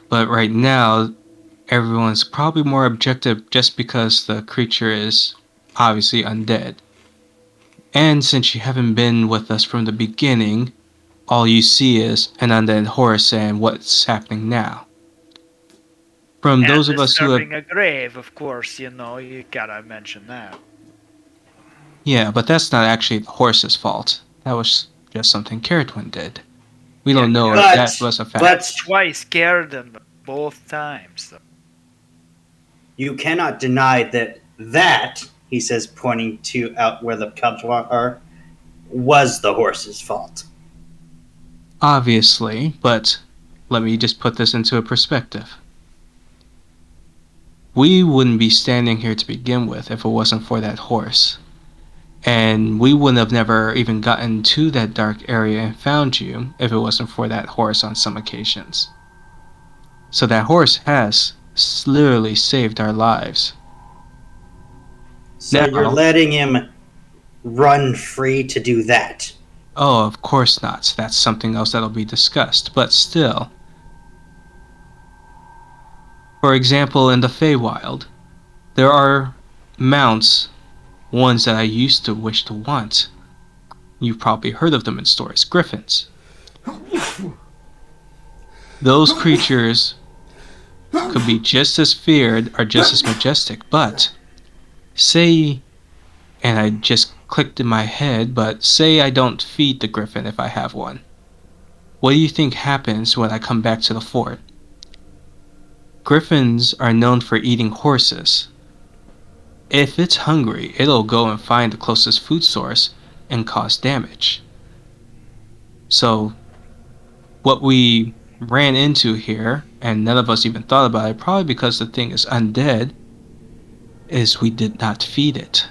Speaker 2: but right now, everyone's probably more objective just because the creature is obviously undead. And since you haven't been with us from the beginning, all you see is an undead horse and what's happening now. From
Speaker 5: And
Speaker 2: those of us who have...
Speaker 5: disturbing a grave, of course, you gotta mention that.
Speaker 2: Yeah, but that's not actually the horse's fault. That was just something Carrotwin did. We don't know if that was a fact.
Speaker 3: But
Speaker 5: Twice scared them both times, though.
Speaker 3: you cannot deny that, he says, pointing to out where the cubs are, was the horse's fault.
Speaker 2: Obviously, but let me just put this into a perspective. we wouldn't be standing here to begin with if it wasn't for that horse. And we wouldn't have never even gotten to that dark area and found you if it wasn't for that horse on some occasions. So that horse has literally saved our lives.
Speaker 3: So you're
Speaker 2: Now,
Speaker 3: letting him run free to do that?
Speaker 2: oh, of course not. That's something else that'll be discussed. But still, for example, in the Feywild, there are mounts, ones that I used to wish to want. You've probably heard of them in stories, griffins. Those creatures could be just as feared or just as majestic, but say, and I just clicked in my head, but say I don't feed the griffin if I have one. What do you think happens when I come back to the fort? Griffins are known for eating horses. If it's hungry, it'll go and find the closest food source and cause damage. So, what we ran into here, and none of us even thought about it, probably because the thing is undead, is we did not feed it.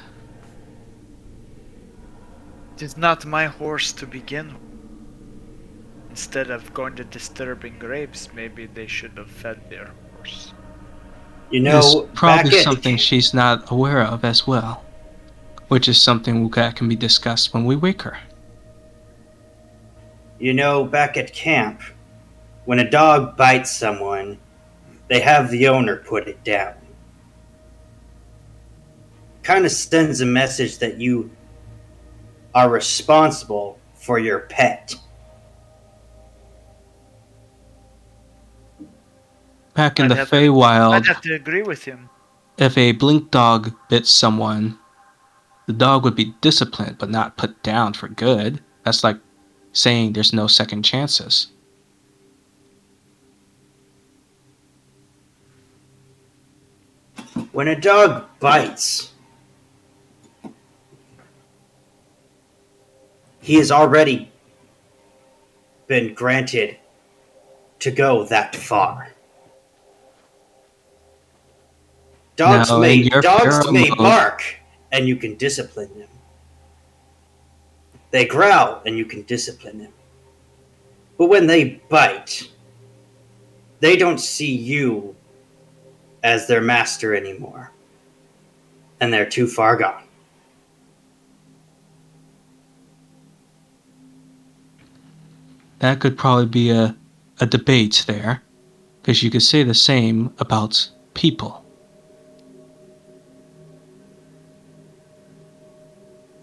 Speaker 5: It is not my horse to begin with. Instead of going to disturbing graves, maybe they should have fed their horse.
Speaker 3: You
Speaker 2: It's
Speaker 3: know,
Speaker 2: probably
Speaker 3: back at
Speaker 2: something she's not aware of as well, which is something that can be discussed when we wake her.
Speaker 3: back at camp, when a dog bites someone, they have the owner put it down. Kind of sends a message that you are responsible for your pet.
Speaker 2: Back in
Speaker 5: I'd
Speaker 2: the
Speaker 5: have to-
Speaker 2: Feywild,
Speaker 5: I'd have to agree with him.
Speaker 2: if a blink dog bit someone, the dog would be disciplined but not put down for good. That's like saying there's no second chances.
Speaker 3: When a dog bites, he has already been granted to go that far. Dogs
Speaker 2: Now,
Speaker 3: may
Speaker 2: in your
Speaker 3: dogs
Speaker 2: feral
Speaker 3: may
Speaker 2: mode,
Speaker 3: bark and you can discipline them. They growl and you can discipline them. But when they bite, they don't see you as their master anymore. And they're too far gone.
Speaker 2: that could probably be a debate there, because you could say the same about people.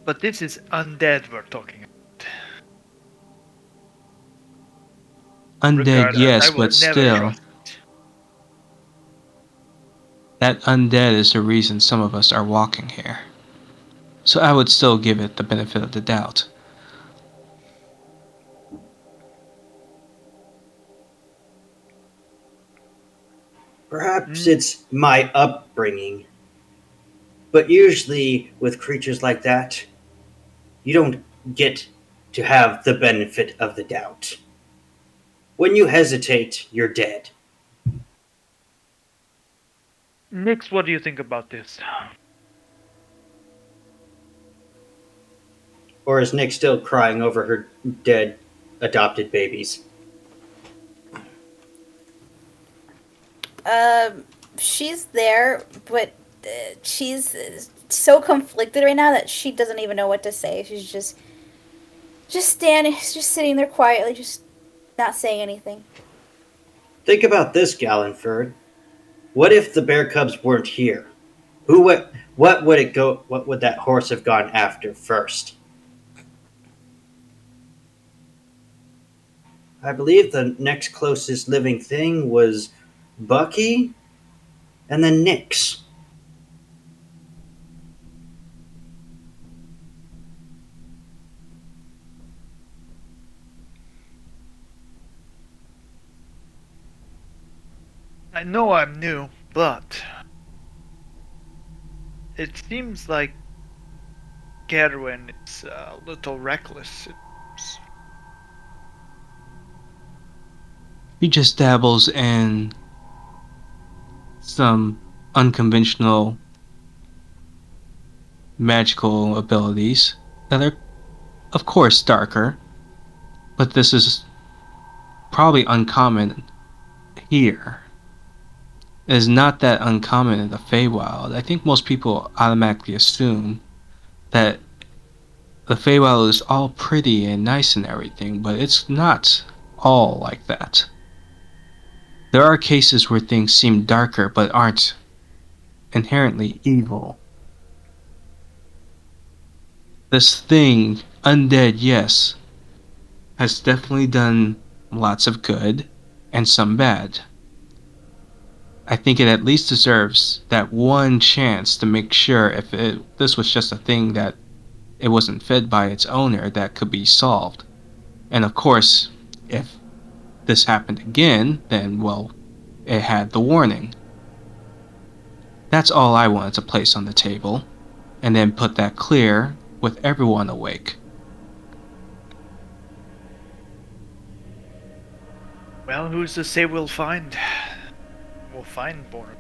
Speaker 5: But this is undead we're talking about.
Speaker 2: Undead,
Speaker 5: Regardless,
Speaker 2: yes,
Speaker 5: I would
Speaker 2: but
Speaker 5: never
Speaker 2: still,
Speaker 5: trust it.
Speaker 2: that undead is the reason some of us are walking here. So I would still give it the benefit of the doubt.
Speaker 3: Perhaps it's my upbringing. But usually with creatures like that, you don't get to have the benefit of the doubt. When you hesitate, you're dead.
Speaker 5: Nix, what do you think about this?
Speaker 3: Or is Nick still crying over her dead adopted babies?
Speaker 4: She's there, but she's so conflicted right now that she doesn't even know what to say. She's just sitting there quietly, just not saying anything.
Speaker 3: Think about this, Gallenford. What if the bear cubs weren't here? What would it go? What would that horse have gone after first? I believe the next closest living thing was Bucky, and then Nyx.
Speaker 5: I know I'm new, but it seems like Gerwin is a little reckless.
Speaker 2: He just dabbles in some unconventional magical abilities that are, of course, darker, but this is probably uncommon here. It is not that uncommon in the Feywild. I think most people automatically assume that the Feywild is all pretty and nice and everything, but it's not all like that. There are cases where things seem darker but aren't inherently evil. This thing, undead, yes, has definitely done lots of good and some bad. I think it at least deserves that one chance to make sure if this was just a thing that it wasn't fed by its owner that could be solved. And of course, if this happened again, then, well, it had the warning. That's all I wanted to place on the table, and then put that clear with everyone awake.
Speaker 5: Well, who's to say we'll find Boromir?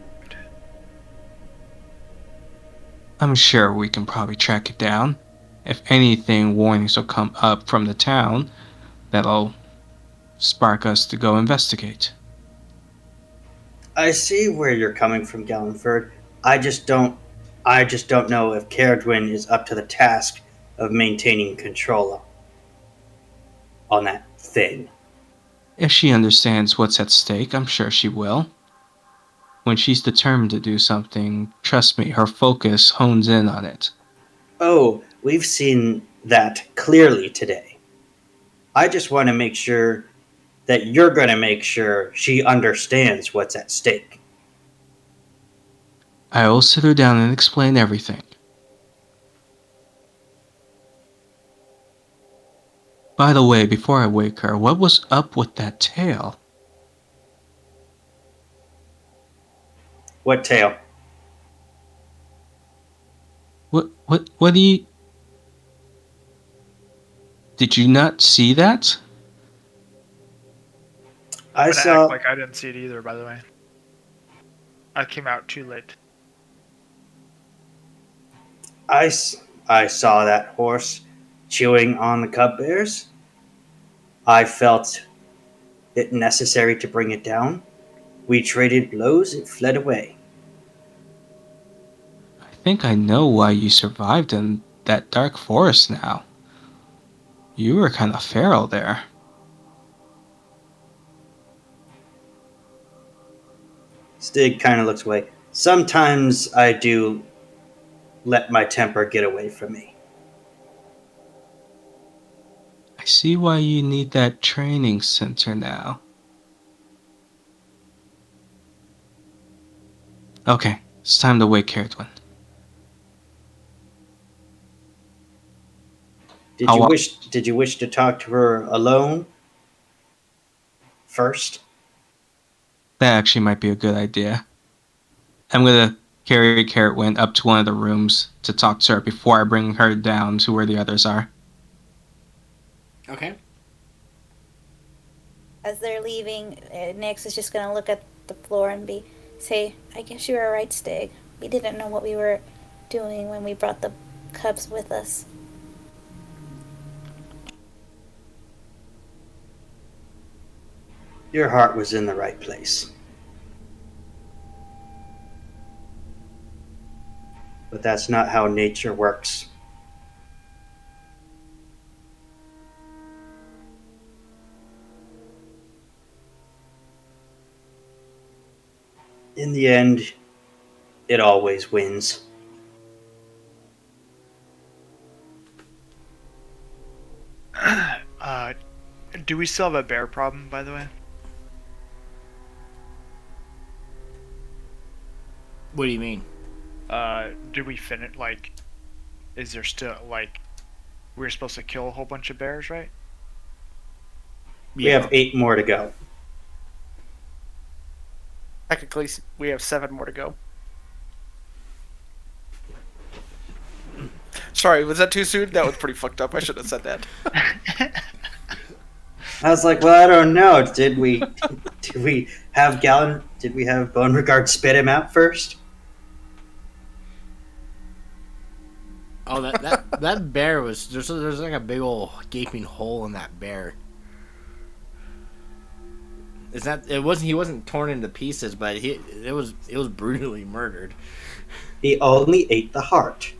Speaker 2: I'm sure we can probably track it down. If anything, warnings will come up from the town that'll spark us to go investigate.
Speaker 3: I see where you're coming from, Gallenford. I just don't. I just don't know if Caradwyn is up to the task of maintaining control on that thing.
Speaker 2: If she understands what's at stake, I'm sure she will. When she's determined to do something, trust me, her focus hones in on it.
Speaker 3: Oh, we've seen that clearly today. I just want to make sure that you're going to make sure she understands what's at stake.
Speaker 2: I'll sit her down and explain everything. By the way, before I wake her, what was up with that tail?
Speaker 3: What tale?
Speaker 2: What do you... Did you not see that?
Speaker 3: I
Speaker 5: I'm gonna
Speaker 3: saw.
Speaker 5: act like I didn't see it either, by the way. I came out too late.
Speaker 3: I saw that horse chewing on the cub bears. I felt it necessary to bring it down. We traded blows, it fled away.
Speaker 2: I think I know why you survived in that dark forest now. You were kind of feral there.
Speaker 3: Stig kind of looks away. Sometimes I do let my temper get away from me.
Speaker 2: I see why you need that training center now. Okay, it's time to wake Caradwyn.
Speaker 3: Did you wish to talk to her alone first?
Speaker 2: That actually might be a good idea. I'm gonna carry Caradwyn up to one of the rooms to talk to her before I bring her down to where the others are.
Speaker 1: Okay.
Speaker 4: As they're leaving, Nyx is just gonna look at the floor and say, I guess you were right, Stig. We didn't know what we were doing when we brought the cubs with us.
Speaker 3: Your heart was in the right place. But that's not how nature works. In the end, it always wins.
Speaker 5: Do we still have a bear problem, by the way?
Speaker 1: What do you mean?
Speaker 5: Did we finish, is there still, we're supposed to kill a whole bunch of bears, right?
Speaker 3: We have 8 more to go.
Speaker 6: Technically, we have 7 more to go. Sorry, was that too soon? That was pretty fucked up. I should have said that.
Speaker 3: I was like, well, I don't know. Did we have Beauregard spit him out first?
Speaker 1: Oh, that bear was there's like a big old gaping hole in that bear. Is that it? Wasn't he wasn't torn into pieces, but it was brutally murdered.
Speaker 3: He only ate the heart.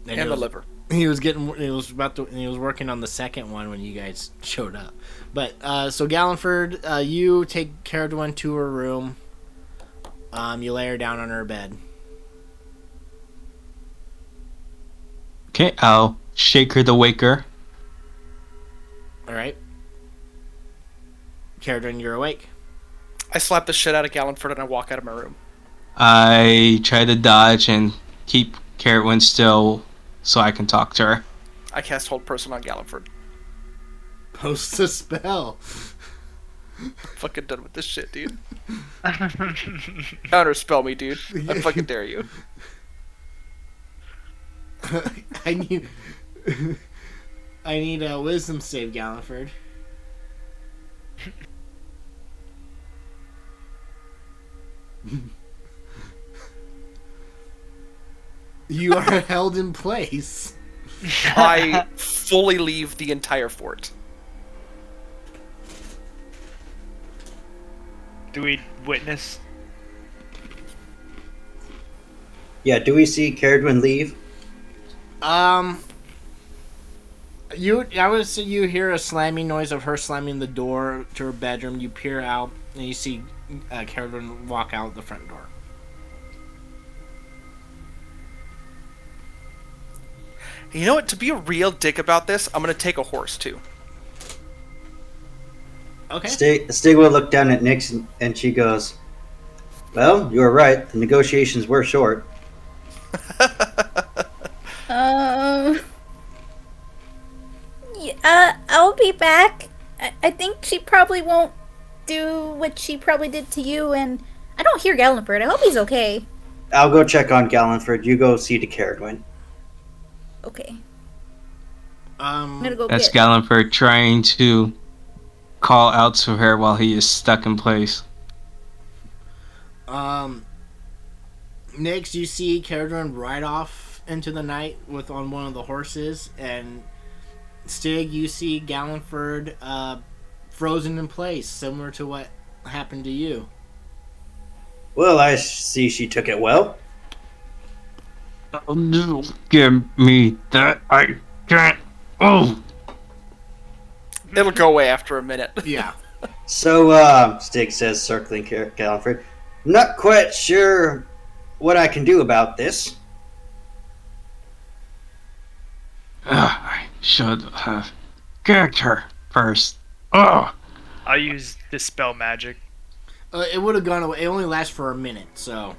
Speaker 6: And the liver.
Speaker 1: He was working on the second one when you guys showed up. But so Gallenford, you take Caradwin to her room. You lay her down on her bed.
Speaker 2: Okay, I'll shake her to wake her.
Speaker 1: All right. Caradwin, you're awake.
Speaker 6: I slap the shit out of Gallenford and I walk out of my room.
Speaker 2: I try to dodge and keep Caradwin still so I can talk to her.
Speaker 6: I cast Hold Person on Gallenford.
Speaker 1: Post a spell.
Speaker 6: I'm fucking done with this shit, dude. Counter spell me, dude. I fucking dare you.
Speaker 1: I need a wisdom save, Gallenford. You are held in place.
Speaker 6: I fully leave the entire fort.
Speaker 5: Do we witness?
Speaker 3: Yeah, do we see Caradwin leave?
Speaker 1: I would say you hear a slamming noise of her slamming the door to her bedroom. You peer out and you see Caradwin walk out the front door.
Speaker 6: You know what? To be a real dick about this, I'm gonna take a horse too.
Speaker 1: Okay.
Speaker 3: Stig will look down at Nyx and she goes, "Well, you were right. The negotiations were short."
Speaker 4: Yeah, I'll be back. I think she probably won't do what she probably did to you, and I don't hear Gallenford. I hope he's okay.
Speaker 3: I'll go check on Gallenford. You go see to Caradwin.
Speaker 4: Okay. I'm gonna go
Speaker 2: That's
Speaker 4: get...
Speaker 2: Gallenford trying to call out to her while he is stuck in place.
Speaker 1: Next, you see Caradwin ride off into the night on one of the horses, and Stig, you see Gallenford frozen in place, similar to what happened to you.
Speaker 3: Well, I see she took it well.
Speaker 2: Oh, no, give me that. I can't. Oh.
Speaker 6: It'll go away after a minute.
Speaker 1: Yeah.
Speaker 3: So, Stig says, circling Gallenford, "I'm not quite sure what I can do about this."
Speaker 2: I should have kicked her first. Oh.
Speaker 5: I'll use Dispel Magic.
Speaker 1: It would have gone away. It only lasts for a minute, so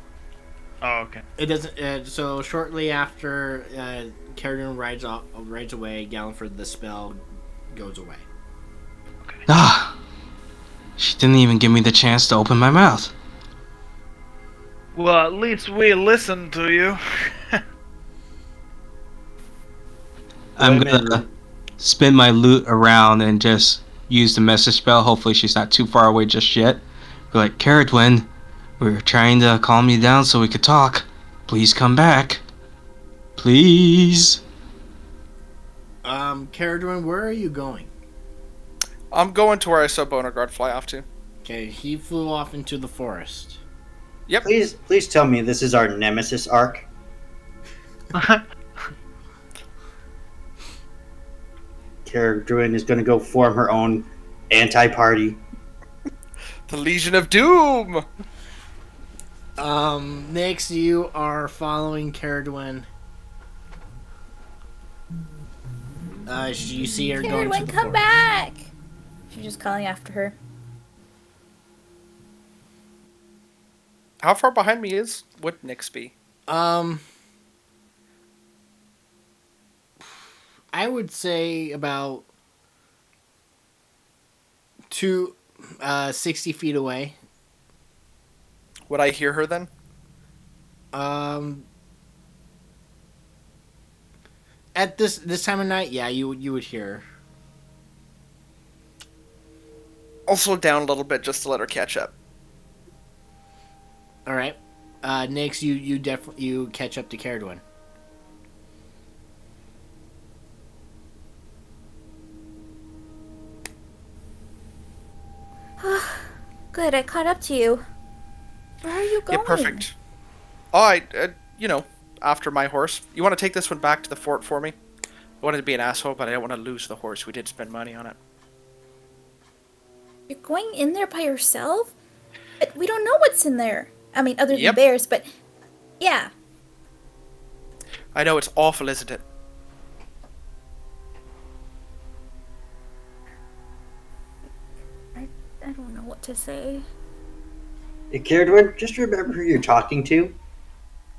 Speaker 5: Oh, okay.
Speaker 1: it doesn't. So shortly after Caradwin rides away, Gallenford, the spell goes away.
Speaker 2: Ah. She didn't even give me the chance to open my mouth.
Speaker 5: Well, at least we listened to you.
Speaker 2: I'm gonna spin my loot around and just use the message spell. Hopefully she's not too far away just yet. Be like, Caradwin, we were trying to calm you down so we could talk. Please come back. Please.
Speaker 1: Caradwin, where are you going?
Speaker 6: I'm going to where I saw Bonagard fly off to.
Speaker 1: Okay, he flew off into the forest.
Speaker 6: Yep.
Speaker 3: Please tell me this is our Nemesis arc. Caradwin is going to go form her own anti-party.
Speaker 6: The Legion of Doom!
Speaker 1: Next, you are following Caradwin. You see her going to
Speaker 4: Caradwin,
Speaker 1: the
Speaker 4: come
Speaker 1: forest.
Speaker 4: back! She's just calling after her.
Speaker 6: How far behind me would Nyx be?
Speaker 1: I would say about 60 feet away.
Speaker 6: Would I hear her then?
Speaker 1: At this time of night, yeah, you would hear her.
Speaker 6: I'll slow down a little bit just to let her catch up.
Speaker 1: All right. Nix, you catch up to Caradwin.
Speaker 4: Good, I caught up to you. Where are you
Speaker 6: Yeah,
Speaker 4: going?
Speaker 6: perfect. Oh, after my horse. You want to take this one back to the fort for me? I wanted to be an asshole, but I don't want to lose the horse. We did spend money on it.
Speaker 4: You're going in there by yourself? But we don't know what's in there. I mean, other than
Speaker 6: Yep.
Speaker 4: bears, but yeah.
Speaker 6: I know, it's awful, isn't it?
Speaker 4: I don't know what to say.
Speaker 3: Hey, Caradwin, just remember who you're talking to.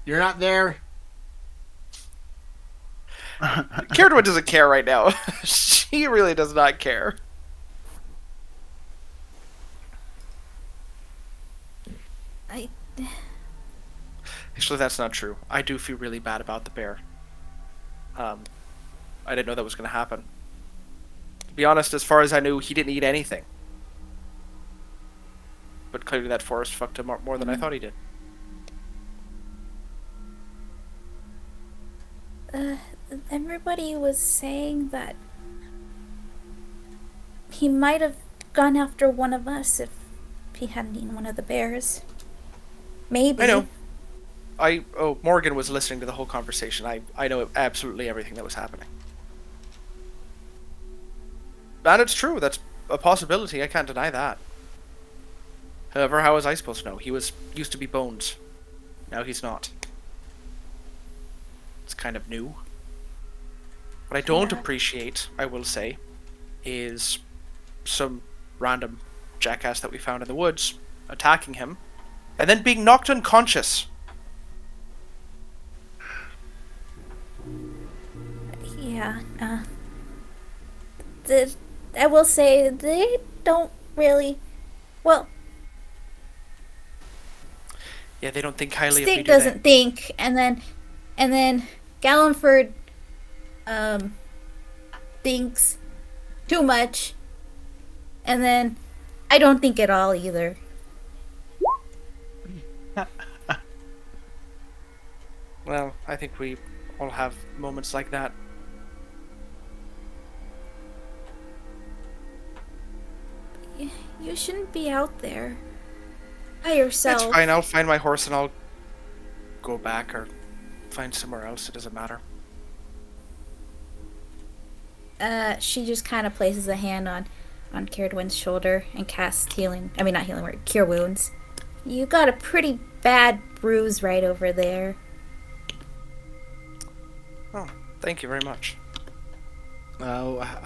Speaker 1: You're not there.
Speaker 6: Caradwin doesn't care right now. She really does not care. Actually, that's not true. I do feel really bad about the bear. I didn't know that was going to happen. To be honest, as far as I knew, he didn't eat anything. But clearly that forest fucked him up more than I thought he did.
Speaker 4: Everybody was saying that he might have gone after one of us if he hadn't eaten one of the bears. Maybe.
Speaker 6: I know. Morgan was listening to the whole conversation. I know absolutely everything that was happening. And it's true. That's a possibility. I can't deny that. However, how was I supposed to know? He used to be Bones. Now he's not. It's kind of new. What I don't appreciate, I will say, is some random jackass that we found in the woods attacking him and then being knocked unconscious.
Speaker 4: Yeah, I will say they don't really. Well,
Speaker 6: Yeah, they don't think highly of me,
Speaker 4: Stig
Speaker 6: do
Speaker 4: doesn't think, and then Gallenford thinks too much, and then I don't think at all either.
Speaker 6: Well, I think we all have moments like that.
Speaker 4: You shouldn't be out there by yourself.
Speaker 6: It's fine, I'll find my horse and I'll go back or find somewhere else. It doesn't matter.
Speaker 4: She just kind of places a hand on Caradwin's shoulder and casts healing. I mean, not healing word, cure wounds. You got a pretty bad bruise right over there.
Speaker 6: Oh, thank you very much.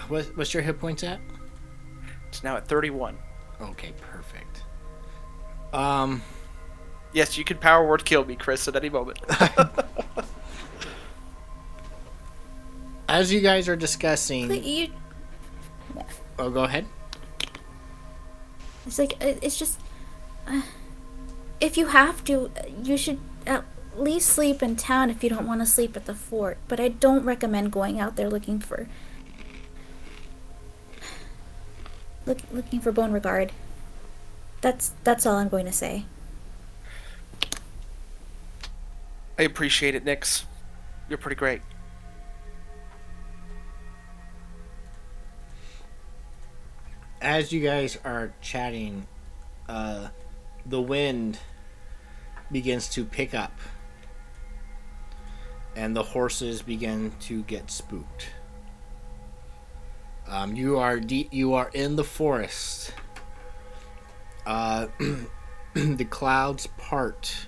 Speaker 1: What's your hit points at?
Speaker 6: It's now at 31.
Speaker 1: Okay, perfect.
Speaker 6: Yes, you can power word kill me, Chris, at any moment.
Speaker 1: As you guys are discussing, oh, go ahead.
Speaker 4: It's like it's just if you have to, you should at least sleep in town if you don't want to sleep at the fort. But I don't recommend going out there looking for Beauregard. That's all I'm going to say.
Speaker 6: I appreciate it, Nix. You're pretty great.
Speaker 1: As you guys are chatting, the wind begins to pick up, and the horses begin to get spooked. You are in the forest. The clouds part,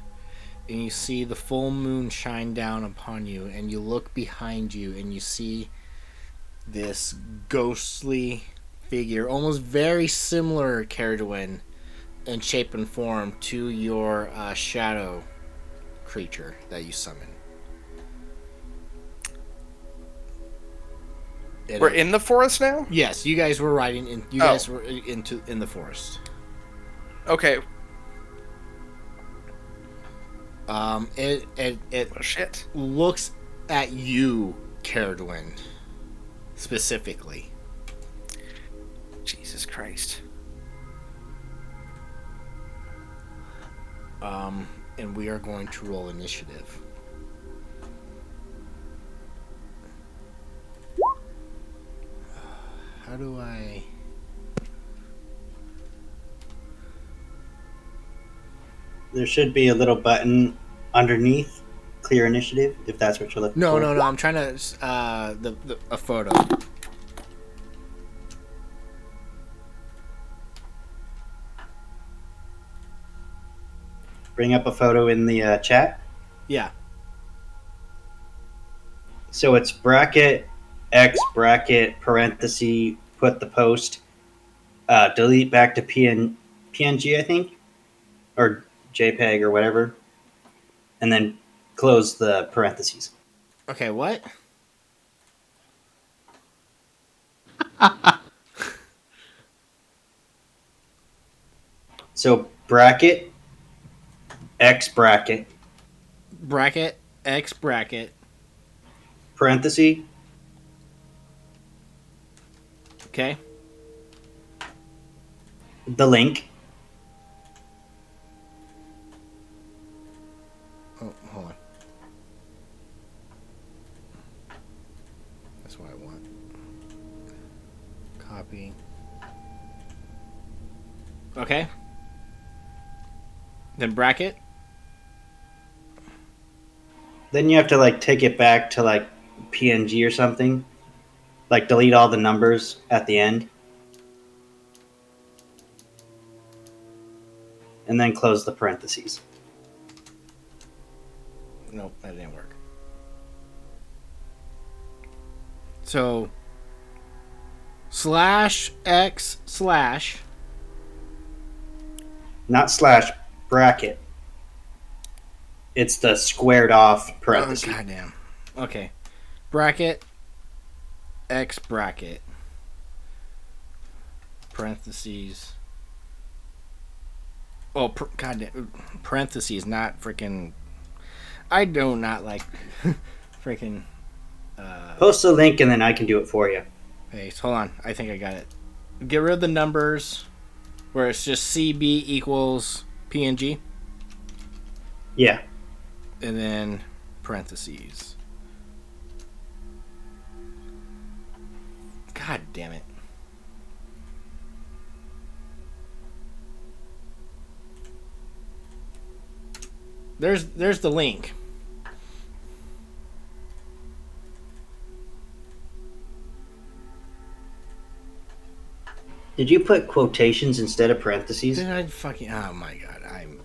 Speaker 1: and you see the full moon shine down upon you, and you look behind you, and you see this ghostly figure, almost very similar, Caradwin, in shape and form to your shadow creature that you summon.
Speaker 6: We're in the forest now?
Speaker 1: Yes, you guys were riding in. You guys were in the forest.
Speaker 6: Okay.
Speaker 1: It
Speaker 6: Oh, shit.
Speaker 1: looks at you, Caradwin, specifically.
Speaker 6: Jesus Christ.
Speaker 1: and we are going to roll initiative. How do I...
Speaker 3: There should be a little button underneath clear initiative, if that's what you're looking
Speaker 1: No,
Speaker 3: for.
Speaker 1: no, no. I'm trying to a photo.
Speaker 3: Bring up a photo in the chat.
Speaker 1: Yeah.
Speaker 3: So it's bracket, X bracket, parenthesis, put the post, delete back to PNG, I think, or JPEG or whatever, and then close the parentheses.
Speaker 1: Okay, what?
Speaker 3: So bracket, X bracket,
Speaker 1: Bracket, X bracket.
Speaker 3: parenthesis,
Speaker 1: Okay.
Speaker 3: the link,
Speaker 1: Oh, hold on. That's what I want. Copy. Okay. Then bracket.
Speaker 3: then you have to like take it back to like PNG or something, like delete all the numbers at the end, and then close the parentheses.
Speaker 1: Nope, that didn't work. So /X/
Speaker 3: Not slash, bracket. It's the squared off
Speaker 1: Oh,
Speaker 3: parentheses.
Speaker 1: goddamn. Okay. Bracket X bracket parentheses. Oh, goddamn. Parentheses, not freaking. I do not like freaking.
Speaker 3: Post a link and then I can do it for you.
Speaker 1: Hey, hold on. I think I got it. Get rid of the numbers where it's just CB equals PNG.
Speaker 3: Yeah.
Speaker 1: And then parentheses. God damn it. There's the link.
Speaker 3: Did you put quotations instead of parentheses?
Speaker 1: Did I fucking... Oh my god. I'm...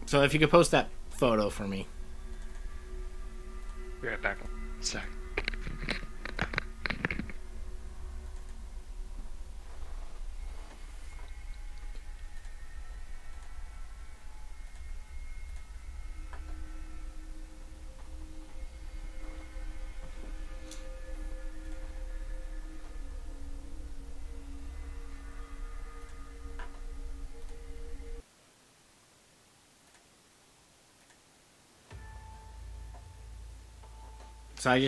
Speaker 1: So if you could post that photo for me.
Speaker 5: Be right back. 1 sec.
Speaker 1: So I'm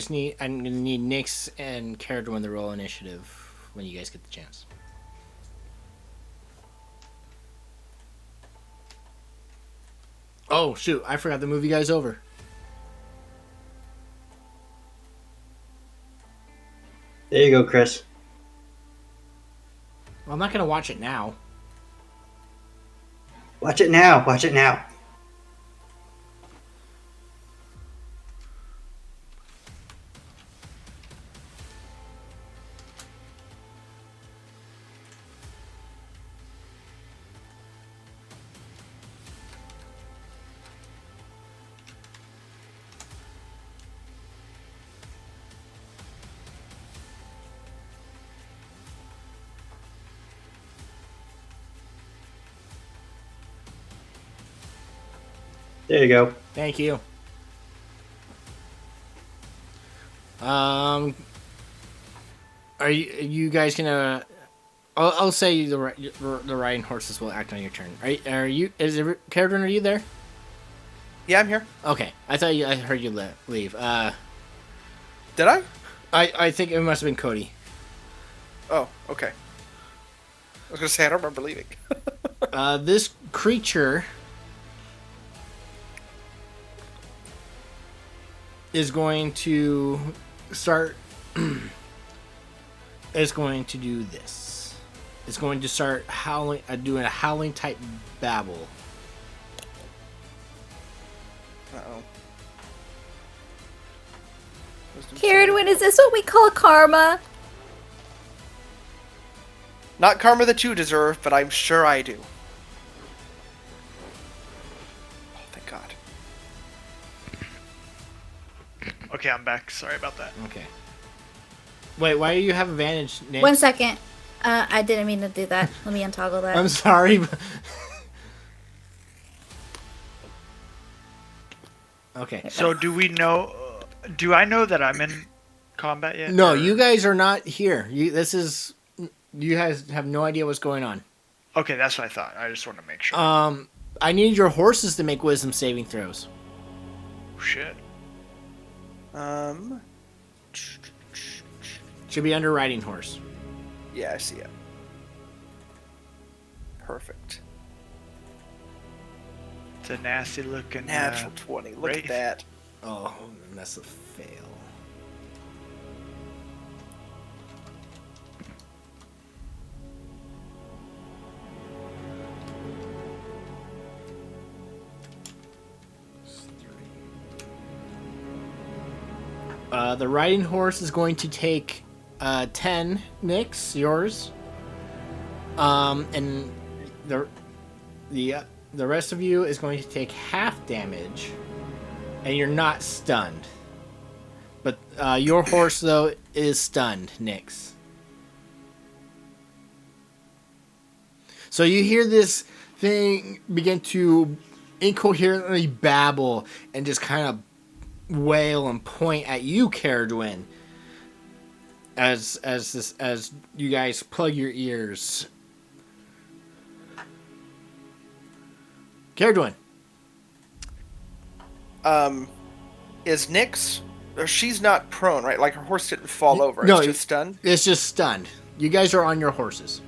Speaker 1: gonna need Nyx and Kara to win the roll initiative when you guys get the chance. Oh shoot, I forgot to move you guys over.
Speaker 3: There you go, Chris.
Speaker 1: Well, I'm not gonna watch it now.
Speaker 3: Watch it now. Watch it now. There you go.
Speaker 1: Thank you. Are you guys gonna? I'll say the riding horses will act on your turn. Are you? Is Karen? Are you there?
Speaker 6: Yeah, I'm here.
Speaker 1: Okay, I heard you leave.
Speaker 6: Did I?
Speaker 1: I think it must have been Cody.
Speaker 6: Oh, okay. I was gonna say I don't remember leaving.
Speaker 1: This creature is going to start. Is going to do this. It's going to start howling, doing a howling type babble.
Speaker 6: Uh-oh.
Speaker 4: Kieran, is this what we call karma?
Speaker 6: Not karma that you deserve, but I'm sure I do. Oh, thank God.
Speaker 5: Okay, I'm back. Sorry about that.
Speaker 1: Okay. Wait, why do you have advantage, Nick?
Speaker 4: 1 second. I didn't mean to do that. Let me untoggle that.
Speaker 1: I'm sorry. Okay.
Speaker 5: So do we know? Do I know that I'm in combat yet?
Speaker 1: No,
Speaker 5: or-
Speaker 1: you guys are not here. You guys have no idea what's going on.
Speaker 5: Okay, that's what I thought. I just wanted to make sure.
Speaker 1: I need your horses to make wisdom saving throws.
Speaker 5: Shit.
Speaker 1: Should be under riding horse.
Speaker 6: Yeah, I see it. Perfect.
Speaker 5: It's a nasty looking.
Speaker 6: Natural 20. Look
Speaker 5: wraith.
Speaker 6: at that.
Speaker 1: Oh, that's a fail. The riding horse is going to take 10 nicks, yours. And the rest of you is going to take half damage, and you're not stunned. But your horse though is stunned, Nix. So you hear this thing begin to incoherently babble and just kind of wail and point at you, Caradwin. As you guys plug your ears. Caradwin.
Speaker 6: Is Nyx... She's not prone, right? Like her horse didn't fall over.
Speaker 1: No,
Speaker 6: it's just stunned?
Speaker 1: It's just stunned. You guys are on your horses.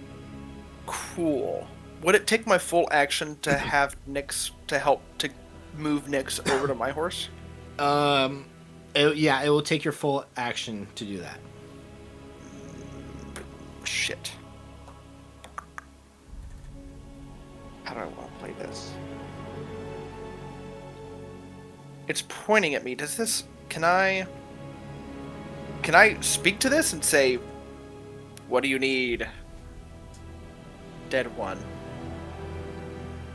Speaker 6: Cool. Would it take my full action to have Nyx to help to move Nyx over to my horse?
Speaker 1: It will take your full action to do that.
Speaker 6: Shit. How do I want to play this? It's pointing at me. Does this... Can I speak to this and say, what do you need? Dead one.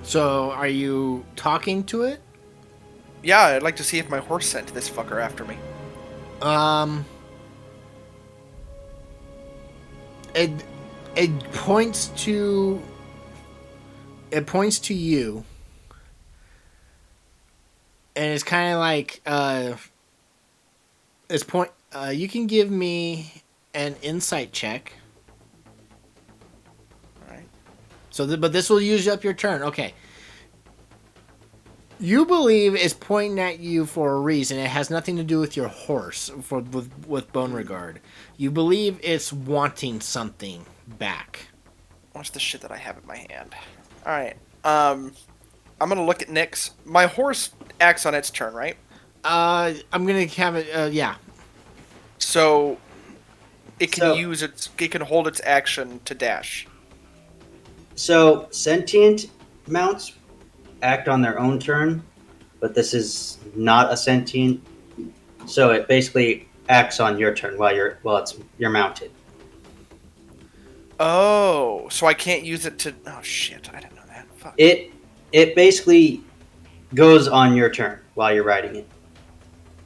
Speaker 1: So, are you talking to it?
Speaker 6: Yeah, I'd like to see if my horse sent this fucker after me.
Speaker 1: It points to... It points to you. And it's kind of like, you can give me an insight check.
Speaker 6: Alright.
Speaker 1: So, but this will use up your turn. Okay. You believe it's pointing at you for a reason. It has nothing to do with your horse with Bone Regard. You believe it's wanting something back.
Speaker 6: What's the shit that I have in my hand? Alright. I'm gonna look at Nyx. My horse acts on its turn, right?
Speaker 1: I'm gonna have it, yeah.
Speaker 6: So it can it can hold its action to dash.
Speaker 3: So sentient mounts act on their own turn, but this is not a sentient, so it basically acts on your turn while you're mounted.
Speaker 6: Oh, so I can't use it to... Oh shit, I didn't know that. Fuck.
Speaker 3: It basically goes on your turn while you're riding it.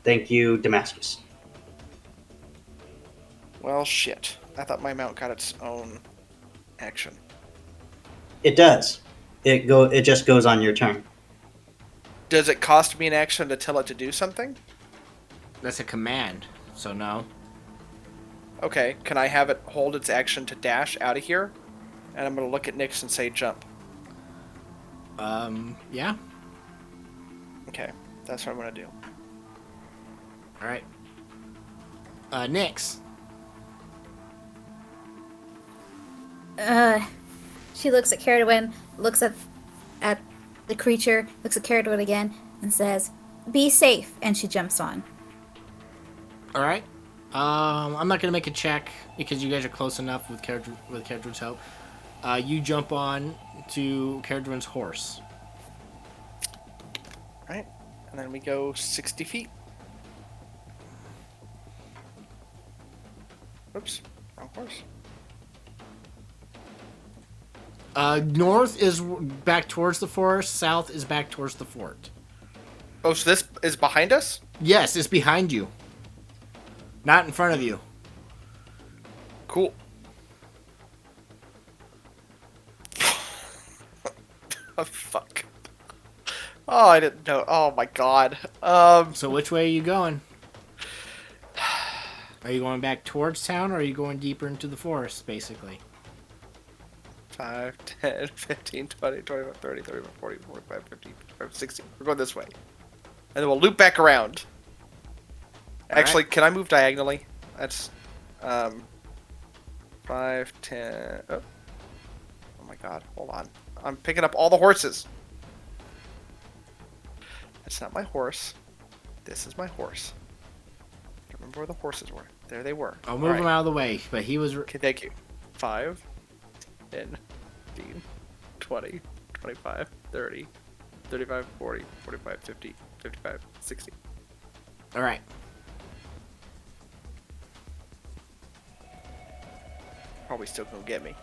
Speaker 3: Thank you, Damascus.
Speaker 6: Well, shit. I thought my mount got its own action.
Speaker 3: It does. It just goes on your turn.
Speaker 6: Does it cost me an action to tell it to do something?
Speaker 1: That's a command, so no.
Speaker 6: Okay, can I have it hold its action to dash out of here? And I'm going to look at Nyx and say jump.
Speaker 1: Yeah.
Speaker 6: Okay. That's what I'm gonna do.
Speaker 1: All right. Nyx.
Speaker 4: She looks at Caradwin, looks at the creature, looks at Caradwin again, and says, "Be safe." And she jumps on.
Speaker 1: All right. I'm not gonna make a check because you guys are close enough with Caradwin's help. You jump on to Caradwin's horse.
Speaker 6: Right, and then we go 60 feet. Oops, wrong horse.
Speaker 1: North is back towards the forest. South is back towards the fort.
Speaker 6: Oh, so this is behind us?
Speaker 1: Yes, it's behind you. Not in front of you.
Speaker 6: Cool. Oh, fuck. Oh, I didn't know. Oh my god.
Speaker 1: So which way are you going? Are you going back towards town, or are you going deeper into the forest, basically?
Speaker 6: 5, 10, 15, 20, 25, 30, 35, 40, 45, 50, 55, 60. We're going this way. And then we'll loop back around. Actually, can I move diagonally? That's 5, 10. Oh my god, hold on. I'm picking up all the horses. That's not my horse. This is my horse. I remember where the horses were. There they were.
Speaker 1: I'll move him out of the way, but he was...
Speaker 6: Okay, thank you. 5, 10, 15, 20, 25, 30, 35, 40, 45, 50, 55, 60.
Speaker 1: All right.
Speaker 6: Probably still gonna get me.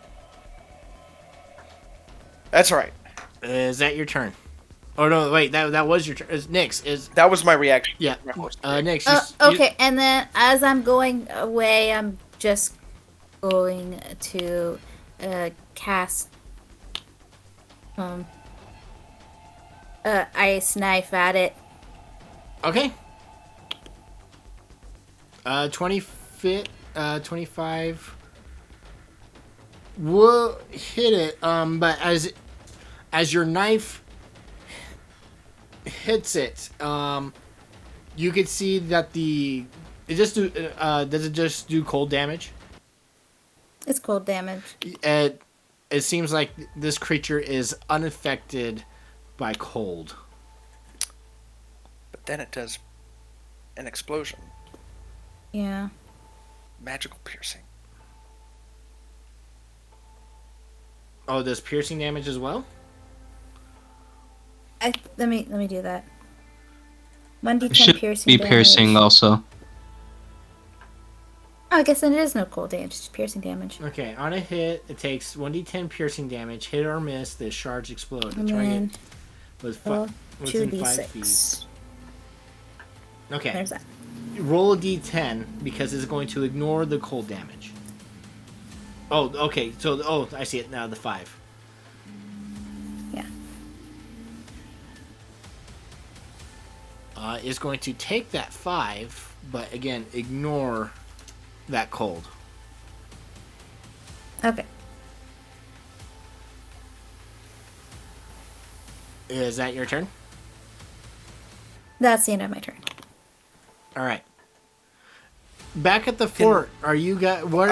Speaker 6: That's alright.
Speaker 1: Is that your turn? Oh no, wait, that was your turn. Nyx.
Speaker 6: That was my reaction.
Speaker 1: Yeah.
Speaker 6: My horse.
Speaker 1: Nyx.
Speaker 4: Okay, and then as I'm going away, I'm just going to cast ice knife at it.
Speaker 1: Okay. 20 feet, 25 will hit it. But as your knife hits it, you could see that does it just do cold damage?
Speaker 4: It's cold damage.
Speaker 1: It seems like this creature is unaffected by cold.
Speaker 6: But then it does an explosion.
Speaker 4: Yeah.
Speaker 6: Magical piercing.
Speaker 1: Oh, does piercing damage as well?
Speaker 4: Let me do that. 1d10
Speaker 2: It should
Speaker 4: piercing
Speaker 2: be
Speaker 4: damage.
Speaker 2: piercing also.
Speaker 4: Oh, I guess then it is no cold damage, it's piercing damage.
Speaker 1: Okay, on a hit, it takes 1d10 piercing damage. Hit or miss, the shards explode. The
Speaker 4: And
Speaker 1: target
Speaker 4: then
Speaker 1: was
Speaker 4: roll
Speaker 1: within 5
Speaker 4: 2d6.
Speaker 1: feet. Okay,
Speaker 4: There's that.
Speaker 1: roll a d10 because it's going to ignore the cold damage. Oh, okay. So, I see it now. The 5.
Speaker 4: Yeah.
Speaker 1: Is going to take that 5, but again, ignore that cold.
Speaker 4: Okay.
Speaker 1: Is that your turn?
Speaker 4: That's the end of my turn.
Speaker 1: All right. Back at the fort, are you guys? What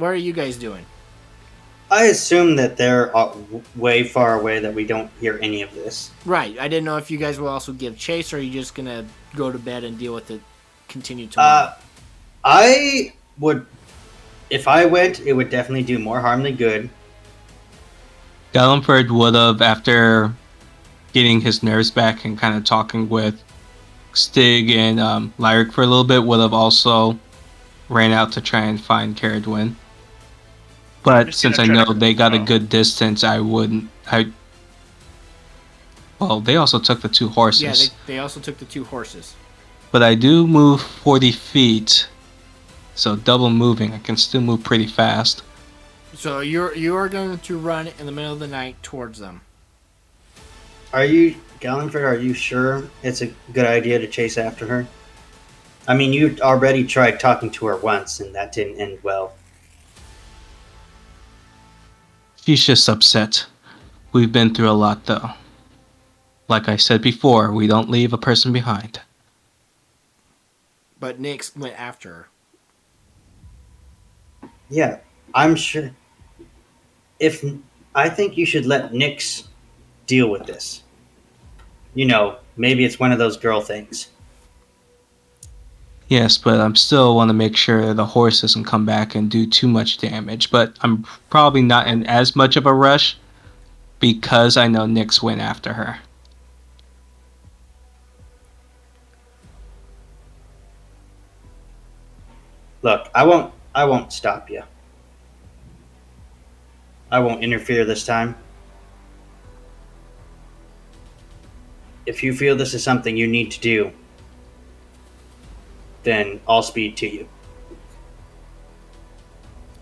Speaker 1: are you guys doing?
Speaker 3: I assume that they're way far away that we don't hear any of this.
Speaker 1: Right. I didn't know if you guys will also give chase, or are you just gonna go to bed and deal with it, continue tomorrow?
Speaker 3: I would, if I went, it would definitely do more harm than good.
Speaker 2: Gallenford would have, after getting his nerves back and kind of talking with Stig and Lyric for a little bit, would have also ran out to try and find Caradwin. But
Speaker 5: Just
Speaker 2: since I
Speaker 5: gonna
Speaker 2: know
Speaker 5: try to-
Speaker 2: they got a good distance, well, they also took the 2 horses.
Speaker 1: Yeah, they also took the 2 horses.
Speaker 2: But I do move 40 feet, so double moving. I can still move pretty fast.
Speaker 1: So you are going to run in the middle of the night towards them.
Speaker 3: Are you, Gallenford, are you sure it's a good idea to chase after her? I mean, you already tried talking to her once, and that didn't end well.
Speaker 2: She's just upset. We've been through a lot, though. like I said before, we don't leave a person behind.
Speaker 1: But Nyx went after her.
Speaker 3: Yeah, I'm sure. If I think you should let Nyx deal with this. You know, maybe it's one of those girl things.
Speaker 2: Yes, but I'm still want to make sure the horse doesn't come back and do too much damage. But I'm probably not in as much of a rush because I know Nyx went after her.
Speaker 3: Look, I won't stop you. I won't interfere this time. If you feel this is something you need to do, then all speed to you.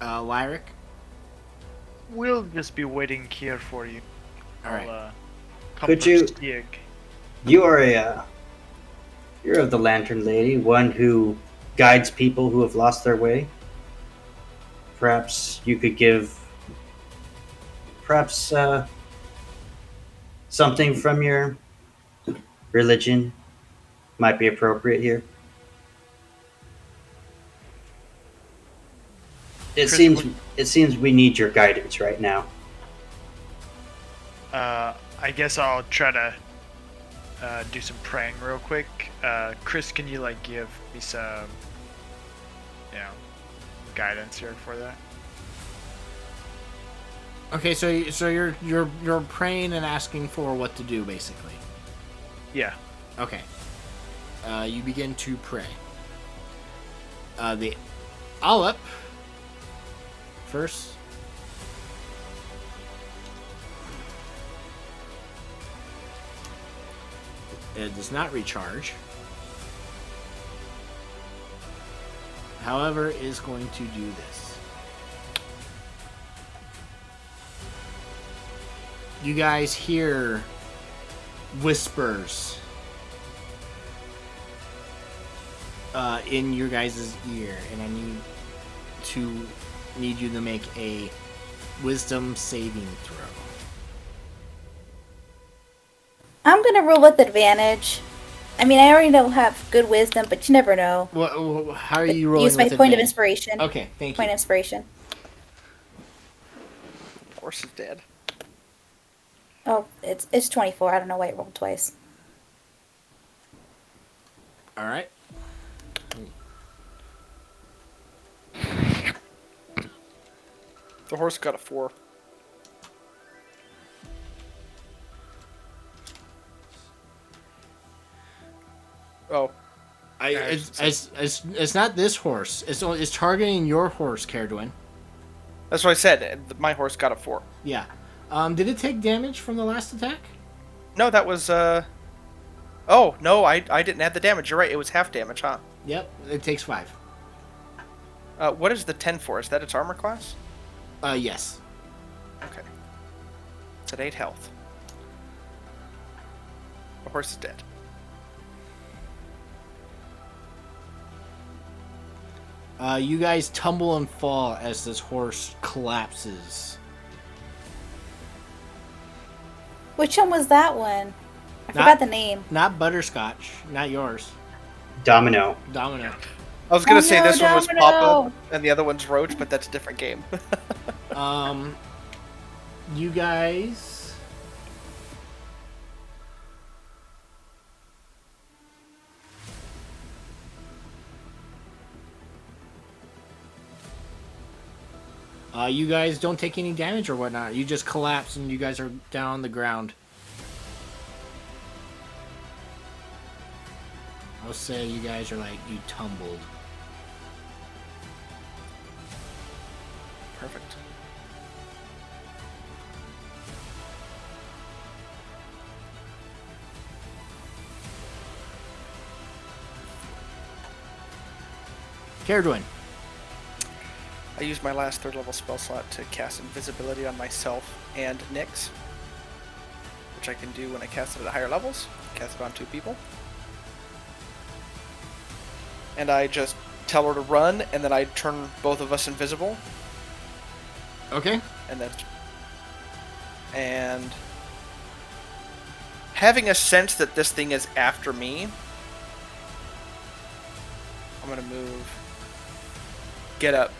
Speaker 1: Lyric?
Speaker 5: We'll just be waiting here for you.
Speaker 1: All right.
Speaker 5: Come
Speaker 3: Could you-
Speaker 5: first, Yig.
Speaker 3: You are you're of the Lantern Lady, one who guides people who have lost their way. Perhaps you could give, something from your religion might be appropriate here. It
Speaker 5: Chris,
Speaker 3: seems it seems we need your guidance right now.
Speaker 5: I guess I'll try to do some praying real quick. Chris, can you like give me some, guidance here for that?
Speaker 1: Okay, so you're praying and asking for what to do, basically.
Speaker 5: Yeah.
Speaker 1: Okay. You begin to pray. The Aleph first. It does not recharge. However, is going to do this. You guys hear whispers in your guys' ear, and I need you to make a wisdom saving throw.
Speaker 4: I'm gonna roll with advantage. I mean, I already don't have good wisdom, but you never know.
Speaker 1: How are you rolling?
Speaker 4: Use my
Speaker 1: with
Speaker 4: point of
Speaker 1: advantage?
Speaker 4: inspiration.
Speaker 1: Okay, thank
Speaker 4: Point
Speaker 1: you.
Speaker 4: of inspiration.
Speaker 6: Horse is dead.
Speaker 4: Oh, it's 24. I don't know why it rolled twice.
Speaker 1: All right.
Speaker 6: The horse got a 4. Oh.
Speaker 1: It's not this horse. It's targeting your horse, Caradwin.
Speaker 6: That's what I said. My horse got a 4.
Speaker 1: Yeah. Did it take damage from the last attack?
Speaker 6: No, that was, Oh, no, I didn't add the damage. You're right. It was half damage, huh?
Speaker 1: Yep. It takes 5.
Speaker 6: What is the 10 for? Is that its armor class?
Speaker 1: Yes.
Speaker 6: Okay. It's at 8 health. The horse is dead.
Speaker 1: You guys tumble and fall as this horse collapses.
Speaker 4: Which one was that one? I forgot the name.
Speaker 1: Not Butterscotch. Not yours.
Speaker 3: Domino.
Speaker 1: Domino.
Speaker 6: I was gonna
Speaker 4: Oh,
Speaker 6: say
Speaker 4: no,
Speaker 6: this one was
Speaker 4: Domino!
Speaker 6: Papa and the other one's Roach, but that's a different game.
Speaker 1: You guys... you guys don't take any damage or whatnot. You just collapse and you guys are down on the ground. I'll say you guys are like, you tumbled.
Speaker 6: Perfect.
Speaker 1: Caradwin.
Speaker 6: I used my last 3rd level spell slot to cast invisibility on myself and Nyx, which I can do when I cast it at higher levels. Cast it on 2 people. And I just tell her to run, and then I turn both of us invisible,
Speaker 1: Okay.
Speaker 6: and then... And...
Speaker 7: having a sense that this thing is after me, I'm gonna move. Get up.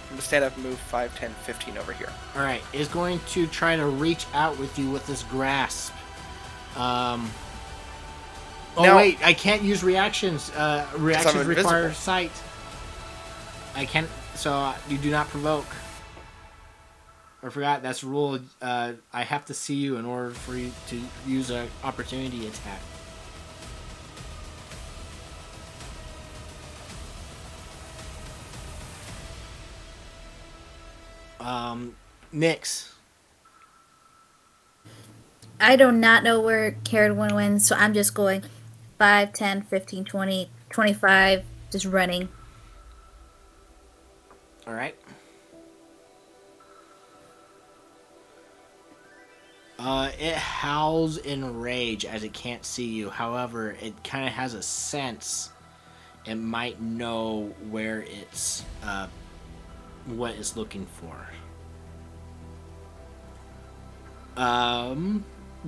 Speaker 7: I'm gonna stand up and move 5, 10, 15 over here.
Speaker 1: All right, is going to try to reach out with you with this grasp. Oh
Speaker 7: Now-
Speaker 1: wait, I can't use reactions. Reactions
Speaker 7: I'm
Speaker 1: require
Speaker 7: invisible.
Speaker 1: sight. I can't. So you do not provoke. I forgot that's a rule. I have to see you in order for you to use an opportunity attack. Nyx.
Speaker 4: I do not know where Carrot One went, so I'm just going 5, 10, 15, 20, 25, just running.
Speaker 1: All right. It howls in rage as it can't see you. However, it kind of has a sense. It might know where it's what it's looking for.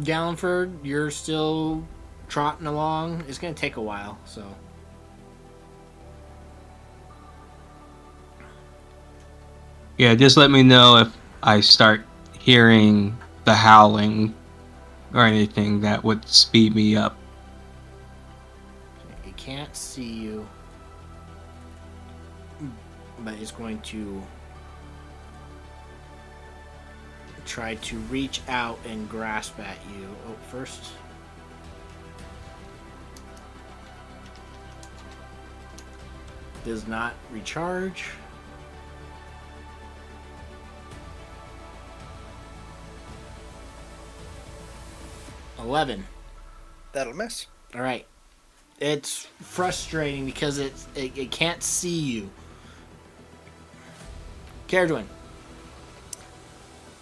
Speaker 1: Gallenford, you're still trotting along. It's gonna take a while, so.
Speaker 2: Yeah, just let me know if I start hearing the howling or anything that would speed me up.
Speaker 1: It can't see you, but it's going to try to reach out and grasp at you. Oh, first. Does not recharge. $11.
Speaker 7: That'll miss.
Speaker 1: All right. It's frustrating because it can't see you. Caradwin.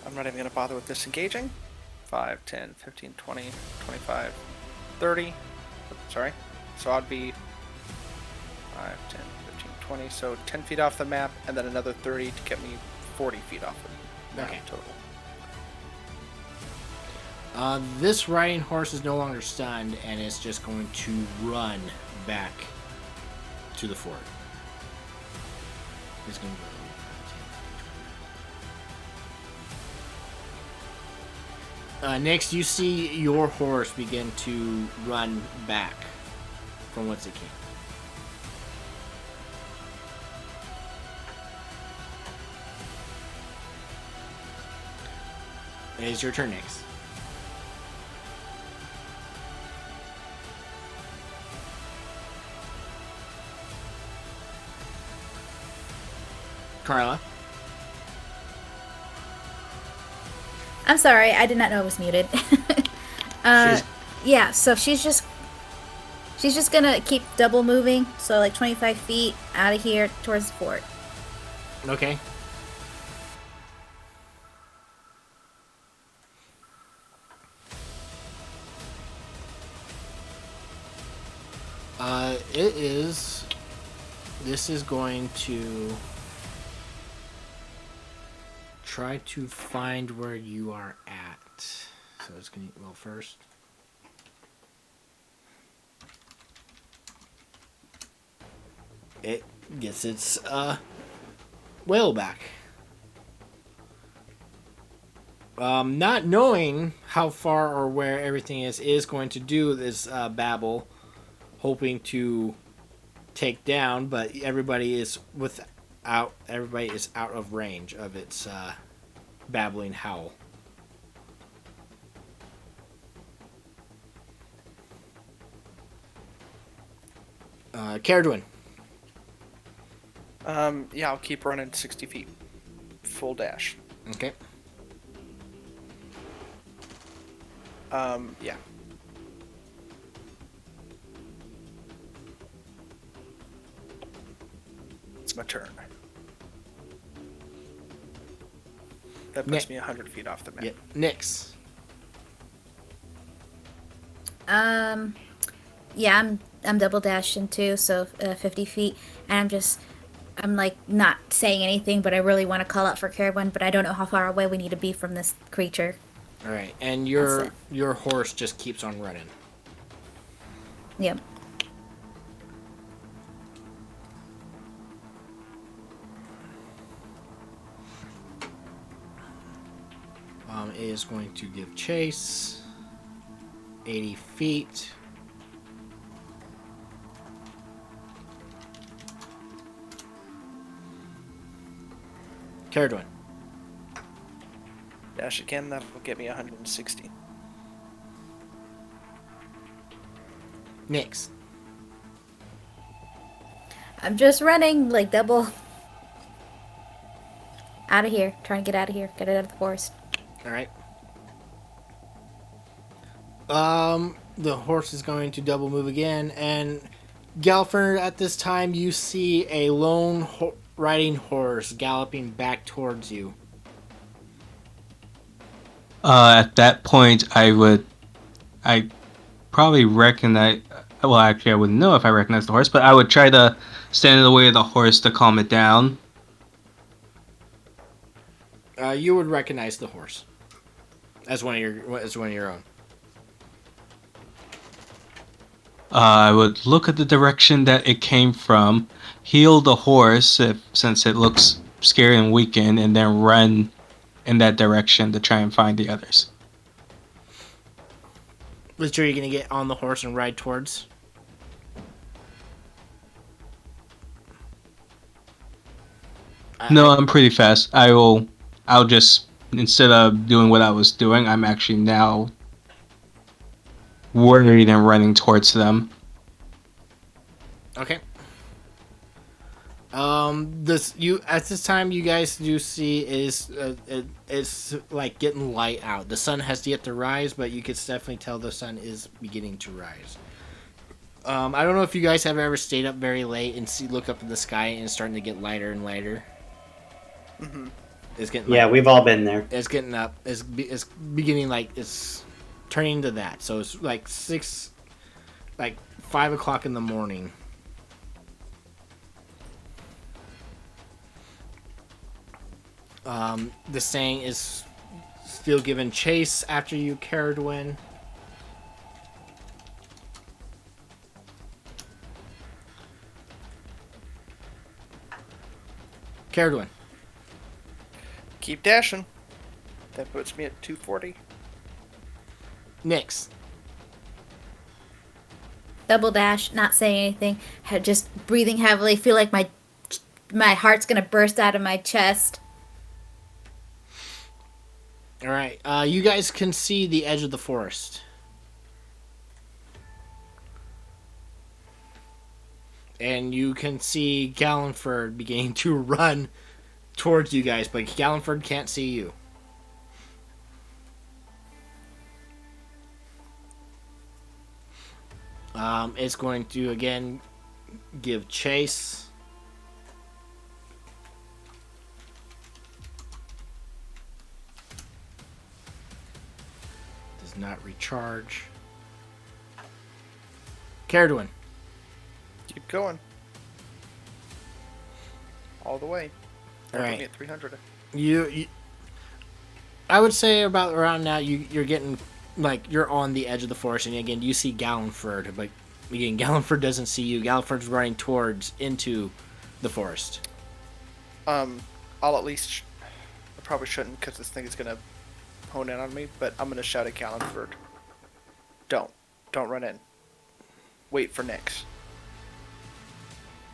Speaker 7: I'm not even going to bother with disengaging. 5, 10, 15, 20, 25, 30. Sorry. So I'd be 5, 10, 15, 20. So 10 feet off the map, and then another 30 to get me 40 feet off the map
Speaker 1: Okay.
Speaker 7: total.
Speaker 1: This riding horse is no longer stunned and is just going to run back to the fort. He's going to go. Next, you see your horse begin to run back from whence it came. It is your turn next. Carla.
Speaker 4: I'm sorry, I did not know I was muted. Yeah, so she's just gonna keep double moving, so like 25 feet out of here towards the fort.
Speaker 1: Okay. This is going to try to find where you are at. So it's going to go first. It gets its whale back. Not knowing how far or where everything is going to do this babble, hoping to take down, but everybody is out of range of its babbling howl. Caradwin.
Speaker 7: Yeah, I'll keep running 60 feet. Full dash.
Speaker 1: Okay.
Speaker 7: Yeah. It's my turn. That puts me 100 feet off the map.
Speaker 1: Yeah. Nyx.
Speaker 4: Yeah, I'm double dashing too, so 50 feet, and I'm like not saying anything, but I really want to call out for Carabin, but I don't know how far away we need to be from this creature.
Speaker 1: All right, and
Speaker 4: That's
Speaker 1: your horse just keeps on running.
Speaker 4: Yep.
Speaker 1: It is going to give chase. 80 feet. Caradwin.
Speaker 6: Dash again, that will get me 160.
Speaker 1: Nyx.
Speaker 4: I'm just running like double. Out of here. Trying to get out of here. Get it out of the forest.
Speaker 1: All right. The horse is going to double move again, and Galford, at this time, you see a lone riding horse galloping back towards you.
Speaker 2: At that point, I probably recognize. Well, actually, I wouldn't know if I recognize the horse, but I would try to stand in the way of the horse to calm it down.
Speaker 1: You would recognize the horse as one of your own.
Speaker 2: I would look at the direction that it came from, heal the horse since it looks scary and weakened, and then run in that direction to try and find the others.
Speaker 1: Which sure you're gonna get on the horse and ride towards?
Speaker 2: No, I'm pretty fast. I'll just, instead of doing what I was doing, I'm actually now worried and running towards them.
Speaker 1: Okay. At this time you guys do see is it's like getting light out. The sun has yet to rise, but you could definitely tell the sun is beginning to rise. I don't know if you guys have ever stayed up very late and look up in the sky and it's starting to get lighter and lighter.
Speaker 6: Mm-hmm.
Speaker 1: It's getting
Speaker 3: Yeah, we've all been there.
Speaker 1: It's getting up. It's beginning, like it's turning to that. So it's like 5 o'clock in the morning. The saying is still giving chase after you, Caradwin. Caradwin.
Speaker 6: Keep dashing. That puts me at 240.
Speaker 1: Nyx.
Speaker 4: Double dash, not saying anything. Just breathing heavily. Feel like my heart's gonna burst out of my chest.
Speaker 1: All right. You guys can see the edge of the forest. And you can see Gallenford beginning to run towards you guys, but Gallenford can't see you. It's going to again give chase. Does not recharge. Caradwin.
Speaker 6: Keep going. All the way.
Speaker 1: All right.
Speaker 6: Me at 300.
Speaker 1: You I would say about around now you're getting like you're on the edge of the forest, and again you see Gallenford, but again Gallenford doesn't see you. Gallenford's running towards into the forest.
Speaker 6: I'll at least. I probably shouldn't because this thing is gonna hone in on me. But I'm gonna shout at Gallenford. Don't run in. Wait for Nyx.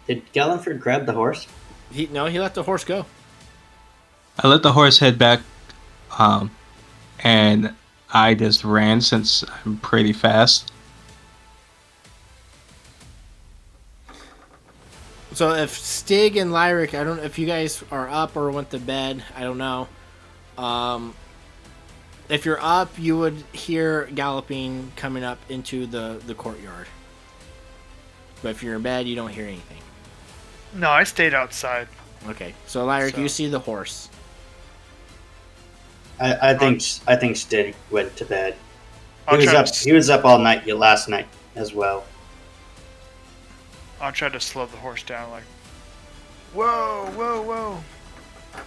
Speaker 3: Did Gallenford grab the horse?
Speaker 1: He let the horse go.
Speaker 2: I let the horse head back, and I just ran since I'm pretty fast.
Speaker 1: So if Stig and Lyric, I don't know if you guys are up or went to bed. I don't know. If you're up, you would hear galloping coming up into the courtyard. But if you're in bed, you don't hear anything.
Speaker 5: No, I stayed outside.
Speaker 1: Okay, so Lyric,
Speaker 5: So-
Speaker 1: you see the horse.
Speaker 3: I think Stig went to bed.
Speaker 5: I'll
Speaker 3: He was
Speaker 5: try
Speaker 3: up.
Speaker 5: to
Speaker 3: He was up all night last night as well.
Speaker 5: I'll try to slow the horse down. Like, whoa, whoa, whoa.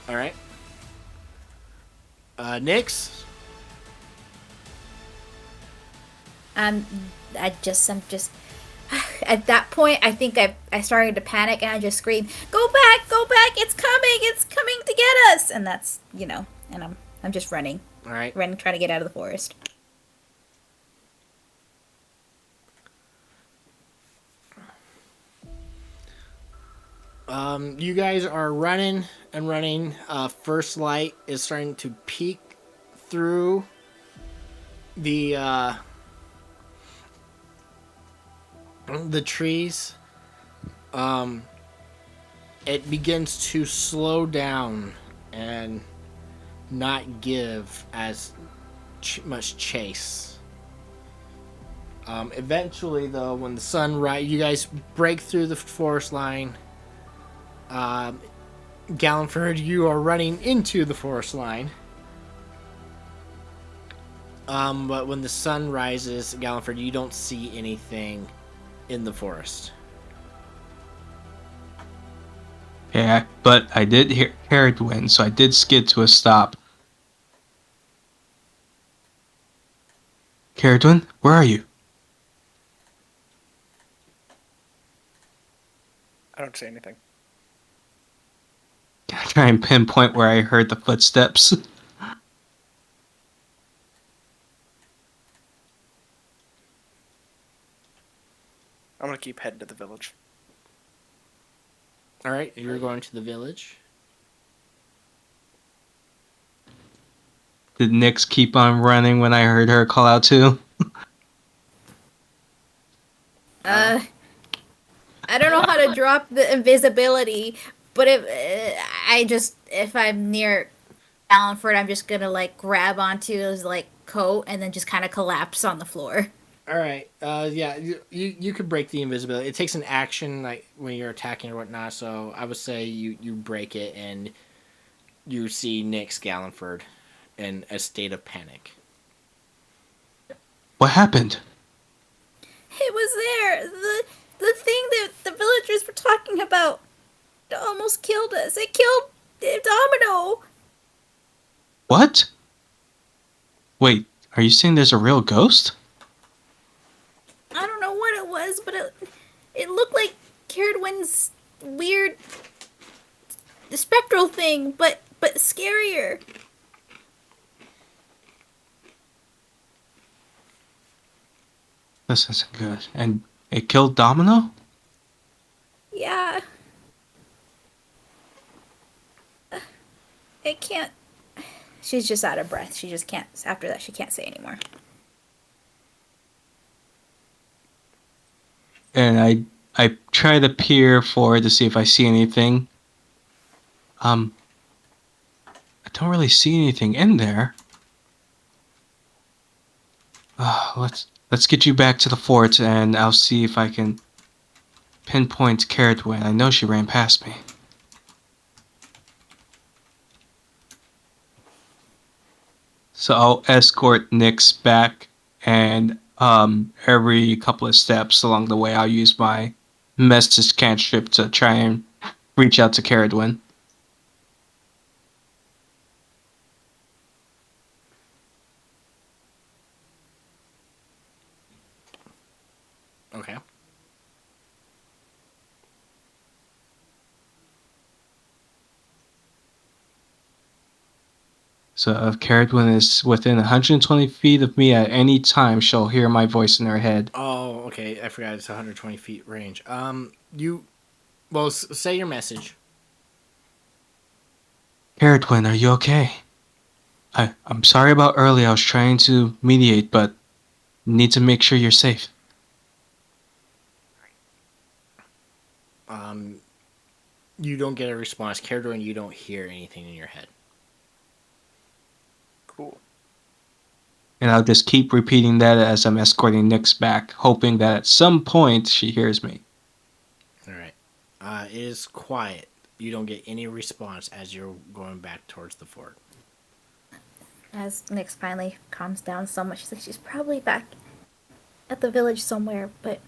Speaker 1: All right. Nyx,
Speaker 4: I'm just at that point I think I started to panic and I just screamed, go back, it's coming to get us, and that's and I'm just running,
Speaker 1: All right.
Speaker 4: trying to get out of the forest.
Speaker 1: You guys are running and running. First light is starting to peek through the trees. It begins to slow down and not give as much chase. Eventually, though, when the sun rises, you guys break through the forest line. Gallenford, you are running into the forest line. But when the sun rises, Gallenford, you don't see anything in the forest.
Speaker 2: Yeah, but I did hear Caradwin, so I did skid to a stop. Caradwin, where are you?
Speaker 6: I don't say anything.
Speaker 2: I try and pinpoint where I heard the footsteps.
Speaker 6: I'm gonna keep heading to the village.
Speaker 1: All right, you're going to the village.
Speaker 2: Did Nyx keep on running when I heard her call out too?
Speaker 4: I don't know how to drop the invisibility, but if I'm near Allenford, I'm just gonna like grab onto his like coat and then just kind of collapse on the floor.
Speaker 1: All right. Yeah, you could break the invisibility. It takes an action like when you're attacking or whatnot. So I would say you break it and you see Nyx Gallenford in a state of panic.
Speaker 2: What happened?
Speaker 4: It was there. The thing that the villagers were talking about. It almost killed us. It killed Domino.
Speaker 2: What? Wait, are you saying there's a real ghost?
Speaker 4: I don't know what it was, but it looked like Caradwin's weird spectral thing, but scarier.
Speaker 2: This isn't good. And it killed Domino?
Speaker 4: Yeah. It can't. She's just out of breath. She just can't. After that, she can't say anymore.
Speaker 2: And I try to peer forward to see if I see anything. I don't really see anything in there. Let's get you back to the fort, and I'll see if I can pinpoint Caradwin. I know she ran past me. So I'll escort Nyx back, and every couple of steps along the way, I'll use my message cantrip to try and reach out to Caradwin.
Speaker 1: Okay.
Speaker 2: So if Caradwin is within 120 feet of me at any time, she'll hear my voice in her head.
Speaker 1: Oh, okay. I forgot it's 120 feet range. Say your message.
Speaker 2: Caradwin, are you okay? I'm sorry about earlier. I was trying to mediate, but need to make sure you're safe.
Speaker 1: You don't get a response. Caradwin, you don't hear anything in your head.
Speaker 6: Cool.
Speaker 2: And I'll just keep repeating that as I'm escorting Nyx back, hoping that at some point she hears me.
Speaker 1: All right. It is quiet. You don't get any response as you're going back towards the fort.
Speaker 4: As Nyx finally calms down so much, she's like, she's probably back at the village somewhere, but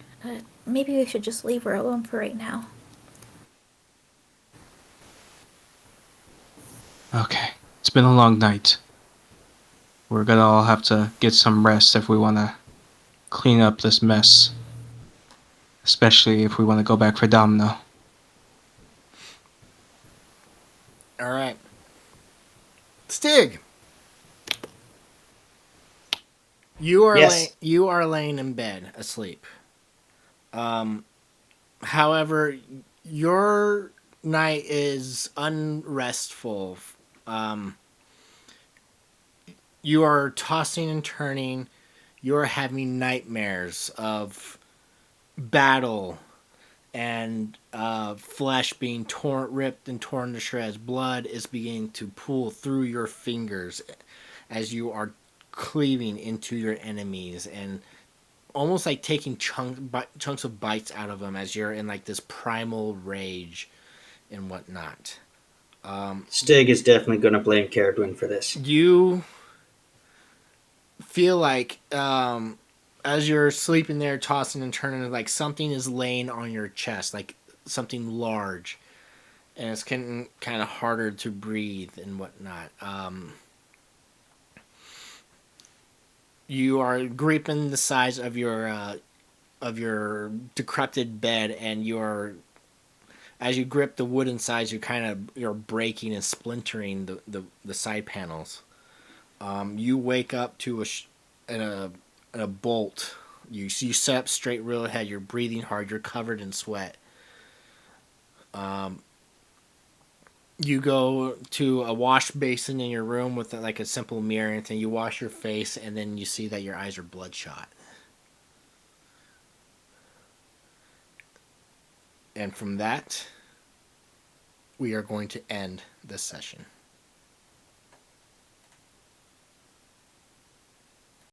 Speaker 4: maybe we should just leave her alone for right now.
Speaker 2: Okay, it's been a long night. We're gonna all have to get some rest if we wanna clean up this mess, especially if we want to go back for Domino.
Speaker 1: All right. Stig.
Speaker 3: Yes.
Speaker 1: You are laying in bed asleep. However, your night is unrestful. Um, you are tossing and turning. You are having nightmares of battle and flesh being ripped and torn to shreds. Blood is beginning to pool through your fingers as you are cleaving into your enemies and almost like taking chunks of bites out of them as you're in like this primal rage and whatnot.
Speaker 3: Stig is definitely going to blame Caradwin for this.
Speaker 1: You feel like as you're sleeping there, tossing and turning, like something is laying on your chest, like something large, and it's getting kind of harder to breathe and whatnot. You are gripping the sides of your decrepit bed, and you're as you grip the wooden sides, you're breaking and splintering the side panels. You wake up to a bolt. You sit up straight, real ahead. You're breathing hard. You're covered in sweat. You go to a wash basin in your room with like a simple mirror and thing. You wash your face, and then you see that your eyes are bloodshot. And from that, we are going to end this session.